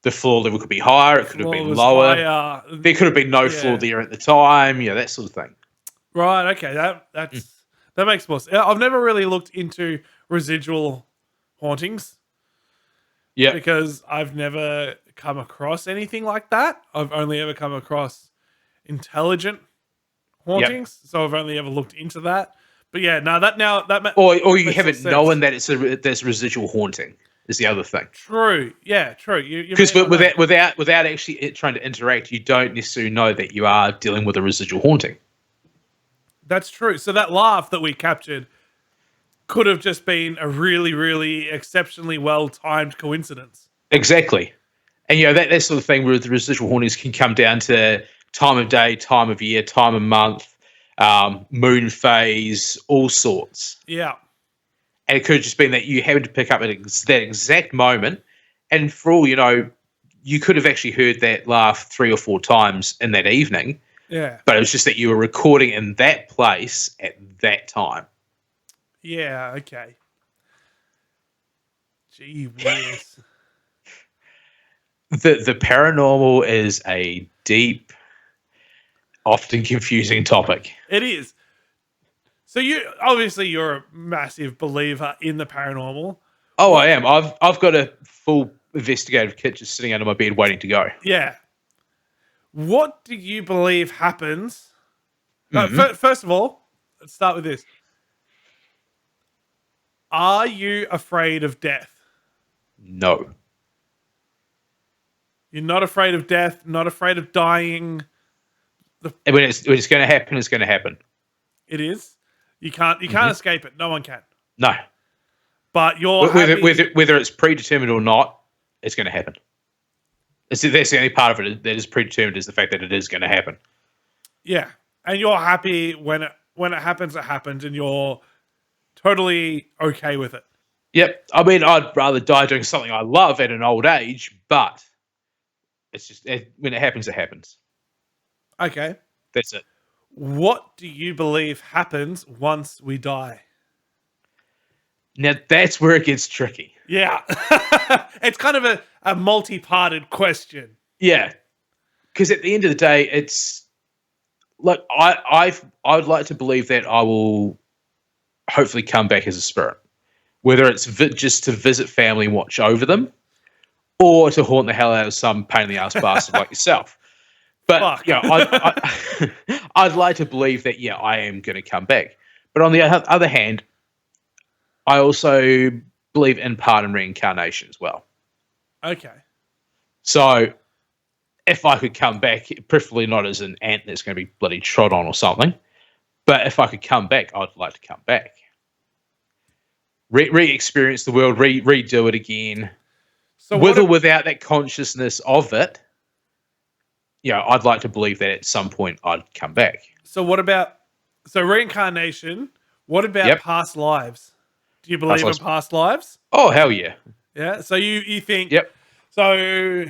[SPEAKER 2] the floor level could be higher, it could have been lower.
[SPEAKER 1] Higher.
[SPEAKER 2] There could have been no floor there at the time, that sort of thing.
[SPEAKER 1] Right, okay. That makes more sense. I've never really looked into residual hauntings.
[SPEAKER 2] Yeah.
[SPEAKER 1] Because I've never come across anything like that. I've only ever come across intelligent hauntings. So I've only ever looked into that. But yeah,
[SPEAKER 2] or you haven't known that there's residual haunting is the other thing.
[SPEAKER 1] True. Yeah, true.
[SPEAKER 2] Because without actually trying to interact, you don't necessarily know that you are dealing with a residual haunting.
[SPEAKER 1] That's true. So that laugh that we captured could have just been a really, really exceptionally well-timed coincidence.
[SPEAKER 2] Exactly. And, that sort of thing where the residual hauntings can come down to time of day, time of year, time of month, moon phase, all sorts.
[SPEAKER 1] Yeah.
[SPEAKER 2] And it could have just been that you happened to pick up at that exact moment. And for all you could have actually heard that laugh 3 or 4 times in that evening.
[SPEAKER 1] Yeah.
[SPEAKER 2] But it was just that you were recording in that place at that time.
[SPEAKER 1] Yeah, okay. Gee whiz.
[SPEAKER 2] The paranormal is a deep, often confusing topic.
[SPEAKER 1] It is. So you're a massive believer in the paranormal.
[SPEAKER 2] Oh, I am. I've got a full investigative kit just sitting under my bed waiting to go.
[SPEAKER 1] Yeah. What do you believe happens? First of all, let's start with this. Are you afraid of death?
[SPEAKER 2] No.
[SPEAKER 1] You're not afraid of death, not afraid of dying.
[SPEAKER 2] And when it's going to happen, it's going to happen.
[SPEAKER 1] It is. You can't escape it. No one can.
[SPEAKER 2] No.
[SPEAKER 1] But you're
[SPEAKER 2] whether it's predetermined or not, it's going to happen. That's the only part of it that is predetermined, is the fact that it is going to happen.
[SPEAKER 1] Yeah, and you're happy when it happens, and you're totally okay with it.
[SPEAKER 2] Yep. I mean, I'd rather die doing something I love at an old age, but it's just when it happens, it happens.
[SPEAKER 1] Okay.
[SPEAKER 2] That's it.
[SPEAKER 1] What do you believe happens once we die?
[SPEAKER 2] Now, that's where it gets tricky.
[SPEAKER 1] Yeah. It's kind of a multi-parted question.
[SPEAKER 2] Yeah. Because at the end of the day, it's like I would like to believe that I will hopefully come back as a spirit, whether it's just to visit family and watch over them, or to haunt the hell out of some pain in the ass bastard like yourself. But I'd like to believe that I am going to come back. But on the other hand, I also believe in part in reincarnation as well.
[SPEAKER 1] Okay.
[SPEAKER 2] So if I could come back, preferably not as an ant that's going to be bloody trod on or something, but if I could come back, I'd like to come back. Re-experience the world, redo it again. So with or without that consciousness of it, I'd like to believe that at some point I'd come back.
[SPEAKER 1] So what about reincarnation? What about past lives? Do you believe in past lives?
[SPEAKER 2] Oh, hell yeah.
[SPEAKER 1] Yeah. So you think?
[SPEAKER 2] Yep.
[SPEAKER 1] So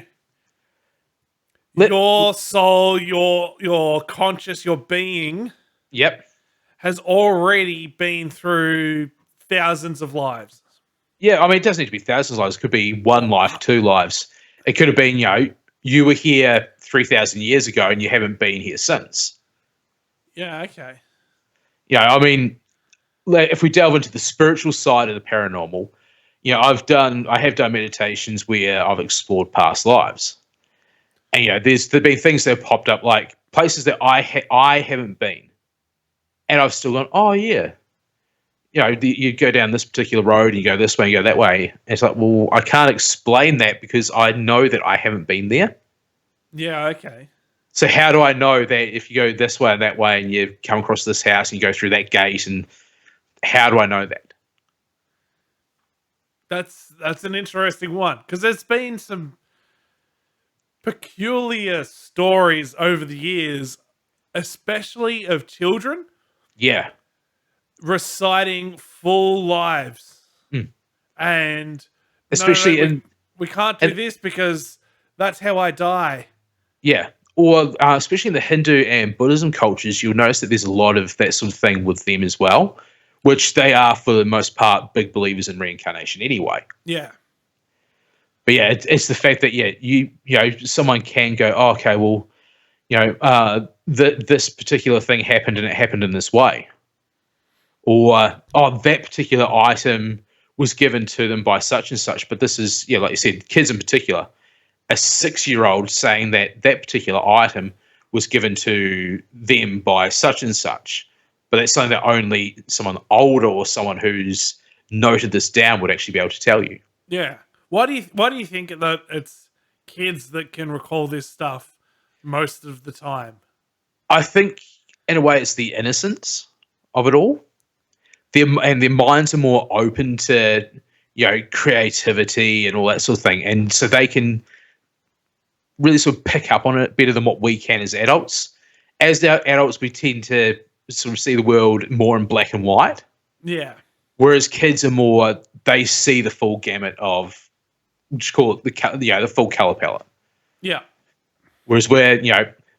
[SPEAKER 1] your soul, your conscious, your being.
[SPEAKER 2] Yep.
[SPEAKER 1] Has already been through thousands of lives.
[SPEAKER 2] Yeah, I mean, it doesn't need to be thousands of lives. It could be one life, 2 lives. It could have been, you were here 3,000 years ago and you haven't been here since.
[SPEAKER 1] Yeah, okay.
[SPEAKER 2] I mean, if we delve into the spiritual side of the paranormal, I have done meditations where I've explored past lives. And, there've been things that have popped up, like places that I haven't been. And I've still gone, oh, yeah. You go down this particular road and you go this way and you go that way. And it's like, well, I can't explain that because I know that I haven't been there.
[SPEAKER 1] Yeah, okay.
[SPEAKER 2] So how do I know that if you go this way and that way and you come across this house and you go through that gate, and how do I know that?
[SPEAKER 1] That's an interesting one, because there's been some peculiar stories over the years, especially of children.
[SPEAKER 2] Yeah.
[SPEAKER 1] Reciting full lives. And
[SPEAKER 2] especially
[SPEAKER 1] we can't do this because that's how I die.
[SPEAKER 2] Yeah. Or especially in the Hindu and Buddhism cultures, you'll notice that there's a lot of that sort of thing with them as well, which they are, for the most part, big believers in reincarnation anyway.
[SPEAKER 1] Yeah.
[SPEAKER 2] But yeah, it's the fact that, someone can go, oh, okay, well, this particular thing happened and it happened in this way. Or, that particular item was given to them by such and such. But this is, like you said, kids in particular, a 6-year-old saying that particular item was given to them by such and such. But that's something that only someone older or someone who's noted this down would actually be able to tell you.
[SPEAKER 1] Yeah. Why do you think that it's kids that can recall this stuff most of the time?
[SPEAKER 2] I think, in a way, it's the innocence of it all. Their minds are more open to, creativity and all that sort of thing. And so they can really sort of pick up on it better than what we can as adults. As adults, we tend to sort of see the world more in black and white.
[SPEAKER 1] Yeah.
[SPEAKER 2] Whereas kids are more, they see the full gamut of, just call it the full color palette.
[SPEAKER 1] Yeah.
[SPEAKER 2] Whereas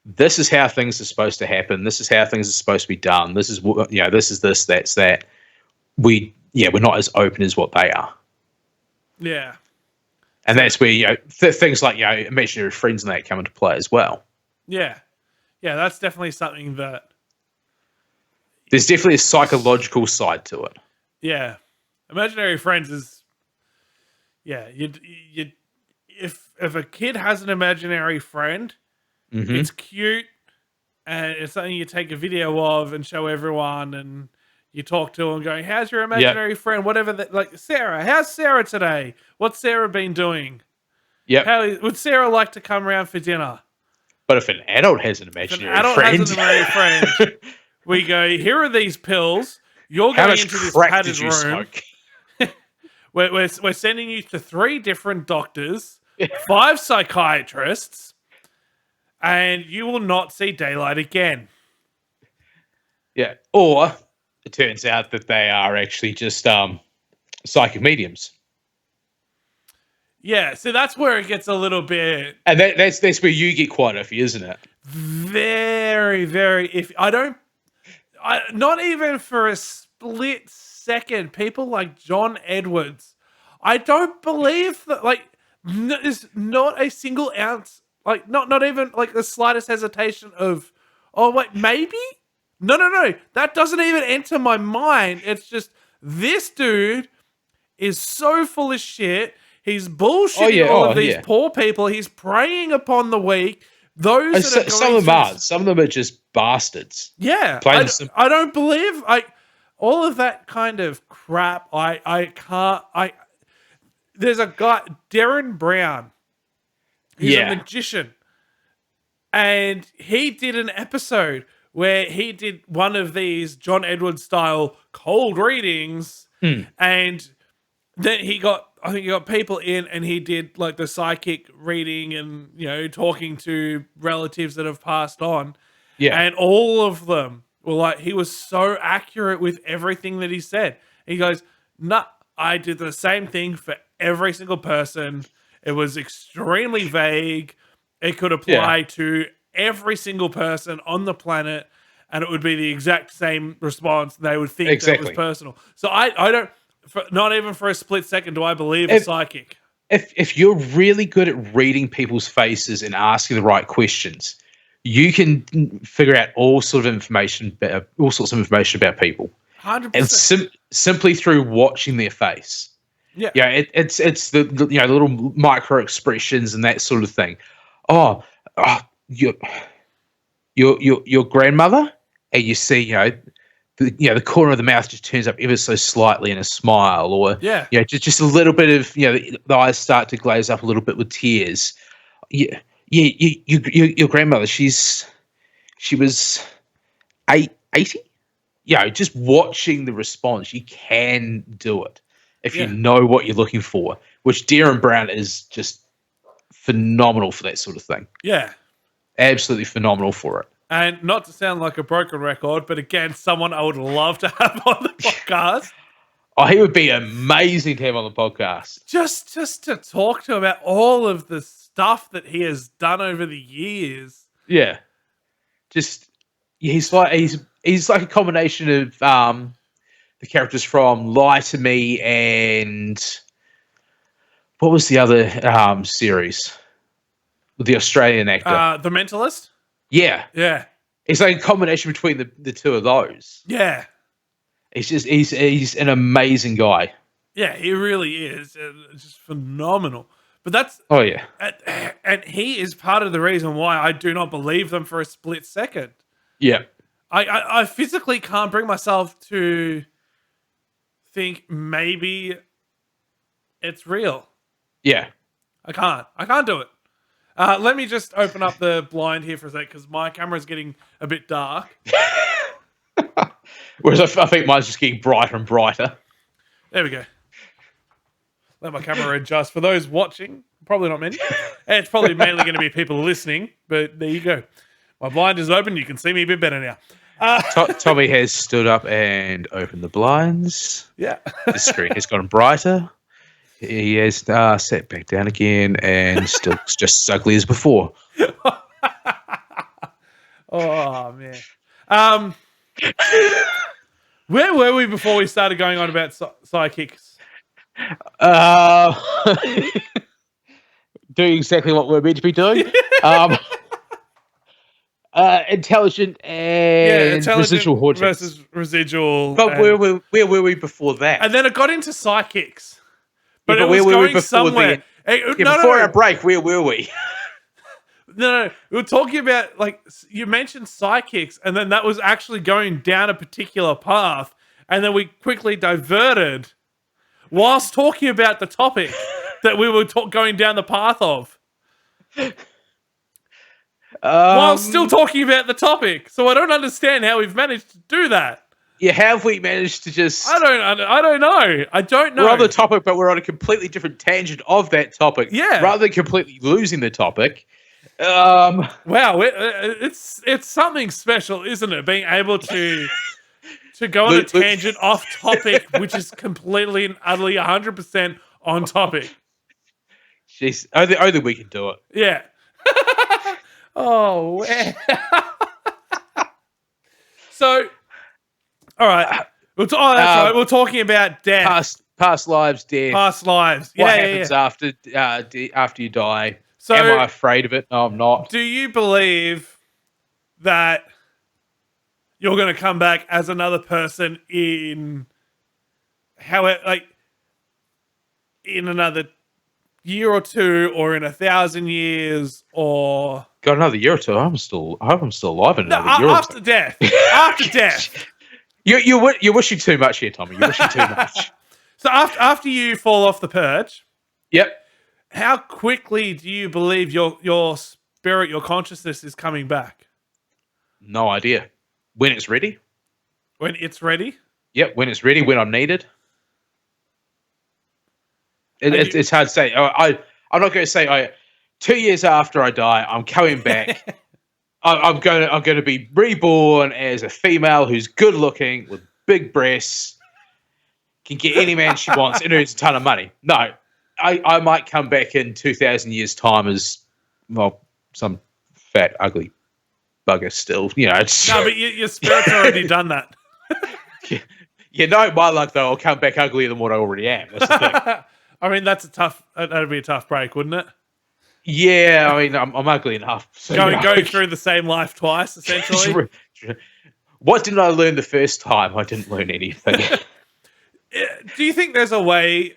[SPEAKER 2] this is how things are supposed to happen. This is how things are supposed to be done. This is this is this, that's that. We're not as open as what they are.
[SPEAKER 1] Yeah.
[SPEAKER 2] And that's where, things like, imaginary friends and that come into play as well.
[SPEAKER 1] Yeah. Yeah, that's definitely something that...
[SPEAKER 2] There's definitely a psychological side to it.
[SPEAKER 1] Yeah. Imaginary friends is... Yeah, if a kid has an imaginary friend, it's cute, and it's something you take a video of and show everyone, and you talk to them going, how's your imaginary friend? Whatever, like, Sarah, how's Sarah today? What's Sarah been doing?
[SPEAKER 2] Yep.
[SPEAKER 1] How would Sarah like to come around for dinner?
[SPEAKER 2] But if an adult has an
[SPEAKER 1] If an
[SPEAKER 2] imaginary
[SPEAKER 1] adult
[SPEAKER 2] friend,
[SPEAKER 1] has an imaginary friend, we go, here are these pills. You're
[SPEAKER 2] how
[SPEAKER 1] going
[SPEAKER 2] much
[SPEAKER 1] into this
[SPEAKER 2] crack
[SPEAKER 1] padded
[SPEAKER 2] did you
[SPEAKER 1] room.
[SPEAKER 2] smoke?
[SPEAKER 1] We're sending you to 3 different doctors, 5 psychiatrists, and you will not see daylight again.
[SPEAKER 2] Yeah. Or it turns out that they are actually just psychic mediums.
[SPEAKER 1] Yeah, so that's where it gets a little bit...
[SPEAKER 2] And that's where you get quite iffy, isn't it?
[SPEAKER 1] Very, very iffy. Not even for a split second, people like John Edwards, I don't believe that, like, there's not a single ounce, like, not even, like, the slightest hesitation of, oh, wait, maybe? No. That doesn't even enter my mind. It's just, this dude is so full of shit. He's bullshitting all of these poor people. He's preying upon the weak. Those that are
[SPEAKER 2] some of them are. Some of them are just bastards.
[SPEAKER 1] Yeah. I don't believe all of that kind of crap. I can't. There's a guy, Darren Brown. He's a magician. And he did an episode where he did one of these John Edwards style cold readings. And then I think he got people in and he did like the psychic reading and, you know, talking to relatives that have passed on. Yeah. And all of them were like, he was so accurate with everything that he said. He goes, nah, I did the same thing for every single person. It was extremely vague. It could apply to every single person on the planet and it would be the exact same response. They would think that it was personal. So I don't... not even for a split second do I believe a psychic.
[SPEAKER 2] If you're really good at reading people's faces and asking the right questions, you can figure out all sorts of information about people.
[SPEAKER 1] 100%.
[SPEAKER 2] And simply through watching their face. Yeah. Yeah, it's the little micro expressions and that sort of thing. Oh, your grandmother, and you see, the corner of the mouth just turns up ever so slightly in a smile, or just a little bit of the eyes start to glaze up a little bit with tears. Your grandmother, she was 80. Just watching the response, you can do it if you know what you're looking for. Which Darren Brown is just phenomenal for that sort of thing.
[SPEAKER 1] Yeah,
[SPEAKER 2] absolutely phenomenal for it.
[SPEAKER 1] And not to sound like a broken record, but again, someone I would love to have on the podcast.
[SPEAKER 2] Oh, he would be amazing to have on the podcast.
[SPEAKER 1] Just to talk to him about all of the stuff that he has done over the years.
[SPEAKER 2] Yeah. He's like a combination of the characters from Lie to Me and what was the other series with the Australian actor?
[SPEAKER 1] The Mentalist?
[SPEAKER 2] Yeah. It's like a combination between the two of those.
[SPEAKER 1] Yeah.
[SPEAKER 2] He's an amazing guy.
[SPEAKER 1] Yeah, he really is. Just phenomenal. But that's...
[SPEAKER 2] Oh, yeah.
[SPEAKER 1] And he is part of the reason why I do not believe them for a split second.
[SPEAKER 2] Yeah.
[SPEAKER 1] I physically can't bring myself to think maybe it's real.
[SPEAKER 2] Yeah.
[SPEAKER 1] I can't do it. Let me just open up the blind here for a sec because my camera's getting a bit dark.
[SPEAKER 2] Whereas I think mine's just getting brighter and brighter.
[SPEAKER 1] There we go. Let my camera adjust. For those watching, probably not many. It's probably mainly going to be people listening, but there you go. My blind is open. You can see me a bit better now.
[SPEAKER 2] Tommy has stood up and opened the blinds.
[SPEAKER 1] Yeah.
[SPEAKER 2] The screen has gotten brighter. He has sat back down again and still looks just as ugly as before.
[SPEAKER 1] Oh, man. Where were we before we started going on about psychics?
[SPEAKER 2] Doing exactly what we're meant to be doing. Intelligent and residual hauntings.
[SPEAKER 1] Versus residual.
[SPEAKER 2] But where were we before that?
[SPEAKER 1] And then it got into psychics. But
[SPEAKER 2] where were we before somewhere. Before our break, where were we?
[SPEAKER 1] No, we were talking about, like, you mentioned psychics, and then that was actually going down a particular path, and then we quickly diverted whilst talking about the topic that we were going down the path of while still
[SPEAKER 2] Um,
[SPEAKER 1] talking about the topic. So I don't understand how we've managed to do that.
[SPEAKER 2] yeah, have we managed to just...
[SPEAKER 1] I don't know. I don't know.
[SPEAKER 2] We're on the topic, but we're on a completely different tangent of that topic.
[SPEAKER 1] Yeah.
[SPEAKER 2] Rather than completely losing the topic.
[SPEAKER 1] Wow, it's something special, isn't it? Being able to go on a tangent off topic, which is completely and utterly 100% on topic.
[SPEAKER 2] Jeez, only we can do it.
[SPEAKER 1] Yeah. Oh, wow. So, all right. That's right. We're talking about death.
[SPEAKER 2] Past lives, death.
[SPEAKER 1] Past lives.
[SPEAKER 2] What happens after you die?
[SPEAKER 1] So,
[SPEAKER 2] am I afraid of it? No, I'm not.
[SPEAKER 1] Do you believe that you're going to come back as another person in in another year or two, or in 1,000 years, or
[SPEAKER 2] Got another year or two. I hope I'm still alive in another year or
[SPEAKER 1] after
[SPEAKER 2] two.
[SPEAKER 1] death? After death.
[SPEAKER 2] You're wishing too much here, Tommy. You're wishing too much.
[SPEAKER 1] So after you fall off the perch,
[SPEAKER 2] Yep.
[SPEAKER 1] how quickly do you believe your spirit, your consciousness is coming back?
[SPEAKER 2] No idea. When it's ready.
[SPEAKER 1] When it's ready?
[SPEAKER 2] Yep. When it's ready. When I'm needed. It's hard to say. I'm not going to say 2 years after I die, I'm coming back. I'm going to be reborn as a female who's good looking with big breasts, can get any man she wants, and earns a ton of money. No, I might come back in 2,000 years' time as some fat, ugly bugger. Still, It's,
[SPEAKER 1] no, but your spirit's already done that.
[SPEAKER 2] My luck though, I'll come back uglier than what I already am. That's the thing.
[SPEAKER 1] I mean, that'd be a tough break, wouldn't it?
[SPEAKER 2] Yeah, I mean, I'm ugly enough. So
[SPEAKER 1] going through the same life twice, essentially.
[SPEAKER 2] What didn't I learn the first time? I didn't learn anything.
[SPEAKER 1] Do you think there's a way?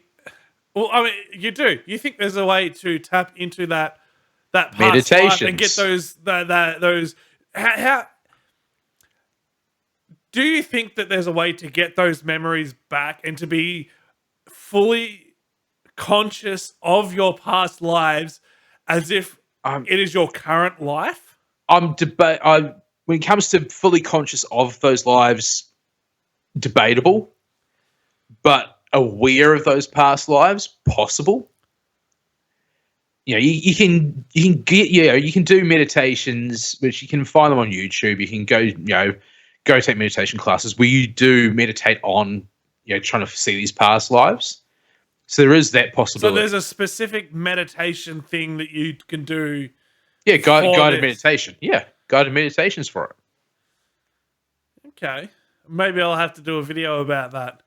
[SPEAKER 1] Well, I mean, you do. You think there's a way to tap into that past life and get those how? Do you think that there's a way to get those memories back and to be fully conscious of your past lives as if it is your current life?
[SPEAKER 2] When it comes to fully conscious of those lives, debatable, but aware of those past lives, possible. You can do meditations, which you can find them on YouTube. You can go take meditation classes where you do meditate on trying to see these past lives. So there is that possibility.
[SPEAKER 1] So there's a specific meditation thing that you can do.
[SPEAKER 2] Yeah, guided meditation. Yeah, guided meditations for it.
[SPEAKER 1] Okay, maybe I'll have to do a video about that.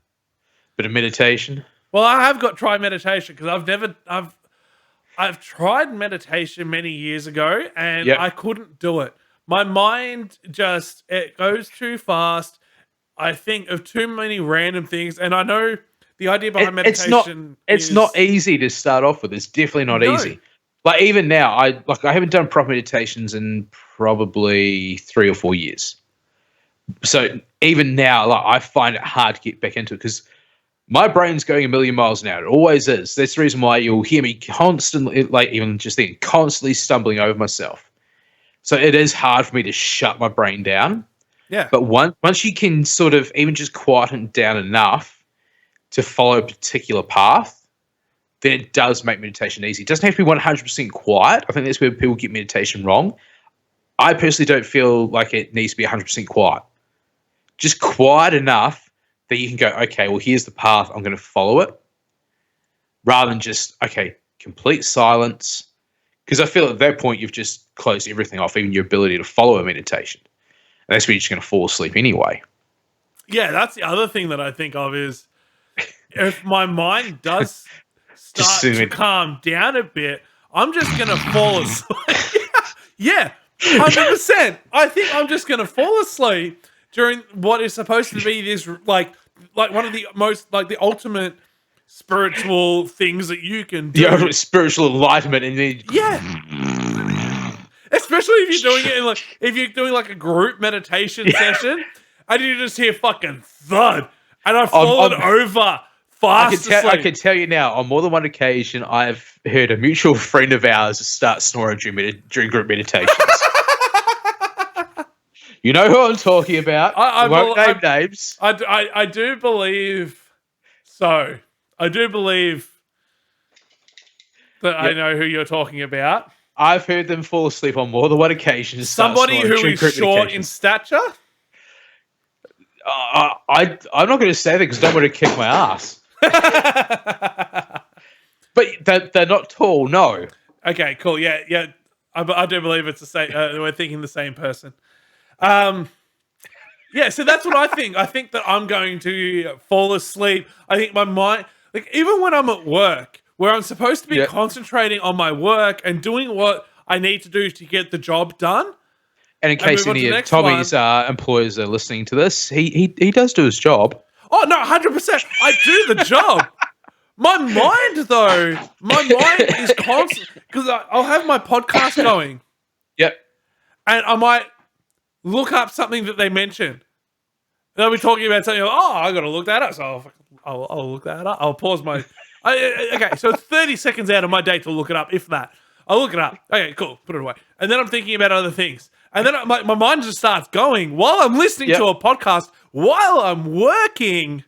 [SPEAKER 2] Bit of meditation.
[SPEAKER 1] Well, I have tried meditation because I've tried meditation many years ago and I couldn't do it. My mind it goes too fast. I think of too many random things, and I know the idea behind meditation.
[SPEAKER 2] It's not easy to start off with. It's definitely not easy. Like even now, I haven't done proper meditations in probably 3 or 4 years. So even now, I find it hard to get back into it because my brain's going a million miles an hour. It always is. That's the reason why you'll hear me constantly, even just then, constantly stumbling over myself. So it is hard for me to shut my brain down.
[SPEAKER 1] Yeah.
[SPEAKER 2] But once you can sort of even just quieten it down enough to follow a particular path, then it does make meditation easy. It doesn't have to be 100% quiet. I think that's where people get meditation wrong. I personally don't feel like it needs to be 100% quiet. Just quiet enough that you can go, okay, well, here's the path. I'm going to follow it. Rather than just, okay, complete silence. Because I feel at that point, you've just closed everything off, even your ability to follow a meditation. And that's where you're just going to fall asleep anyway.
[SPEAKER 1] Yeah, that's the other thing that I think of is if my mind does start to calm down a bit, I'm just going to fall asleep. Yeah, 100%. I think I'm just going to fall asleep during what is supposed to be this, like one of the most, the ultimate spiritual things that you can do.
[SPEAKER 2] The ultimate spiritual enlightenment. And then
[SPEAKER 1] especially if you're doing a group meditation session and you just hear fucking thud and I've fallen over fast
[SPEAKER 2] I
[SPEAKER 1] asleep.
[SPEAKER 2] can tell you now, on more than one occasion, I've heard a mutual friend of ours start snoring during group meditations. You know who I'm talking about. I won't name names.
[SPEAKER 1] I do believe so. I do believe that I know who you're talking about.
[SPEAKER 2] I've heard them fall asleep on more than one occasion.
[SPEAKER 1] Somebody who is short in stature?
[SPEAKER 2] I'm not going to say that because I don't want to kick my ass. But they're not tall, no.
[SPEAKER 1] Okay, cool. Yeah. I do believe it's the same. We're thinking the same person. Yeah, so that's what I think. I think that I'm going to fall asleep. I think my mind, like even when I'm at work, where I'm supposed to be concentrating on my work and doing what I need to do to get the job done.
[SPEAKER 2] And in case any of Tommy's employers are listening to this, he does do his job.
[SPEAKER 1] Oh, no, 100%. I do the job. My mind, though, is constant. Because I'll have my podcast going.
[SPEAKER 2] Yep.
[SPEAKER 1] And I might look up something that they mention. They'll be talking about something. I got to look that up. So I'll look that up. I'll pause my... okay, so it's 30 seconds out of my day to look it up, if that. I'll look it up. Okay, cool. Put it away. And then I'm thinking about other things. And then my mind just starts going while I'm listening to a podcast, while I'm working.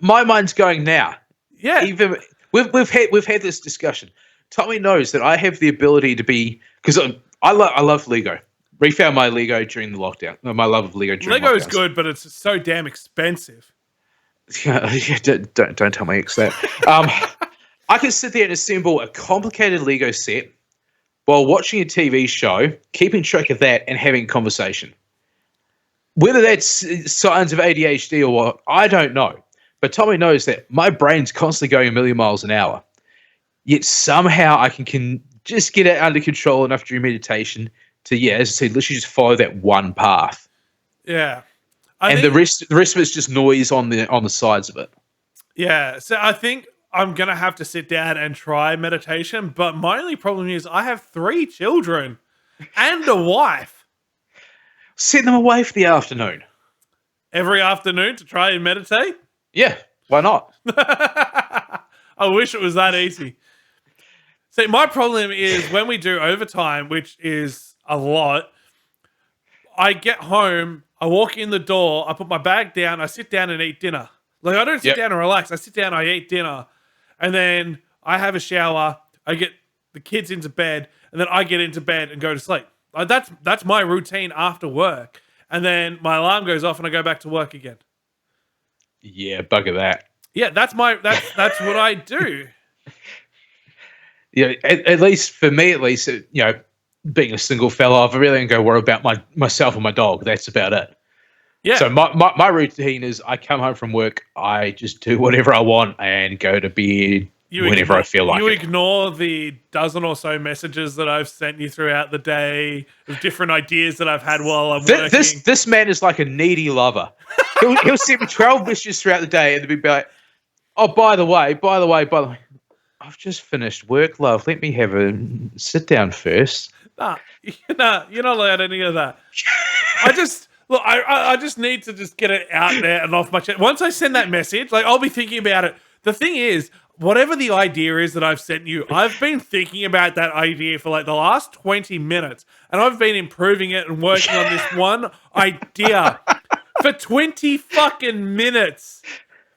[SPEAKER 2] My mind's going now.
[SPEAKER 1] Yeah.
[SPEAKER 2] Even we've had this discussion. Tommy knows that I have the ability to be, because I love Lego. Refound my Lego during the lockdown. My love of Lego during
[SPEAKER 1] Lego is good, but it's so damn expensive.
[SPEAKER 2] Don't tell my ex that. I can sit there and assemble a complicated Lego set while watching a TV show, keeping track of that, and having a conversation. Whether that's signs of ADHD or what, I don't know. But Tommy knows that my brain's constantly going a million miles an hour. Yet somehow I can just get it under control enough during meditation to, as I said, literally just follow that one path.
[SPEAKER 1] Yeah.
[SPEAKER 2] The rest of it's just noise on the sides of it.
[SPEAKER 1] Yeah. So I think I'm going to have to sit down and try meditation. But my only problem is I have 3 children and a wife.
[SPEAKER 2] Send them away for the afternoon.
[SPEAKER 1] Every afternoon to try and meditate?
[SPEAKER 2] Yeah. Why not?
[SPEAKER 1] I wish it was that easy. See, my problem is when we do overtime, which is a lot, I get home, I walk in the door, I put my bag down, I sit down and eat dinner. Like, I don't sit down and relax. I sit down, I eat dinner, and then I have a shower, I get the kids into bed, and then I get into bed and go to sleep. Like, that's my routine after work. And then my alarm goes off and I go back to work again.
[SPEAKER 2] Yeah, bugger that.
[SPEAKER 1] Yeah, that's what I do.
[SPEAKER 2] Yeah, at least for me, being a single fella, I've really got to worry about myself and my dog. That's about it. Yeah. So my routine is I come home from work, I just do whatever I want and go to bed whenever I feel like it.
[SPEAKER 1] You ignore the dozen or so messages that I've sent you throughout the day of different ideas that I've had while I'm working.
[SPEAKER 2] This man is like a needy lover. He'll send me 12 messages throughout the day and be like, oh, by the way, I've just finished work, love. Let me have a sit down first.
[SPEAKER 1] Nah, you're not allowed any of that. I just need to just get it out there and off my chest. Once I send that message, like, I'll be thinking about it. The thing is, whatever the idea is that I've sent you, I've been thinking about that idea for like the last 20 minutes, and I've been improving it and working on this one idea for 20 fucking minutes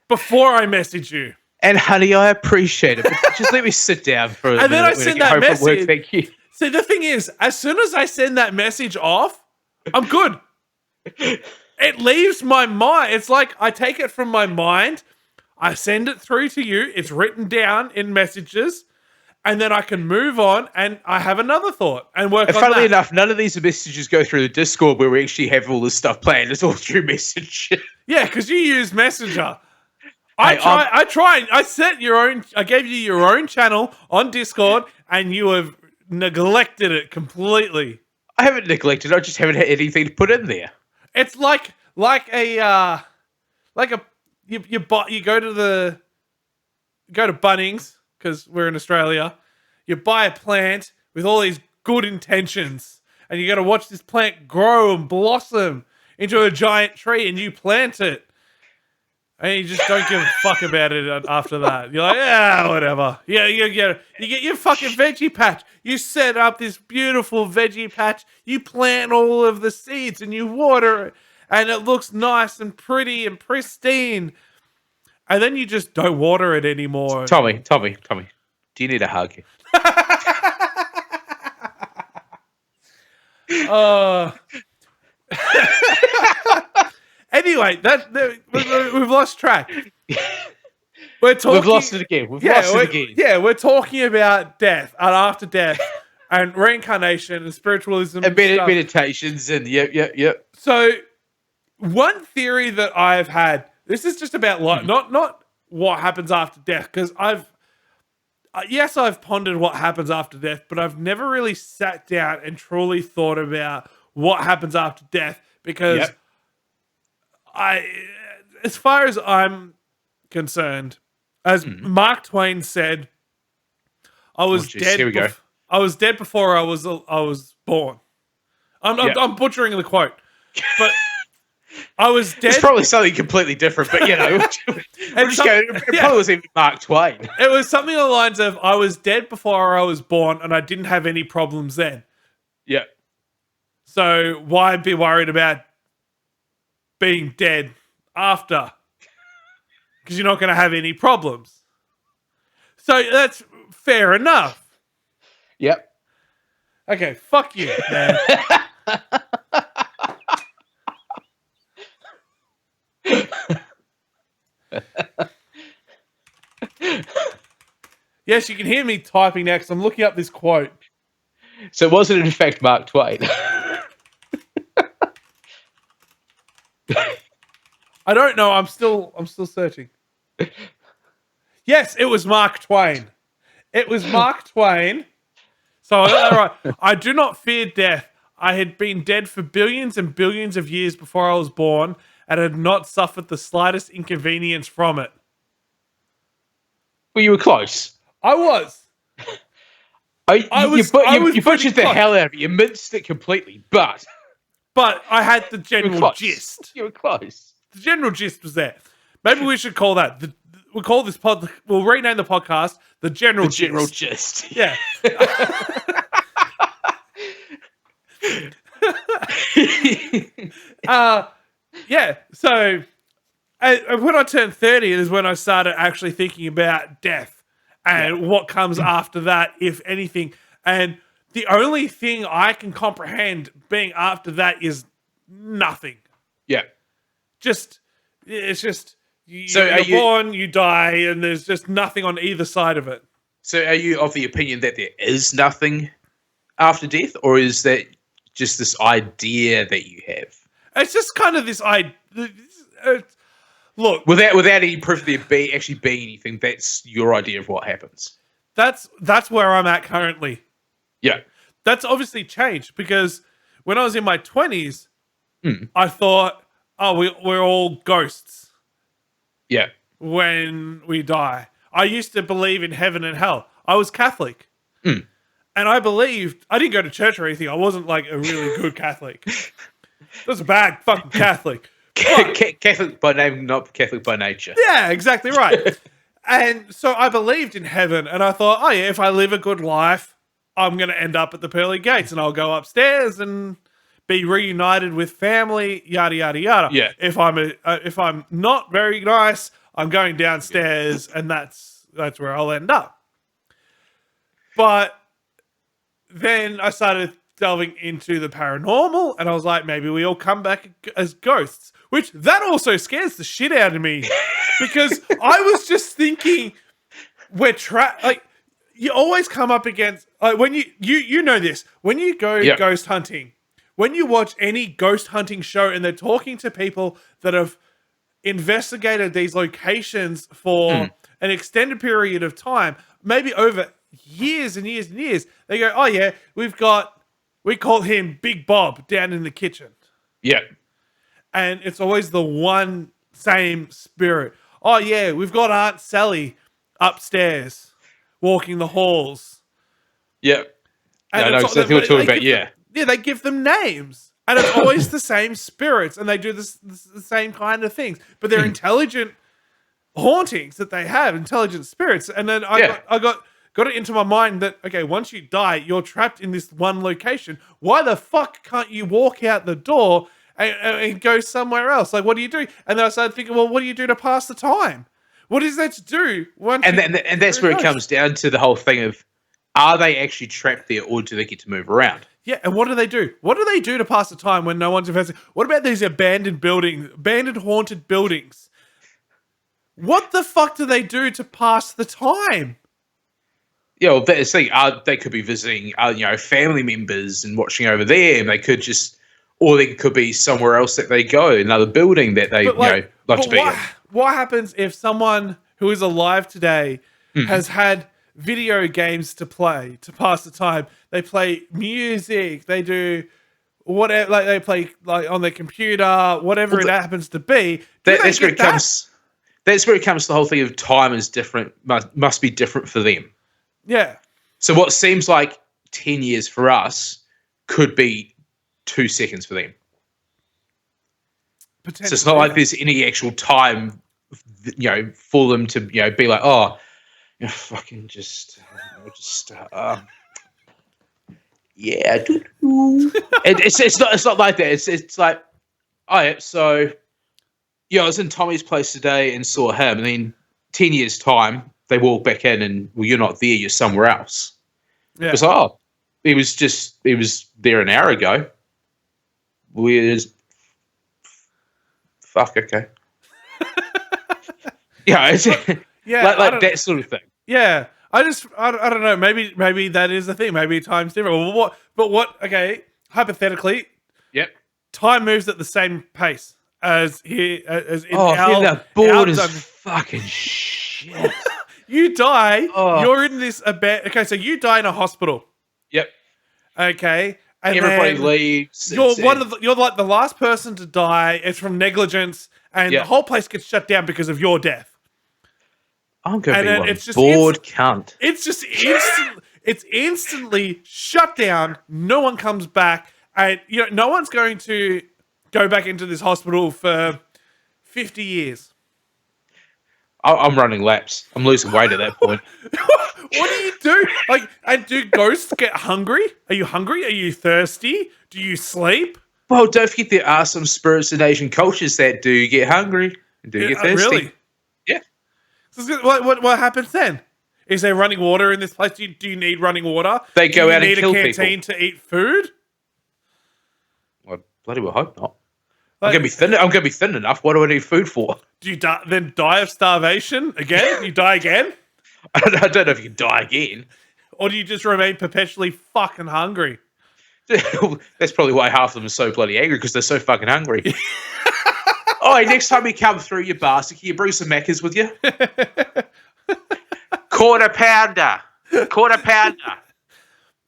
[SPEAKER 1] before I message you.
[SPEAKER 2] And honey, I appreciate it, but just let me sit down for a minute.
[SPEAKER 1] And then I send that message.
[SPEAKER 2] Thank you.
[SPEAKER 1] See, the thing is, as soon as I send that message off, I'm good. It leaves my mind. It's like I take it from my mind, I send it through to you, it's written down in messages, and then I can move on and I have another thought and work on that.
[SPEAKER 2] Funnily enough, none of these messages go through the Discord where we actually have all this stuff planned. It's all through message.
[SPEAKER 1] Yeah, because you use Messenger. I gave you your own channel on Discord and you have neglected it completely.
[SPEAKER 2] I haven't neglected it. I just haven't had anything to put in there.
[SPEAKER 1] It's you go to Bunnings because we're in Australia. You buy a plant with all these good intentions, and you got to watch this plant grow and blossom into a giant tree, and you plant it. And you just don't give a fuck about it after that. You're like, yeah, whatever. Yeah, you get your fucking veggie patch. You set up this beautiful veggie patch. You plant all of the seeds and you water it. And it looks nice and pretty and pristine. And then you just don't water it anymore.
[SPEAKER 2] Tommy, do you need a hug?
[SPEAKER 1] Anyway, we've lost track. We've
[SPEAKER 2] lost it again.
[SPEAKER 1] Yeah, we're talking about death and after death and reincarnation and spiritualism
[SPEAKER 2] and meditations and yep.
[SPEAKER 1] So, one theory that I've had. This is just about life, not what happens after death, because I've pondered what happens after death, but I've never really sat down and truly thought about what happens after death because as far as I'm concerned, as Mark Twain said, I was dead.
[SPEAKER 2] Here we go.
[SPEAKER 1] I was dead before I was born. I'm butchering the quote, but I was dead.
[SPEAKER 2] It's probably something completely different, but it probably was even Mark Twain.
[SPEAKER 1] It was something along the lines of I was dead before I was born, and I didn't have any problems then.
[SPEAKER 2] Yeah.
[SPEAKER 1] So why be worried about being dead after? Because you're not going to have any problems. So that's fair enough.
[SPEAKER 2] Yep.
[SPEAKER 1] Okay, fuck you, man. Yes, you can hear me typing now because I'm looking up this quote.
[SPEAKER 2] So was it in fact Mark Twain?
[SPEAKER 1] I don't know. I'm still searching. Yes, it was Mark Twain. It was Mark Twain. So, all right. I do not fear death. I had been dead for billions and billions of years before I was born and had not suffered the slightest inconvenience from it.
[SPEAKER 2] Well, you were close.
[SPEAKER 1] I was.
[SPEAKER 2] You butchered the hell out of it. You minced it completely, but
[SPEAKER 1] I had the general gist.
[SPEAKER 2] You were close.
[SPEAKER 1] The general gist was there. Maybe we should call that. We'll rename the podcast the General Gist.
[SPEAKER 2] General Gist.
[SPEAKER 1] Yeah. Yeah. So when I turned 30 is when I started actually thinking about death and what comes after that, if anything. And the only thing I can comprehend being after that is nothing.
[SPEAKER 2] Yeah.
[SPEAKER 1] It's just you're born, you die, and there's just nothing on either side of it.
[SPEAKER 2] So are you of the opinion that there is nothing after death, or is that just this idea that you have?
[SPEAKER 1] It's just kind of this idea. Look,
[SPEAKER 2] without any proof of there actually being anything, that's your idea of what happens.
[SPEAKER 1] That's where I'm at currently.
[SPEAKER 2] Yeah.
[SPEAKER 1] That's obviously changed because when I was in my 20s, I thought, oh, we're all ghosts.
[SPEAKER 2] Yeah.
[SPEAKER 1] When we die. I used to believe in heaven and hell. I was Catholic. And I didn't go to church or anything. I wasn't like a really good Catholic. I was a bad fucking Catholic.
[SPEAKER 2] Catholic by name, not Catholic by nature.
[SPEAKER 1] Yeah, exactly right. And so I believed in heaven, and I thought, oh yeah, if I live a good life, I'm going to end up at the pearly gates, and I'll go upstairs and be reunited with family, yada yada yada.
[SPEAKER 2] Yeah.
[SPEAKER 1] If I'm not very nice, I'm going downstairs, and that's where I'll end up. But then I started delving into the paranormal, and I was like, maybe we all come back as ghosts, which that also scares the shit out of me because I was just thinking we're trapped. Like, you always come up against, like, when you know this, when you go ghost hunting, when you watch any ghost hunting show and they're talking to people that have investigated these locations for an extended period of time, maybe over years and years and years, they go, oh yeah, we call him Big Bob down in the kitchen.
[SPEAKER 2] Yeah.
[SPEAKER 1] And it's always the one same spirit. Oh yeah, we've got Aunt Sally upstairs walking the halls.
[SPEAKER 2] Yeah.
[SPEAKER 1] And
[SPEAKER 2] I know exactly what you're talking about, yeah.
[SPEAKER 1] Yeah, they give them names. And it's always the same spirits, and they do the same kind of things. But they're intelligent hauntings that they have, intelligent spirits. And then I got it into my mind that, okay, once you die, you're trapped in this one location. Why the fuck can't you walk out the door and go somewhere else? Like, what do you do? And then I started thinking, well, what do you do to pass the time? What is that to do?
[SPEAKER 2] And that's where it comes down to the whole thing of, are they actually trapped there, or do they get to move around?
[SPEAKER 1] Yeah, and what do they do? What do they do to pass the time when no one's investing? What about these abandoned haunted buildings? What the fuck do they do to pass the time?
[SPEAKER 2] Yeah, well, that's the thing. They could be visiting, family members and watching over there, and they could just, or they could be somewhere else that they go, another building that they, like to be in.
[SPEAKER 1] What happens if someone who is alive today has had video games to play to pass the time? They play music, they do whatever, like they play like on their computer, whatever it happens to be.
[SPEAKER 2] That's where it comes. That's where it comes to the whole thing of time is different, must be different for them.
[SPEAKER 1] Yeah.
[SPEAKER 2] So what seems like 10 years for us could be 2 seconds for them. So it's not like there's any actual time, for them to, be like, oh, fucking yeah. It's not like that. It's like, oh yeah, so I was in Tommy's place today and saw him, and then 10 years time they walk back in and, well, you're not there, you're somewhere else. Yeah. It's like, oh, he was there an hour ago. Where's fuck, okay. It's like that sort of thing.
[SPEAKER 1] Yeah. I don't know. Maybe that is the thing. Maybe time's different. Okay, hypothetically,
[SPEAKER 2] yep.
[SPEAKER 1] Time moves at the same pace as here, as in
[SPEAKER 2] that board is fucking shit.
[SPEAKER 1] You die, you're in this okay, so you die in a hospital.
[SPEAKER 2] Yep.
[SPEAKER 1] Okay. And
[SPEAKER 2] everybody leaves.
[SPEAKER 1] You're like the last person to die. It's from negligence, and the whole place gets shut down because of your death.
[SPEAKER 2] I'm going to be one bored cunt.
[SPEAKER 1] It's just it's instantly shut down. No one comes back, and no one's going to go back into this hospital for 50 years.
[SPEAKER 2] I'm running laps. I'm losing weight at that point.
[SPEAKER 1] What do you do? Like, and do ghosts get hungry? Are you hungry? Are you thirsty? Do you sleep?
[SPEAKER 2] Well, don't forget there are some spirits in Asian cultures that do get hungry and do get thirsty.
[SPEAKER 1] Really?
[SPEAKER 2] Yeah.
[SPEAKER 1] So what happens then? Is there running water in this place? Do you need running water?
[SPEAKER 2] They go out and kill people.
[SPEAKER 1] Do you need a canteen to eat food?
[SPEAKER 2] I bloody well hope not. I'm gonna be thin enough. What do I need food for?
[SPEAKER 1] Do you then die of starvation again? You die again?
[SPEAKER 2] I don't know if you can die again.
[SPEAKER 1] Or do you just remain perpetually fucking hungry?
[SPEAKER 2] That's probably why half of them are so bloody angry, because they're so fucking hungry. Next time you come through, you bastard, can you bring some Maccas with you? Quarter pounder.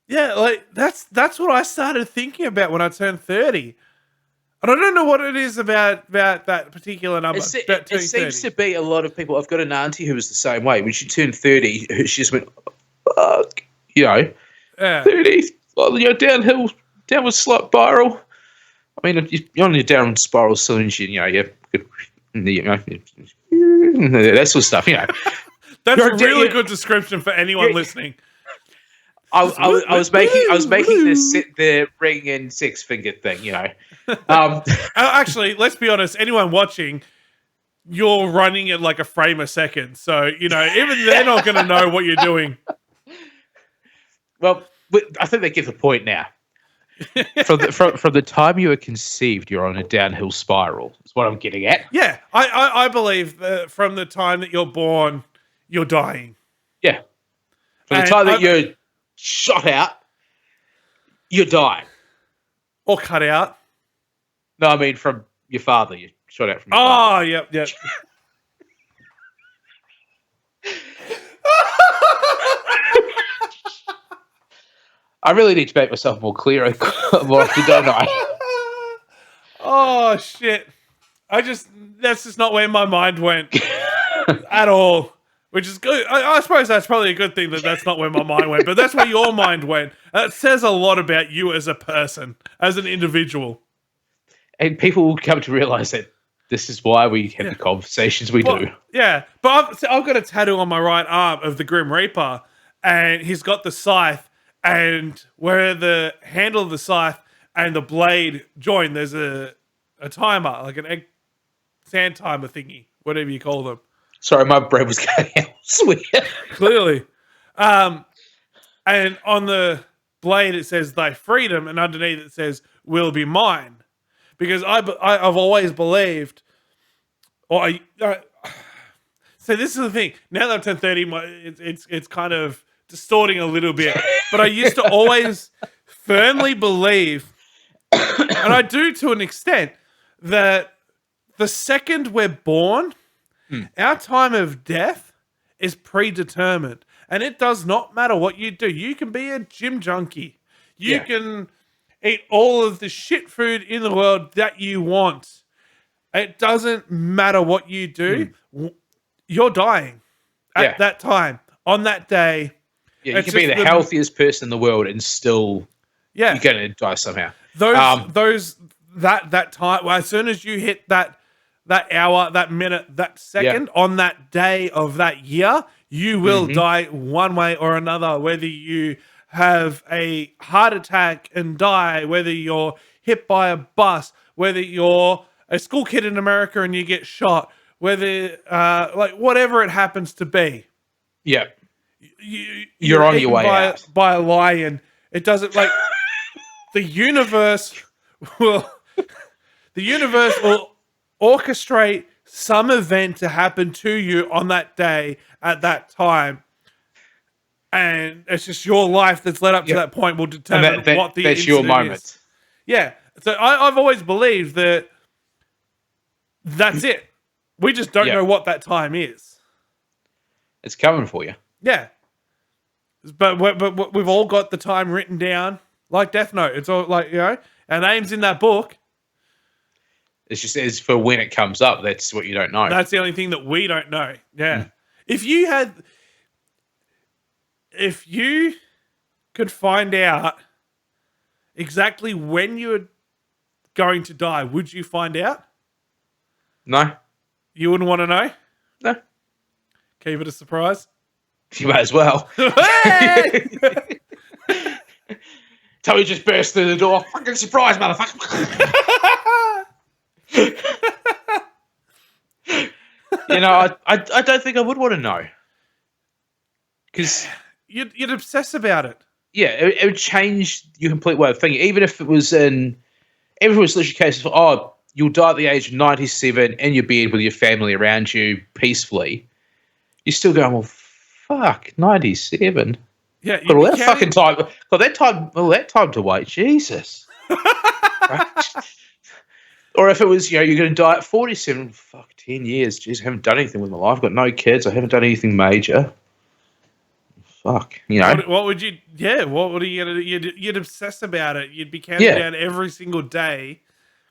[SPEAKER 1] Yeah, like that's what I started thinking about when I turned 30. And I don't know what it is about that particular number.
[SPEAKER 2] It seems to be a lot of people. I've got an auntie who was the same way. When she turned 30, she just went, fuck, 30, downward slope spiral. I mean, you're on your downward spiral as soon as that sort of stuff,
[SPEAKER 1] That's a really good description for anyone listening.
[SPEAKER 2] I was making the ring and six finger thing,
[SPEAKER 1] Actually, let's be honest. Anyone watching, you're running at like a frame a second, so even they're not going to know what you're doing.
[SPEAKER 2] Well, I think they get the point now. From the time you were conceived, you're on a downhill spiral. That's what I'm getting at.
[SPEAKER 1] Yeah, I believe that from the time that you're born, you're dying.
[SPEAKER 2] Yeah, from the time that you're shot out, you're dying.
[SPEAKER 1] Or cut out.
[SPEAKER 2] No, I mean from your father. You shot out from your father.
[SPEAKER 1] Oh, yep.
[SPEAKER 2] I really need to make myself more clear more often, don't I?
[SPEAKER 1] Oh, shit. That's just not where my mind went at all. Which is good. I suppose that's probably a good thing that that's not where my mind went, but that's where your mind went. That says a lot about you as a person, as an individual.
[SPEAKER 2] And people will come to realize that This is why we have the conversations we do.
[SPEAKER 1] Yeah, but I've got a tattoo on my right arm of the Grim Reaper, and he's got the scythe, and where the handle of the scythe and the blade join, there's a timer, like an egg sand timer thingy, whatever you call them.
[SPEAKER 2] Sorry, my brain was going elsewhere.
[SPEAKER 1] Clearly. And on the blade it says thy freedom, and underneath it says will be mine. Because I've always believed, so this is the thing. Now that I've turned 30, it's kind of distorting a little bit. But I used to always firmly believe, and I do to an extent, that the second we're born, our time of death is predetermined. And it does not matter what you do. You can be a gym junkie. You can eat all of the shit food in the world that you want. It doesn't matter what you do. You're dying at that time, on that day.
[SPEAKER 2] Yeah, you can be the healthiest person in the world and still you're going to die somehow. That
[SPEAKER 1] time, well, as soon as you hit that hour, that minute, that second, on that day of that year, you will die one way or another, whether you have a heart attack and die, whether you're hit by a bus, whether you're a school kid in America and you get shot, whether whatever it happens to be.
[SPEAKER 2] Yeah. You're on your way out.
[SPEAKER 1] By a lion. It doesn't the universe will orchestrate some event to happen to you on that day at that time. And it's just your life that's led up to that point will determine what the
[SPEAKER 2] that's your moment.
[SPEAKER 1] Is. Yeah. So I've always believed that's it. We just don't know what that time is.
[SPEAKER 2] It's coming for you.
[SPEAKER 1] Yeah. But we've all got the time written down, like Death Note. It's all like, our name's in that book.
[SPEAKER 2] It's just as for when it comes up, that's what you don't know.
[SPEAKER 1] That's the only thing that we don't know. Yeah. If you could find out exactly when you were going to die, would you find out?
[SPEAKER 2] No.
[SPEAKER 1] You wouldn't want to know?
[SPEAKER 2] No.
[SPEAKER 1] Keep it a surprise.
[SPEAKER 2] You might as well.
[SPEAKER 1] Hey!
[SPEAKER 2] Tommy just burst through the door. Fucking surprise, motherfucker. I don't think I would want to know. Because
[SPEAKER 1] you'd obsess about it.
[SPEAKER 2] Yeah, it would change your complete way of thinking. Even if it was literally a case of, you'll die at the age of 97 in your bed with your family around you peacefully. You're still going, well, fuck, 97.
[SPEAKER 1] Yeah,
[SPEAKER 2] got all that fucking time. Got that time to wait. Jesus. Right? Or if it was, you're going to die at 47. Fuck, 10 years. Jeez, I haven't done anything with my life. I've got no kids. I haven't done anything major. Fuck,
[SPEAKER 1] What would you? Yeah, what would you? You'd obsess about it. You'd be counting down every single day,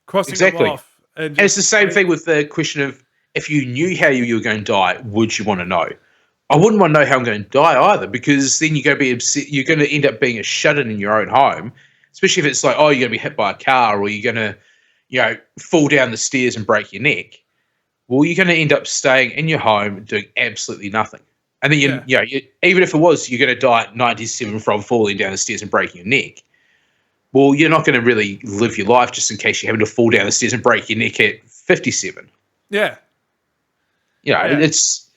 [SPEAKER 1] crossing them off.
[SPEAKER 2] And it's the same thing with the question of if you knew how you were going to die, would you want to know? I wouldn't want to know how I'm going to die either, because then you're going to be upset. You're going to end up being a shut-in in your own home, especially if it's like, you're going to be hit by a car, or you're going to, fall down the stairs and break your neck. Well, you're going to end up staying in your home doing absolutely nothing. And then, even if it was, you're going to die at 97 from falling down the stairs and breaking your neck. Well, you're not going to really live your life just in case you're having to fall down the stairs and break your neck at 57.
[SPEAKER 1] Yeah.
[SPEAKER 2] It's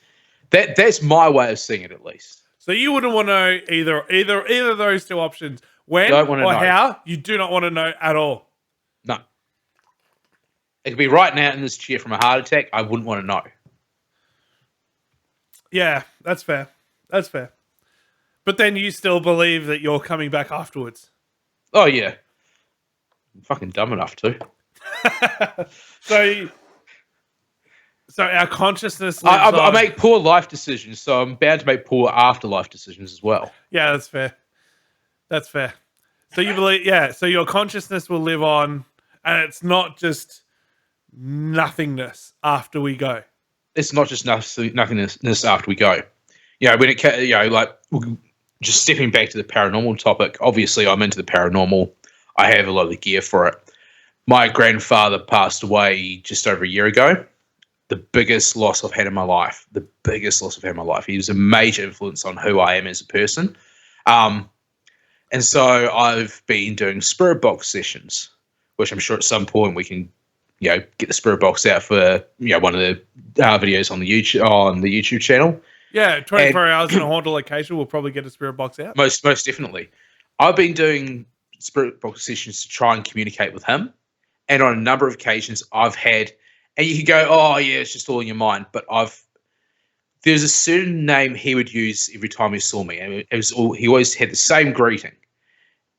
[SPEAKER 2] that's my way of seeing it, at least.
[SPEAKER 1] So you wouldn't want to know either of those two options. When
[SPEAKER 2] don't want to
[SPEAKER 1] or
[SPEAKER 2] know.
[SPEAKER 1] how, you do not want to know at all.
[SPEAKER 2] No. It could be right now in this chair from a heart attack. I wouldn't want to know.
[SPEAKER 1] Yeah, that's fair. That's fair. But then you still believe that you're coming back afterwards.
[SPEAKER 2] Oh, yeah. I'm fucking dumb enough to.
[SPEAKER 1] So our consciousness
[SPEAKER 2] I make poor life decisions, so I'm bound to make poor afterlife decisions as well.
[SPEAKER 1] Yeah, that's fair. That's fair. So you believe, so your consciousness will live on, and it's not just nothingness after we go.
[SPEAKER 2] It's not just nothingness after we go. When it just stepping back to the paranormal topic, obviously I'm into the paranormal. I have a lot of the gear for it. My grandfather passed away just over a year ago. The biggest loss I've had in my life. The biggest loss I've had in my life. He was a major influence on who I am as a person. And so I've been doing spirit box sessions, which I'm sure at some point we can, get the spirit box out for one of the videos on the YouTube channel.
[SPEAKER 1] Yeah, 24 hours in a haunted location. We'll probably get a spirit box out.
[SPEAKER 2] Most definitely. I've been doing spirit box sessions to try and communicate with him, and on a number of occasions I've had, and you can go, oh yeah, it's just all in your mind, but there's a certain name he would use every time he saw me, and he always had the same greeting.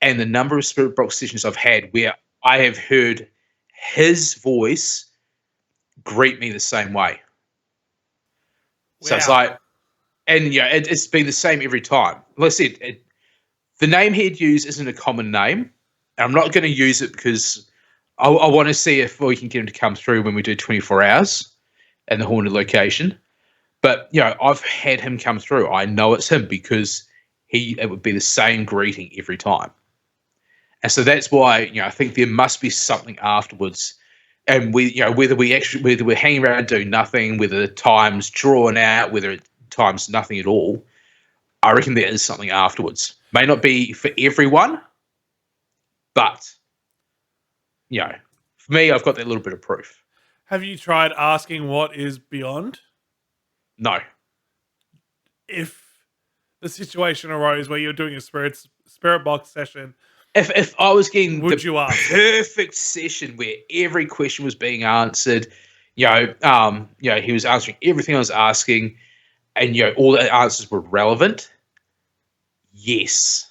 [SPEAKER 2] And the number of spirit box sessions I've had where I have heard his voice greet me the same way. So it's like, and it's been the same every time. Like I said, the name he'd use isn't a common name, and I'm not going to use it because I want to see if we can get him to come through when we do 24 hours in the haunted location. But I've had him come through. I know it's him because it would be the same greeting every time. And so that's why I think there must be something afterwards. And whether we're hanging around doing nothing, whether the time's drawn out, whether time's nothing at all, I reckon there is something afterwards. May not be for everyone, but for me, I've got that little bit of proof.
[SPEAKER 1] Have you tried asking what is beyond?
[SPEAKER 2] No.
[SPEAKER 1] If the situation arose where you're doing a spirit box session,
[SPEAKER 2] if I was getting
[SPEAKER 1] you ask?
[SPEAKER 2] Perfect session where every question was being answered, he was answering everything I was asking, and all the answers were relevant. Yes,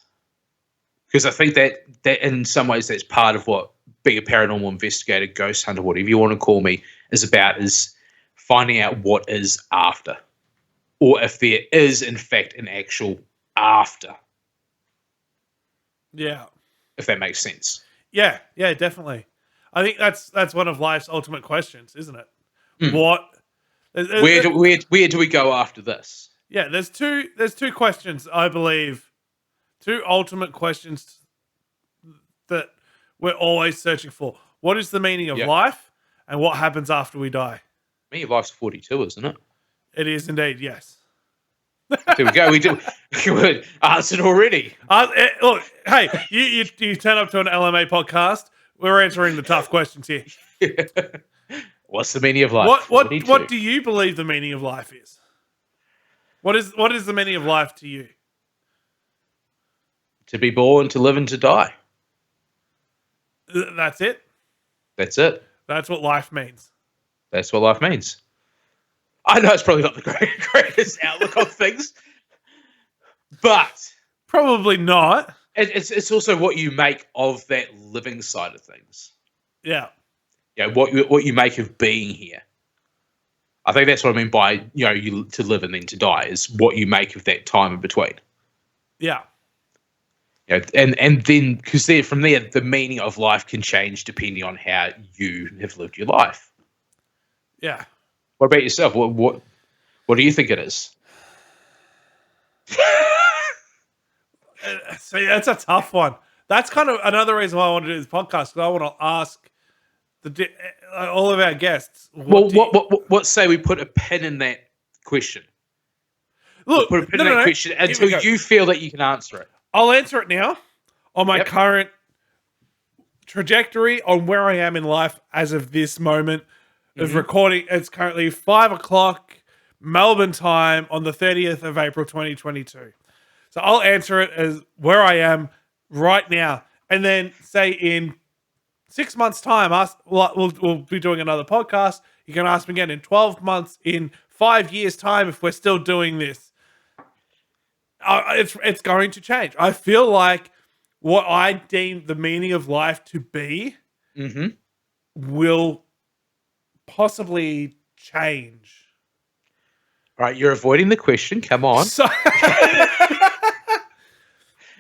[SPEAKER 2] because I think that in some ways that's part of what being a paranormal investigator, ghost hunter, whatever you want to call me, is about, is finding out what is after, or if there is in fact an actual after.
[SPEAKER 1] Yeah.
[SPEAKER 2] If that makes sense.
[SPEAKER 1] Yeah, definitely. I think that's one of life's ultimate questions, isn't it?
[SPEAKER 2] Where do we go after this?
[SPEAKER 1] Yeah, there's two questions, I believe, two ultimate questions that we're always searching for. What is the meaning of life, and what happens after we die?
[SPEAKER 2] Meaning of life's 42, isn't it?
[SPEAKER 1] It is indeed, yes.
[SPEAKER 2] There we go. We answered already.
[SPEAKER 1] Look, hey, you turn up to an LMA podcast. We're answering the tough questions here.
[SPEAKER 2] What's the meaning of life?
[SPEAKER 1] What do you believe the meaning of life is? What is the meaning of life to you?
[SPEAKER 2] To be born, to live, and to die.
[SPEAKER 1] That's it?
[SPEAKER 2] That's it.
[SPEAKER 1] That's what life means.
[SPEAKER 2] That's what life means. I know it's probably not the greatest outlook on things, but
[SPEAKER 1] probably not.
[SPEAKER 2] It's also what you make of that living side of things.
[SPEAKER 1] Yeah.
[SPEAKER 2] What you make of being here. I think that's what I mean by you to live and then to die, is what you make of that time in between.
[SPEAKER 1] Yeah.
[SPEAKER 2] And then because from there the meaning of life can change depending on how you have lived your life.
[SPEAKER 1] Yeah.
[SPEAKER 2] What about yourself? What do you think it is?
[SPEAKER 1] See, that's a tough one. That's kind of another reason why I want to do this podcast, because I want to ask all of our guests.
[SPEAKER 2] What say we put a pin in that question?
[SPEAKER 1] Look,
[SPEAKER 2] we'll put a pin in that question until you feel that you can answer it.
[SPEAKER 1] I'll answer it now on my current trajectory on where I am in life as of this moment of recording. It's currently 5:00 Melbourne time on the 30th of April 2022. So I'll answer it as where I am right now, and then say in 6 months' time, we'll be doing another podcast. You can ask me again in 12 months, in 5 years' time, if we're still doing this. It's going to change. I feel like what I deem the meaning of life to be will possibly change.
[SPEAKER 2] All right, you're avoiding the question. Come on.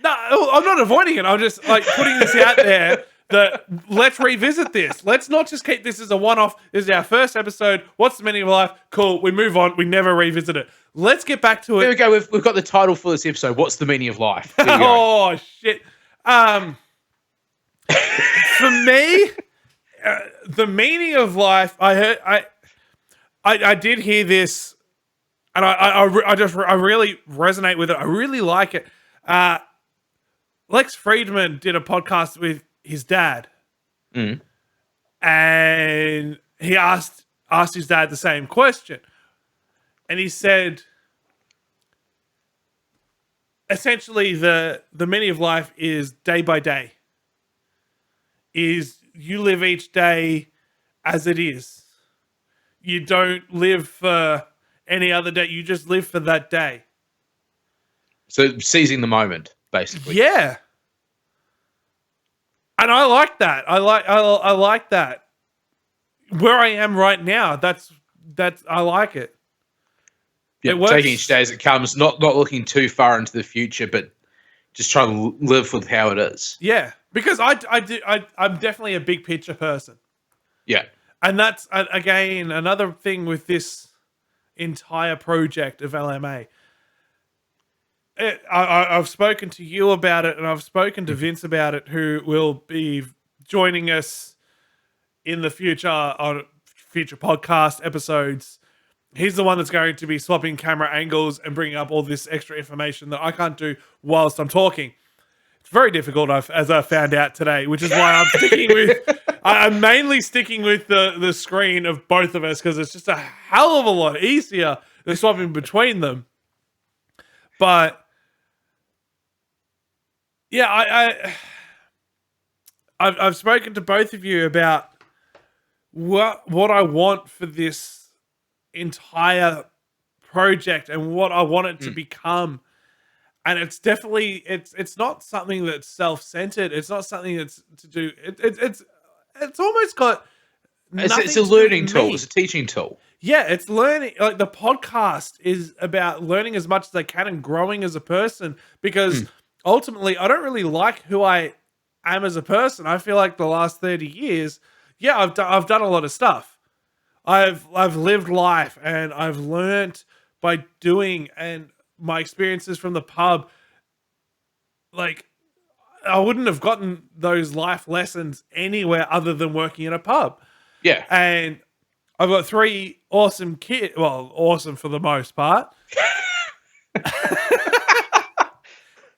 [SPEAKER 1] No, I'm not avoiding it. I'm just putting this out there that let's revisit this. Let's not just keep this as a one-off. This is our first episode. What's the meaning of life? Cool. We move on. We never revisit it. Let's get back to it.
[SPEAKER 2] There we go. We've got the title for this episode. What's the meaning of life?
[SPEAKER 1] Oh, shit. For me, the meaning of life. I did hear this, and I really resonate with it. I really like it. Lex Friedman did a podcast with his dad, and he asked his dad the same question, and he said, essentially, the meaning of life is day by day. Is you live each day as it is. You don't live for any other day. You just live for that day.
[SPEAKER 2] So seizing the moment, basically.
[SPEAKER 1] Yeah. And I like that. I like that. Where I am right now, that's I like it.
[SPEAKER 2] Yeah,
[SPEAKER 1] It works.
[SPEAKER 2] taking each day as it comes, not looking too far into the future, but just trying to live with how it is.
[SPEAKER 1] Yeah, because I'm definitely a big picture person.
[SPEAKER 2] Yeah.
[SPEAKER 1] And that's, again, another thing with this entire project of LMA. I've spoken to you about it, and I've spoken to Vince about it, who will be joining us in the future on future podcast episodes. He's the one that's going to be swapping camera angles and bringing up all this extra information that I can't do whilst I'm talking. It's very difficult, as I found out today, which is why I'm sticking with. I'm mainly sticking with the screen of both of us, because it's just a hell of a lot easier than swapping between them. But yeah, I've spoken to both of you about what I want for this entire project and what I want it to become. And it's definitely it's not something that's self-centered. It's not something that's to do. It's almost got.
[SPEAKER 2] It's a learning tool. It's a teaching tool.
[SPEAKER 1] Yeah, it's learning. Like, the podcast is about learning as much as I can and growing as a person, because ultimately I don't really like who I am as a person. I feel like the last 30 years, I've done a lot of stuff. I've lived life, and I've learned by doing, and my experiences from the pub, like, I wouldn't have gotten those life lessons anywhere other than working in a pub.
[SPEAKER 2] Yeah.
[SPEAKER 1] And I've got 3 awesome kids. Well, awesome for the most part.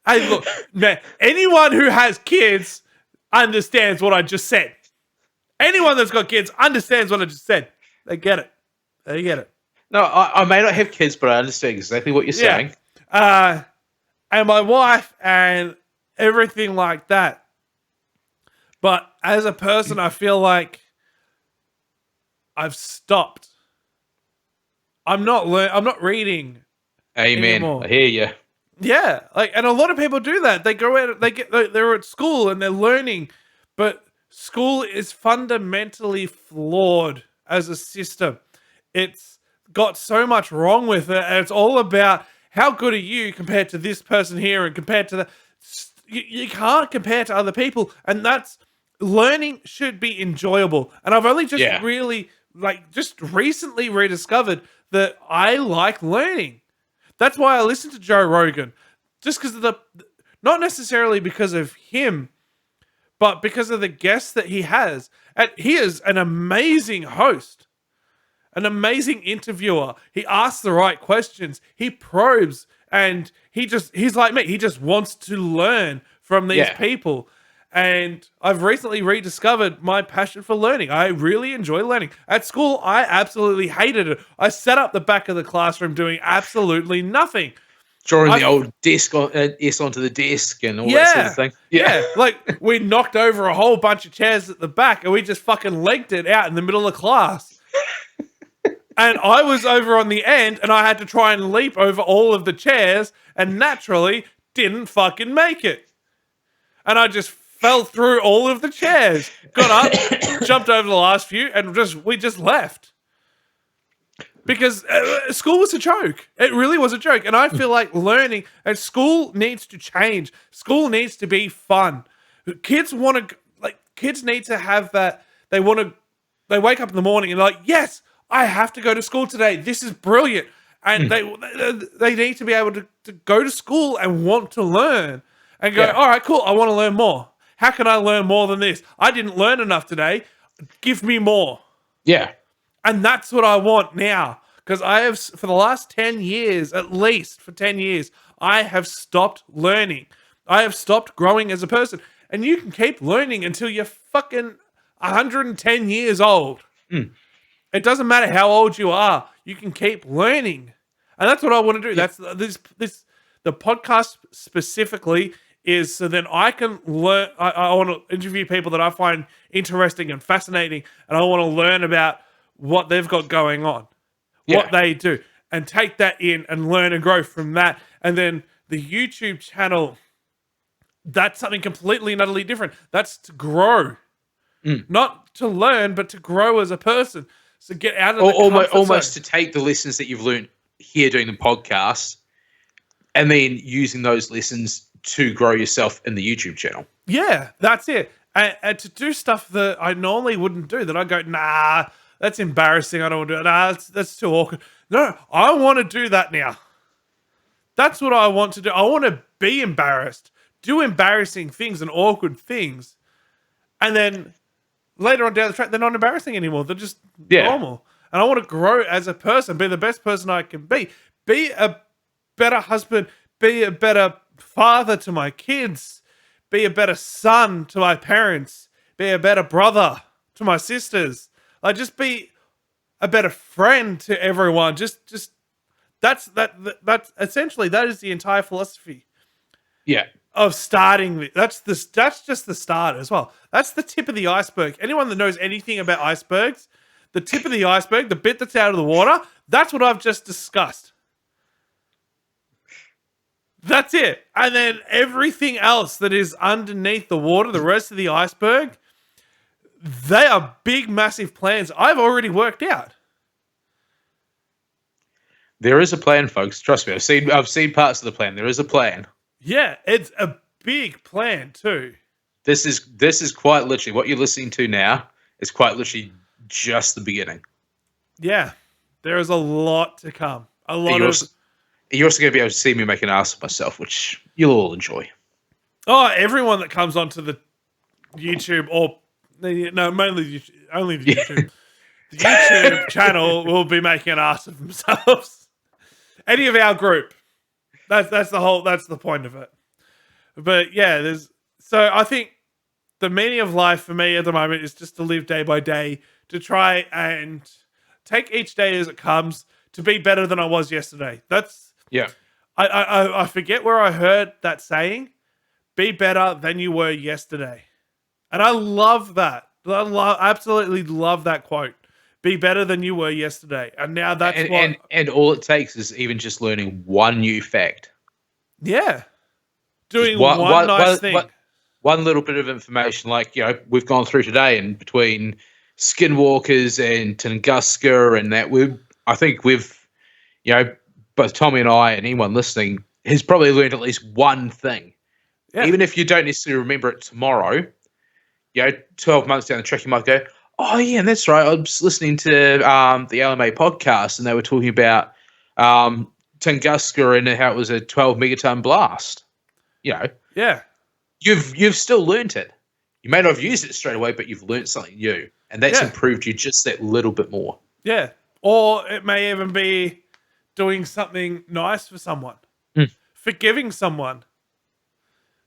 [SPEAKER 1] Hey, look, man, anyone who has kids understands what I just said. Anyone that's got kids understands what I just said. They get it. They get it.
[SPEAKER 2] No, I may not have kids, but I understand exactly what you're saying.
[SPEAKER 1] And my wife and everything like that. But as a person, I feel like I've stopped. I'm not reading.
[SPEAKER 2] Amen.
[SPEAKER 1] Anymore.
[SPEAKER 2] I hear you.
[SPEAKER 1] Yeah, like, and a lot of people do that. They go out, they're at school and they're learning, but school is fundamentally flawed as a system. It's got so much wrong with it, and it's all about how good are you compared to this person here and compared to the. You can't compare to other people, and that's learning should be enjoyable. And I've only just just recently rediscovered that I like learning. That's why I listen to Joe Rogan, just because of not necessarily because of him, but because of the guests that he has. And he is an amazing host, an amazing interviewer. He asks the right questions. He probes, and he's like me. He just wants to learn from these people. And I've recently rediscovered my passion for learning. I really enjoy learning. At school, I absolutely hated it. I sat up the back of the classroom doing absolutely nothing.
[SPEAKER 2] Drawing the old desk S onto the desk and all that sort of thing.
[SPEAKER 1] Yeah, like, we knocked over a whole bunch of chairs at the back, and we just fucking legged it out in the middle of class. And I was over on the end, and I had to try and leap over all of the chairs, and naturally didn't fucking make it. And I just fell through all of the chairs, got up, jumped over the last few, and we just left. Because school was a joke. It really was a joke. And I feel like learning, and school needs to change. School needs to be fun. Kids need to have that. They wake up in the morning and like, yes, I have to go to school today. This is brilliant. And they need to be able to go to school and want to learn and go, all right, cool, I want to learn more. How can I learn more than this? I didn't learn enough today. give me more.
[SPEAKER 2] Yeah.
[SPEAKER 1] And that's what I want now. Because I have, for the last 10 years, at least for 10 years, I have stopped learning. I have stopped growing as a person. And you can keep learning until you're fucking 110 years old.
[SPEAKER 2] Mm.
[SPEAKER 1] It doesn't matter how old you are. You can keep learning. And that's what I want to do.
[SPEAKER 2] Yeah.
[SPEAKER 1] That's the podcast specifically is so then I can learn. I want to interview people that I find interesting and fascinating, and I want to learn about what they've got going on, what they do, and take that in and learn and grow from that. And then the YouTube channel, that's something completely and utterly different. That's to grow, not to learn, but to grow as a person. So get out of the
[SPEAKER 2] almost to take the lessons that you've learned here doing the podcast, and then using those lessons to grow yourself in the YouTube channel.
[SPEAKER 1] Yeah, that's it. And to do stuff that I normally wouldn't do, that I go, nah, that's embarrassing. I don't want to do it. Nah, that's too awkward. No, I want to do that now. That's what I want to do. I want to be embarrassed, do embarrassing things and awkward things. And then later on down the track, they're not embarrassing anymore. They're just normal. And I want to grow as a person, be the best person I can be a better husband, be a better father to my kids, be a better son to my parents, be a better brother to my sisters. Like, just be a better friend to everyone. Just that's essentially, that is the entire philosophy.
[SPEAKER 2] Yeah.
[SPEAKER 1] Of starting. That's just the start as well. That's the tip of the iceberg. Anyone that knows anything about icebergs, the tip of the iceberg, the bit that's out of the water, that's what I've just discussed. That's it. And then everything else that is underneath the water, the rest of the iceberg, they are big, massive plans I've already worked out.
[SPEAKER 2] There is a plan, folks. Trust me. I've seen parts of the plan. There is a plan.
[SPEAKER 1] Yeah, it's a big plan too.
[SPEAKER 2] This is quite literally what you're listening to now is quite literally just the beginning.
[SPEAKER 1] Yeah, there is a lot to come.
[SPEAKER 2] You're also going to be able to see me make an ass of myself, which you'll all enjoy.
[SPEAKER 1] Oh, everyone that comes onto the YouTube only the YouTube. The YouTube channel will be making an ass of themselves. Any of our group. That's the point of it. But yeah, so I think the meaning of life for me at the moment is just to live day by day, to try and take each day as it comes, to be better than I was yesterday. I forget where I heard that saying, be better than you were yesterday. And I love that. Absolutely love that quote. Be better than you were yesterday. And now and
[SPEAKER 2] all it takes is even just learning one new fact.
[SPEAKER 1] Yeah. Doing one nice thing.
[SPEAKER 2] One little bit of information, like, we've gone through today, and between skinwalkers and Tunguska and that, I think we've, both Tommy and I and anyone listening has probably learned at least one thing. Yeah. Even if you don't necessarily remember it tomorrow, 12 months down the track, you might go, oh yeah, and that's right. I was listening to the LMA podcast, and they were talking about Tunguska and how it was a 12 megaton blast. Yeah. You've still learnt it. You may not have used it straight away, but you've learnt something new, and that's improved you just that little bit more. Yeah.
[SPEAKER 1] Or it may even be doing something nice for someone, forgiving someone.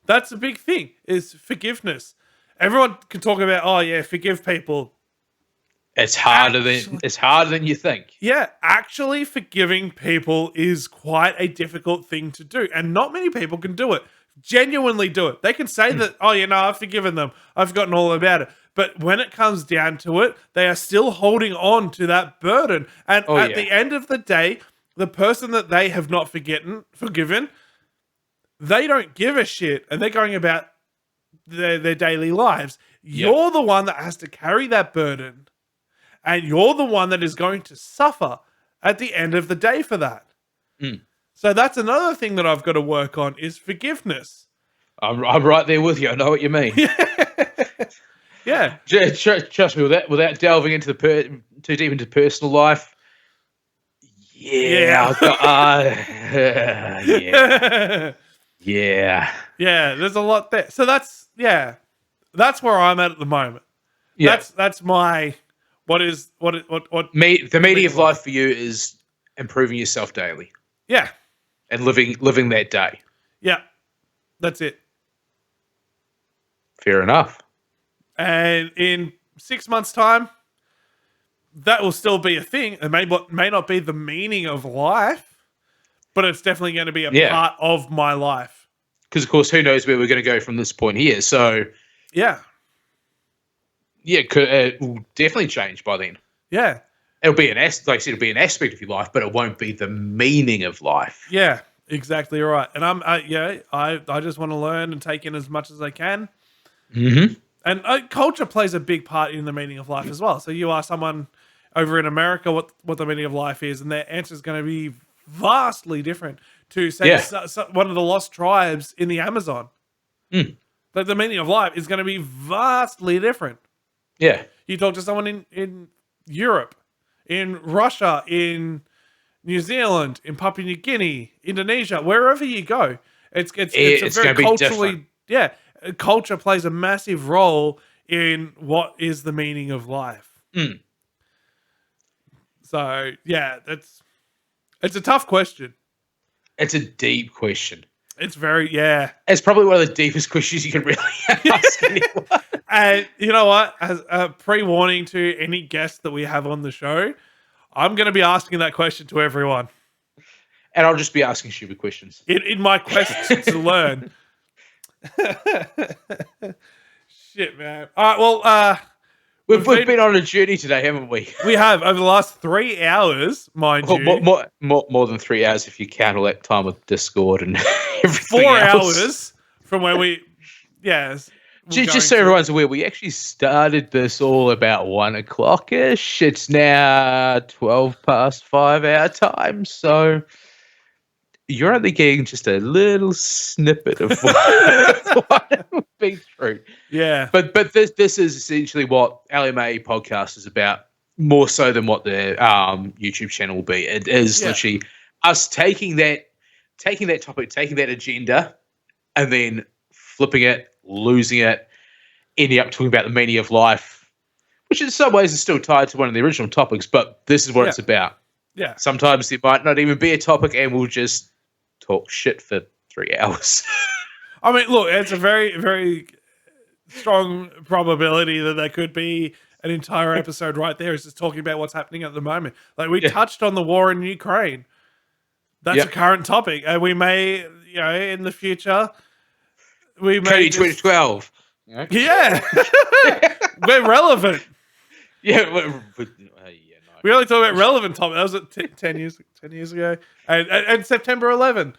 [SPEAKER 1] That's a big thing, is forgiveness. Everyone can talk about, forgive people.
[SPEAKER 2] It's harder than you think.
[SPEAKER 1] Yeah, actually forgiving people is quite a difficult thing to do, and not many people can do it. Genuinely do it. They can say that, I've forgiven them. I've forgotten all about it. But when it comes down to it, they are still holding on to that burden. And the end of the day, the person that they have not forgiven, they don't give a shit, and they're going about their daily lives. You're the one that has to carry that burden, and you're the one that is going to suffer at the end of the day for that. So that's another thing that I've got to work on, is forgiveness.
[SPEAKER 2] I'm right there with you. I know what you mean.
[SPEAKER 1] Yeah.
[SPEAKER 2] Trust me, without delving into too deep into personal life. Yeah.
[SPEAKER 1] Yeah, there's a lot there. So that's where I'm at the moment.
[SPEAKER 2] Yeah.
[SPEAKER 1] That's my what
[SPEAKER 2] The meaning of life for you is improving yourself daily
[SPEAKER 1] yeah.
[SPEAKER 2] and living that day.
[SPEAKER 1] Yeah. That's it.
[SPEAKER 2] Fair enough.
[SPEAKER 1] And in 6 months' time, that will still be a thing. It may not be the meaning of life, but it's definitely going to be a part of my life.
[SPEAKER 2] Because, of course, who knows where we're going to go from this point here. So,
[SPEAKER 1] yeah,
[SPEAKER 2] it will definitely change by then.
[SPEAKER 1] Yeah.
[SPEAKER 2] It'll be like I said, it'll be an aspect of your life, but it won't be the meaning of life.
[SPEAKER 1] Yeah, exactly right. And I just want to learn and take in as much as I can.
[SPEAKER 2] Mm-hmm.
[SPEAKER 1] And culture plays a big part in the meaning of life as well. So you ask someone over in America what the meaning of life is, and their answer is going to be vastly different to, say, one of the lost tribes in the Amazon.
[SPEAKER 2] Mm.
[SPEAKER 1] But the meaning of life is going to be vastly different.
[SPEAKER 2] Yeah.
[SPEAKER 1] You talk to someone in Europe, in Russia, in New Zealand, in Papua New Guinea, Indonesia, wherever you go, it's a very culturally different. Culture plays a massive role in what is the meaning of life.
[SPEAKER 2] Mm.
[SPEAKER 1] So it's a tough question.
[SPEAKER 2] It's a deep question.
[SPEAKER 1] It's very
[SPEAKER 2] It's probably one of the deepest questions you can really ask anyone.
[SPEAKER 1] And you know what? As a pre-warning to any guest that we have on the show, I'm going to be asking that question to everyone.
[SPEAKER 2] And I'll just be asking stupid questions.
[SPEAKER 1] In my quest to learn. Shit, man. All right, well,
[SPEAKER 2] we've been on a journey today, haven't we?
[SPEAKER 1] We have, over the last 3 hours, mind you.
[SPEAKER 2] More than 3 hours if you count all that time with Discord and everything
[SPEAKER 1] 4
[SPEAKER 2] else.
[SPEAKER 1] hours from where we,
[SPEAKER 2] Just so everyone's aware, we actually started this all about 1 o'clock-ish. It's now 12 past 5 our time, so you're only getting just a little snippet of what we've been through.
[SPEAKER 1] Yeah.
[SPEAKER 2] But this is essentially what LMA podcast is about, more so than what the YouTube channel will be. It is literally us taking that topic, taking that agenda, and then flipping it, losing it, ending up talking about the meaning of life, which in some ways is still tied to one of the original topics, but this is what it's about.
[SPEAKER 1] Yeah.
[SPEAKER 2] Sometimes there might not even be a topic and we'll just talk shit for 3 hours.
[SPEAKER 1] I mean, look, it's a very, very strong probability that there could be an entire episode right there is just talking about what's happening at the moment. Like, we touched on the war in Ukraine. That's a current topic. And we may, in the future, we may
[SPEAKER 2] 2012.
[SPEAKER 1] Yeah. We're relevant.
[SPEAKER 2] Yeah.
[SPEAKER 1] We only talk about relevant topics. That was 10 years ago. And September 11,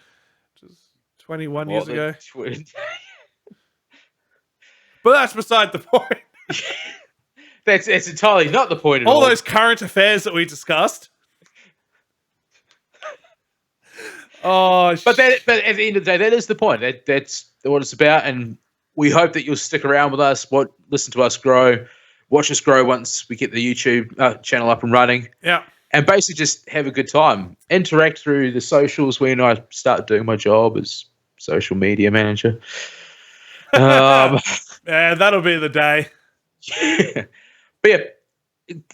[SPEAKER 1] which is 21 years ago. But that's beside the point.
[SPEAKER 2] That's entirely not the point at all.
[SPEAKER 1] All those current affairs that we discussed.
[SPEAKER 2] But at the end of the day, that is the point. That's what it's about, and we hope that you'll stick around with us, listen to us grow, watch us grow once we get the YouTube channel up and running.
[SPEAKER 1] Yeah.
[SPEAKER 2] And basically just have a good time. Interact through the socials when I start doing my job as social media manager.
[SPEAKER 1] Yeah, that'll be the day.
[SPEAKER 2] But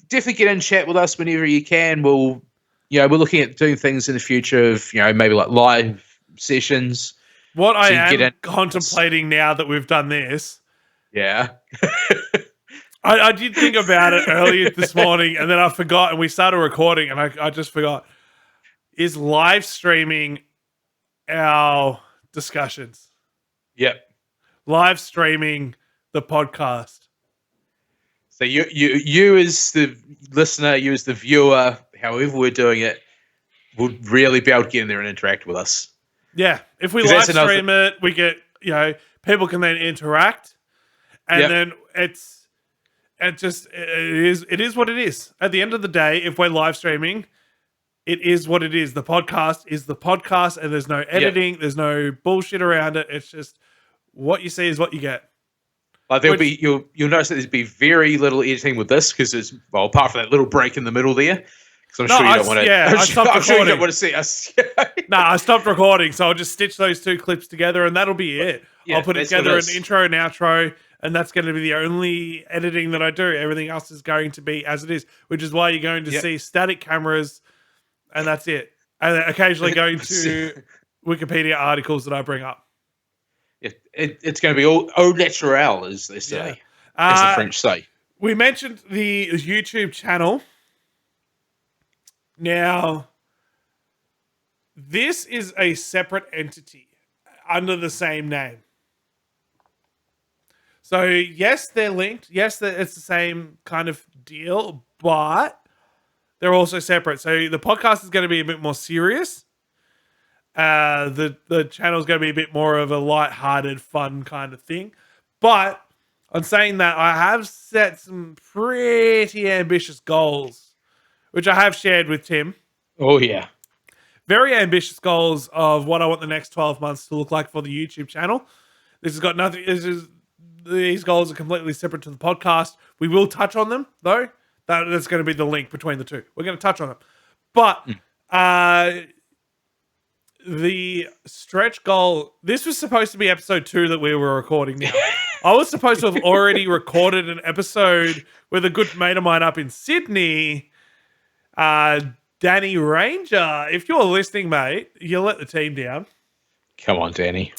[SPEAKER 2] definitely get in and chat with us whenever you can. We're looking at doing things in the future of, maybe like live sessions.
[SPEAKER 1] What I am contemplating now that we've done this.
[SPEAKER 2] Yeah.
[SPEAKER 1] I did think about it earlier this morning, and then I forgot, and we started recording, and I just forgot. Is live streaming our discussions?
[SPEAKER 2] Yep.
[SPEAKER 1] Live streaming the podcast.
[SPEAKER 2] So you as the listener, you as the viewer, however we're doing it, will really be able to get in there and interact with us.
[SPEAKER 1] Yeah. If we live stream it, we get, people can then interact, and then it is what it is. At the end of the day, if we're live streaming, it is what it is. The podcast is the podcast, and there's no editing, there's no bullshit around it. It's just what you see is what you get.
[SPEAKER 2] Like you'll notice that there's be very little editing with this because it's apart from that little break in the middle there. Because I'm sure you don't want to. Yeah, I'm sure you don't want to see us.
[SPEAKER 1] I stopped recording, so I'll just stitch those two clips together, and that'll be it. Yeah, I'll put it together an intro and outro, and that's going to be the only editing that I do. Everything else is going to be as it is, which is why you're going to see static cameras, and that's it. And occasionally going to Wikipedia articles that I bring up.
[SPEAKER 2] It's going to be all au naturel, as they say, as the French say.
[SPEAKER 1] We mentioned the YouTube channel. Now, this is a separate entity under the same name. So, yes, they're linked. Yes, it's the same kind of deal, but they're also separate. So, the podcast is going to be a bit more serious. The channel is going to be a bit more of a light-hearted, fun kind of thing. But on saying that, I have set some pretty ambitious goals, which I have shared with Tim.
[SPEAKER 2] Oh, yeah.
[SPEAKER 1] Very ambitious goals of what I want the next 12 months to look like for the YouTube channel. This has got nothing. These goals are completely separate to the podcast. We will touch on them, though. That's going to be the link between the two. We're going to touch on them. But the stretch goal, this was supposed to be episode 2 that we were recording now. I was supposed to have already recorded an episode with a good mate of mine up in Sydney, Danny Ranger. If you're listening, mate, you let the team down.
[SPEAKER 2] Come on, Danny.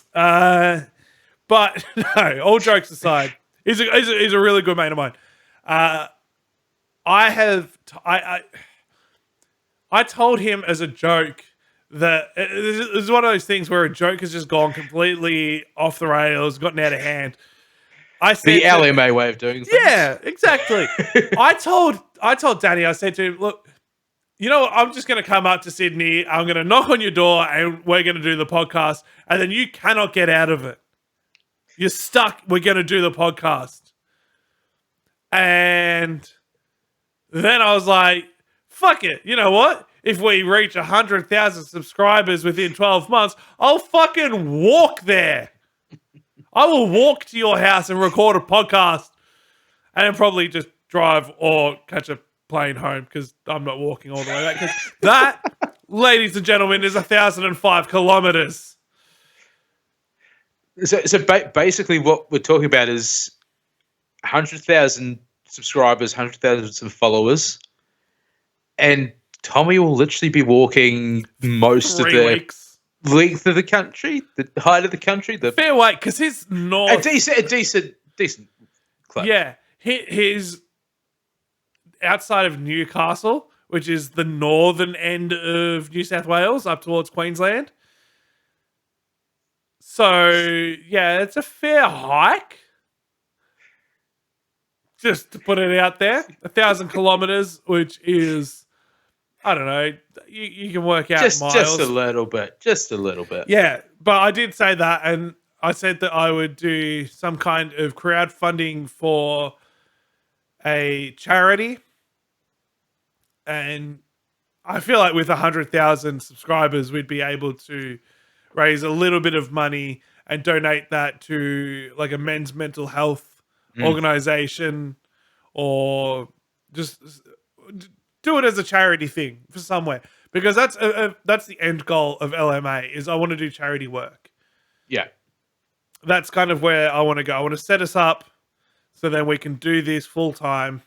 [SPEAKER 1] But no, all jokes aside, he's a really good mate of mine. I told him as a joke that this is one of those things where a joke has just gone completely off the rails, gotten out of hand. I said
[SPEAKER 2] the LMA way of doing things.
[SPEAKER 1] Yeah, exactly. I told Danny, I said to him, look, you know what? I'm just going to come up to Sydney. I'm going to knock on your door and we're going to do the podcast. And then you cannot get out of it. You're stuck. We're going to do the podcast. And then I was like, fuck it. You know what? If we reach 100,000 subscribers within 12 months, I'll fucking walk there. I will walk to your house and record a podcast and then probably just drive or catch a plane home because I'm not walking all the way back. 'Cause that, ladies and gentlemen, is 1,005 kilometers.
[SPEAKER 2] So basically what we're talking about is 100,000 subscribers, 100,000 followers, and Tommy will literally be walking most
[SPEAKER 1] 3
[SPEAKER 2] of the
[SPEAKER 1] weeks.
[SPEAKER 2] Length of the country, the height of the country, the
[SPEAKER 1] fair weight, because his north,
[SPEAKER 2] a decent club.
[SPEAKER 1] Yeah, his outside of Newcastle, which is the northern end of New South Wales, up towards Queensland. So yeah, it's a fair hike. Just to put it out there, 1,000 kilometers, which is, I don't know, you can work out miles.
[SPEAKER 2] Just a little bit.
[SPEAKER 1] Yeah, but I did say that, and I said that I would do some kind of crowdfunding for a charity. And I feel like with 100,000 subscribers, we'd be able to raise a little bit of money and donate that to like a men's mental health organization, or just do it as a charity thing for somewhere, because that's the end goal of LMA. Is I want to do charity work.
[SPEAKER 2] Yeah,
[SPEAKER 1] that's kind of where I want to go. I want to set us up so then we can do this full time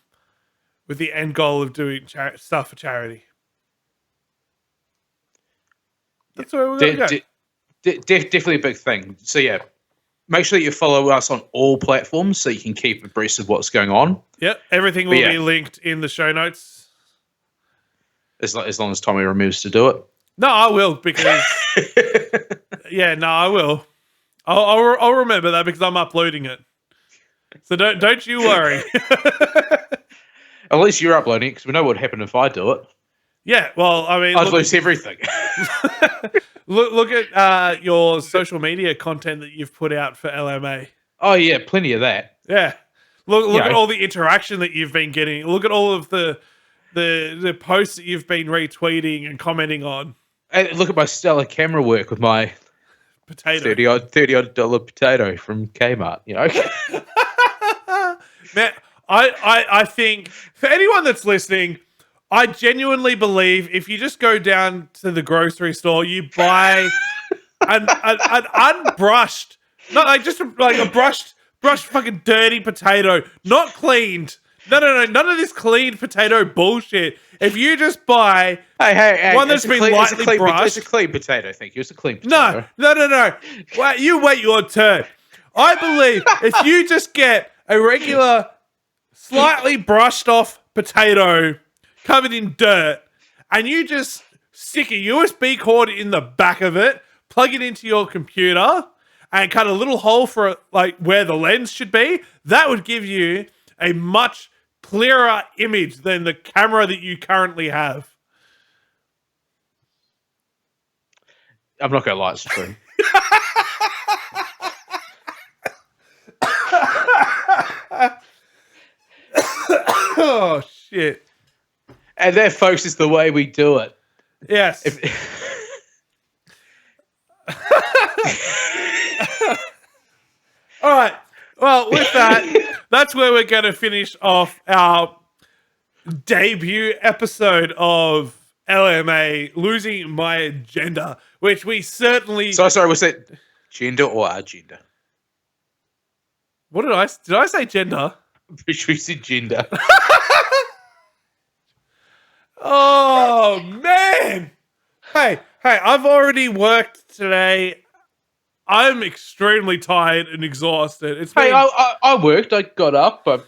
[SPEAKER 1] with the end goal of doing stuff for charity. That's where we're going to go.
[SPEAKER 2] Definitely a big thing. So yeah, make sure you follow us on all platforms so you can keep abreast of what's going on.
[SPEAKER 1] Yep, everything will be linked in the show notes.
[SPEAKER 2] As long as Tommy remembers to do it.
[SPEAKER 1] No, I will, because I will. I'll remember that because I'm uploading it. So don't you worry.
[SPEAKER 2] At least you're uploading it, because we know what would happen if I do it.
[SPEAKER 1] Yeah, well, I mean,
[SPEAKER 2] I'd lose everything.
[SPEAKER 1] Look at your social media content that you've put out for LMA.
[SPEAKER 2] Oh yeah, plenty of that.
[SPEAKER 1] Yeah, look at all the interaction that you've been getting. Look at all of the posts that you've been retweeting and commenting on.
[SPEAKER 2] And look at my stellar camera work with my
[SPEAKER 1] potato,
[SPEAKER 2] $30 potato from Kmart. You know,
[SPEAKER 1] man. I think for anyone that's listening, I genuinely believe if you just go down to the grocery store, you buy an unbrushed, not like just like a brushed Brush fucking dirty potato, not cleaned. No, none of this cleaned potato bullshit. If you just buy one that's been lightly brushed,
[SPEAKER 2] it's a clean potato. Thank you. It's a clean potato.
[SPEAKER 1] No. Wait, you wait your turn. I believe if you just get a regular, slightly brushed off potato covered in dirt, and you just stick a USB cord in the back of it, plug it into your computer, and cut a little hole for like where the lens should be, that would give you a much clearer image than the camera that you currently have.
[SPEAKER 2] I'm not gonna lie, it's true.
[SPEAKER 1] Oh shit.
[SPEAKER 2] And there, folks, is the way we do it.
[SPEAKER 1] Yes. All right. Well, with that, that's where we're going to finish off our debut episode of LMA, Losing My Agenda, which we certainly...
[SPEAKER 2] Sorry, was it gender or agenda?
[SPEAKER 1] What did I say gender?
[SPEAKER 2] I'm pretty sure you said gender.
[SPEAKER 1] Oh, man. Hey, I've already worked today. I'm extremely tired and exhausted. It's been...
[SPEAKER 2] I worked. I got up. I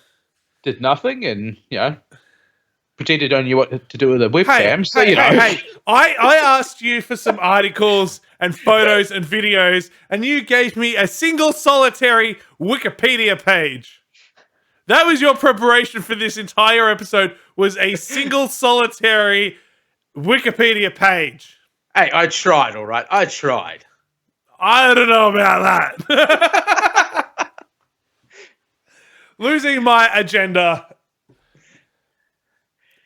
[SPEAKER 2] did nothing, and pretended I knew what to do with a webcam.
[SPEAKER 1] I asked you for some articles and photos and videos, and you gave me a single solitary Wikipedia page. That was your preparation for this entire episode. Was a single solitary Wikipedia page.
[SPEAKER 2] Hey, I tried. All right, I tried.
[SPEAKER 1] I don't know about that. Losing my agenda.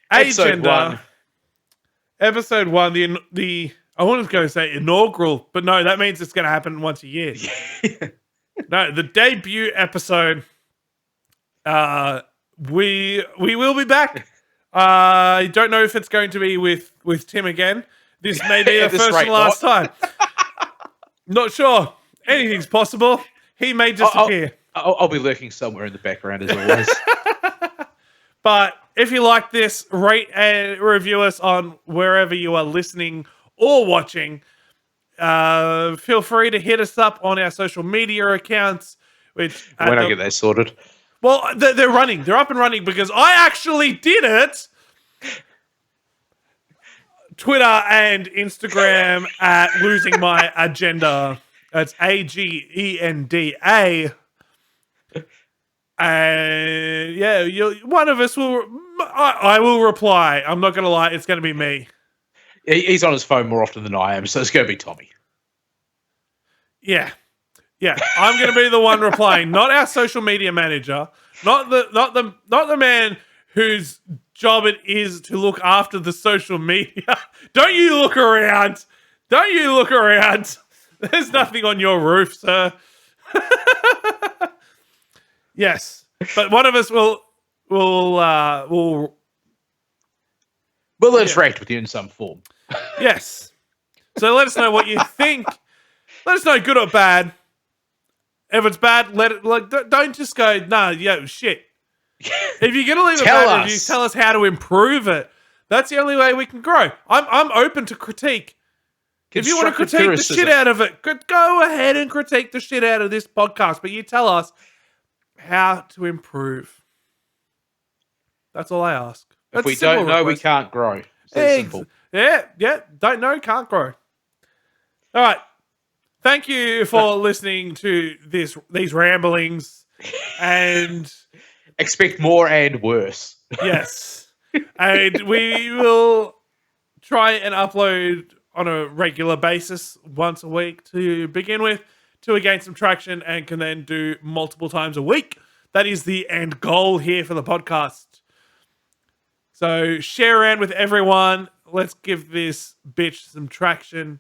[SPEAKER 2] Episode 1.
[SPEAKER 1] Episode 1, the I was going to say inaugural, but no, that means it's going to happen once a year. No, the debut episode. We will be back. I don't know if it's going to be with Tim again. This may be the first and last time. Not sure. Anything's possible. He may disappear.
[SPEAKER 2] I'll be lurking somewhere in the background as always.
[SPEAKER 1] But if you like this, rate and review us on wherever you are listening or watching. Feel free to hit us up on our social media accounts. Which
[SPEAKER 2] when I get that sorted.
[SPEAKER 1] Well, they're running. They're up and running because I actually did it. Twitter and Instagram at Losing My Agenda. That's AGENDA. And yeah, one of us will. I will reply. I'm not going to lie. It's going to be me.
[SPEAKER 2] He's on his phone more often than I am, so it's going to be Tommy.
[SPEAKER 1] Yeah. I'm going to be the one replying, not our social media manager, not the man whose job it is to look after the social media. Don't you look around. There's nothing on your roof, sir. Yes, but one of us will
[SPEAKER 2] interact with you in some form.
[SPEAKER 1] Yes. So let us know what you think. Let us know, good or bad. If it's bad, don't just go, shit. If you're gonna leave a bad review, tell us how to improve it. That's the only way we can grow. I'm open to critique. If you want to critique the shit out of it, go ahead and critique the shit out of this podcast. But you tell us how to improve. That's all I ask.
[SPEAKER 2] If we don't know, we can't grow. So simple.
[SPEAKER 1] Yeah. Don't know, can't grow. All right. Thank you for listening to these ramblings, and
[SPEAKER 2] expect more and worse.
[SPEAKER 1] Yes, and we will try and upload on a regular basis once a week to begin with, to gain some traction, and can then do multiple times a week. That is the end goal here for the podcast. So share around with everyone. Let's give this bitch some traction.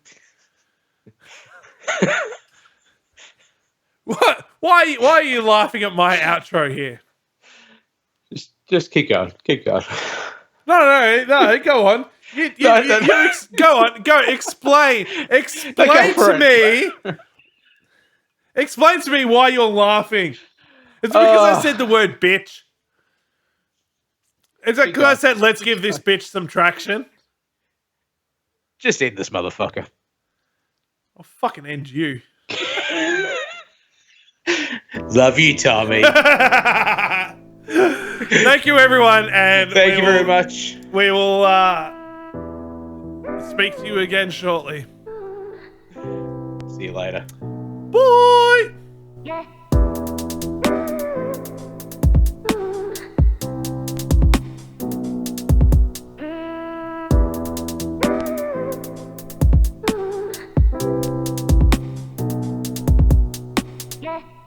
[SPEAKER 1] What? Why are you laughing at my outro here?
[SPEAKER 2] Just keep going.
[SPEAKER 1] No. Go on. Go on. Go. Explain to me. Explain to me why you're laughing. It's because I said the word bitch. It's like because I said, let's give this bitch some traction.
[SPEAKER 2] Just end this motherfucker.
[SPEAKER 1] I'll fucking end you.
[SPEAKER 2] Love you, Tommy.
[SPEAKER 1] Thank you, everyone, and
[SPEAKER 2] thank you very much.
[SPEAKER 1] We will speak to you again shortly.
[SPEAKER 2] See you later.
[SPEAKER 1] Bye.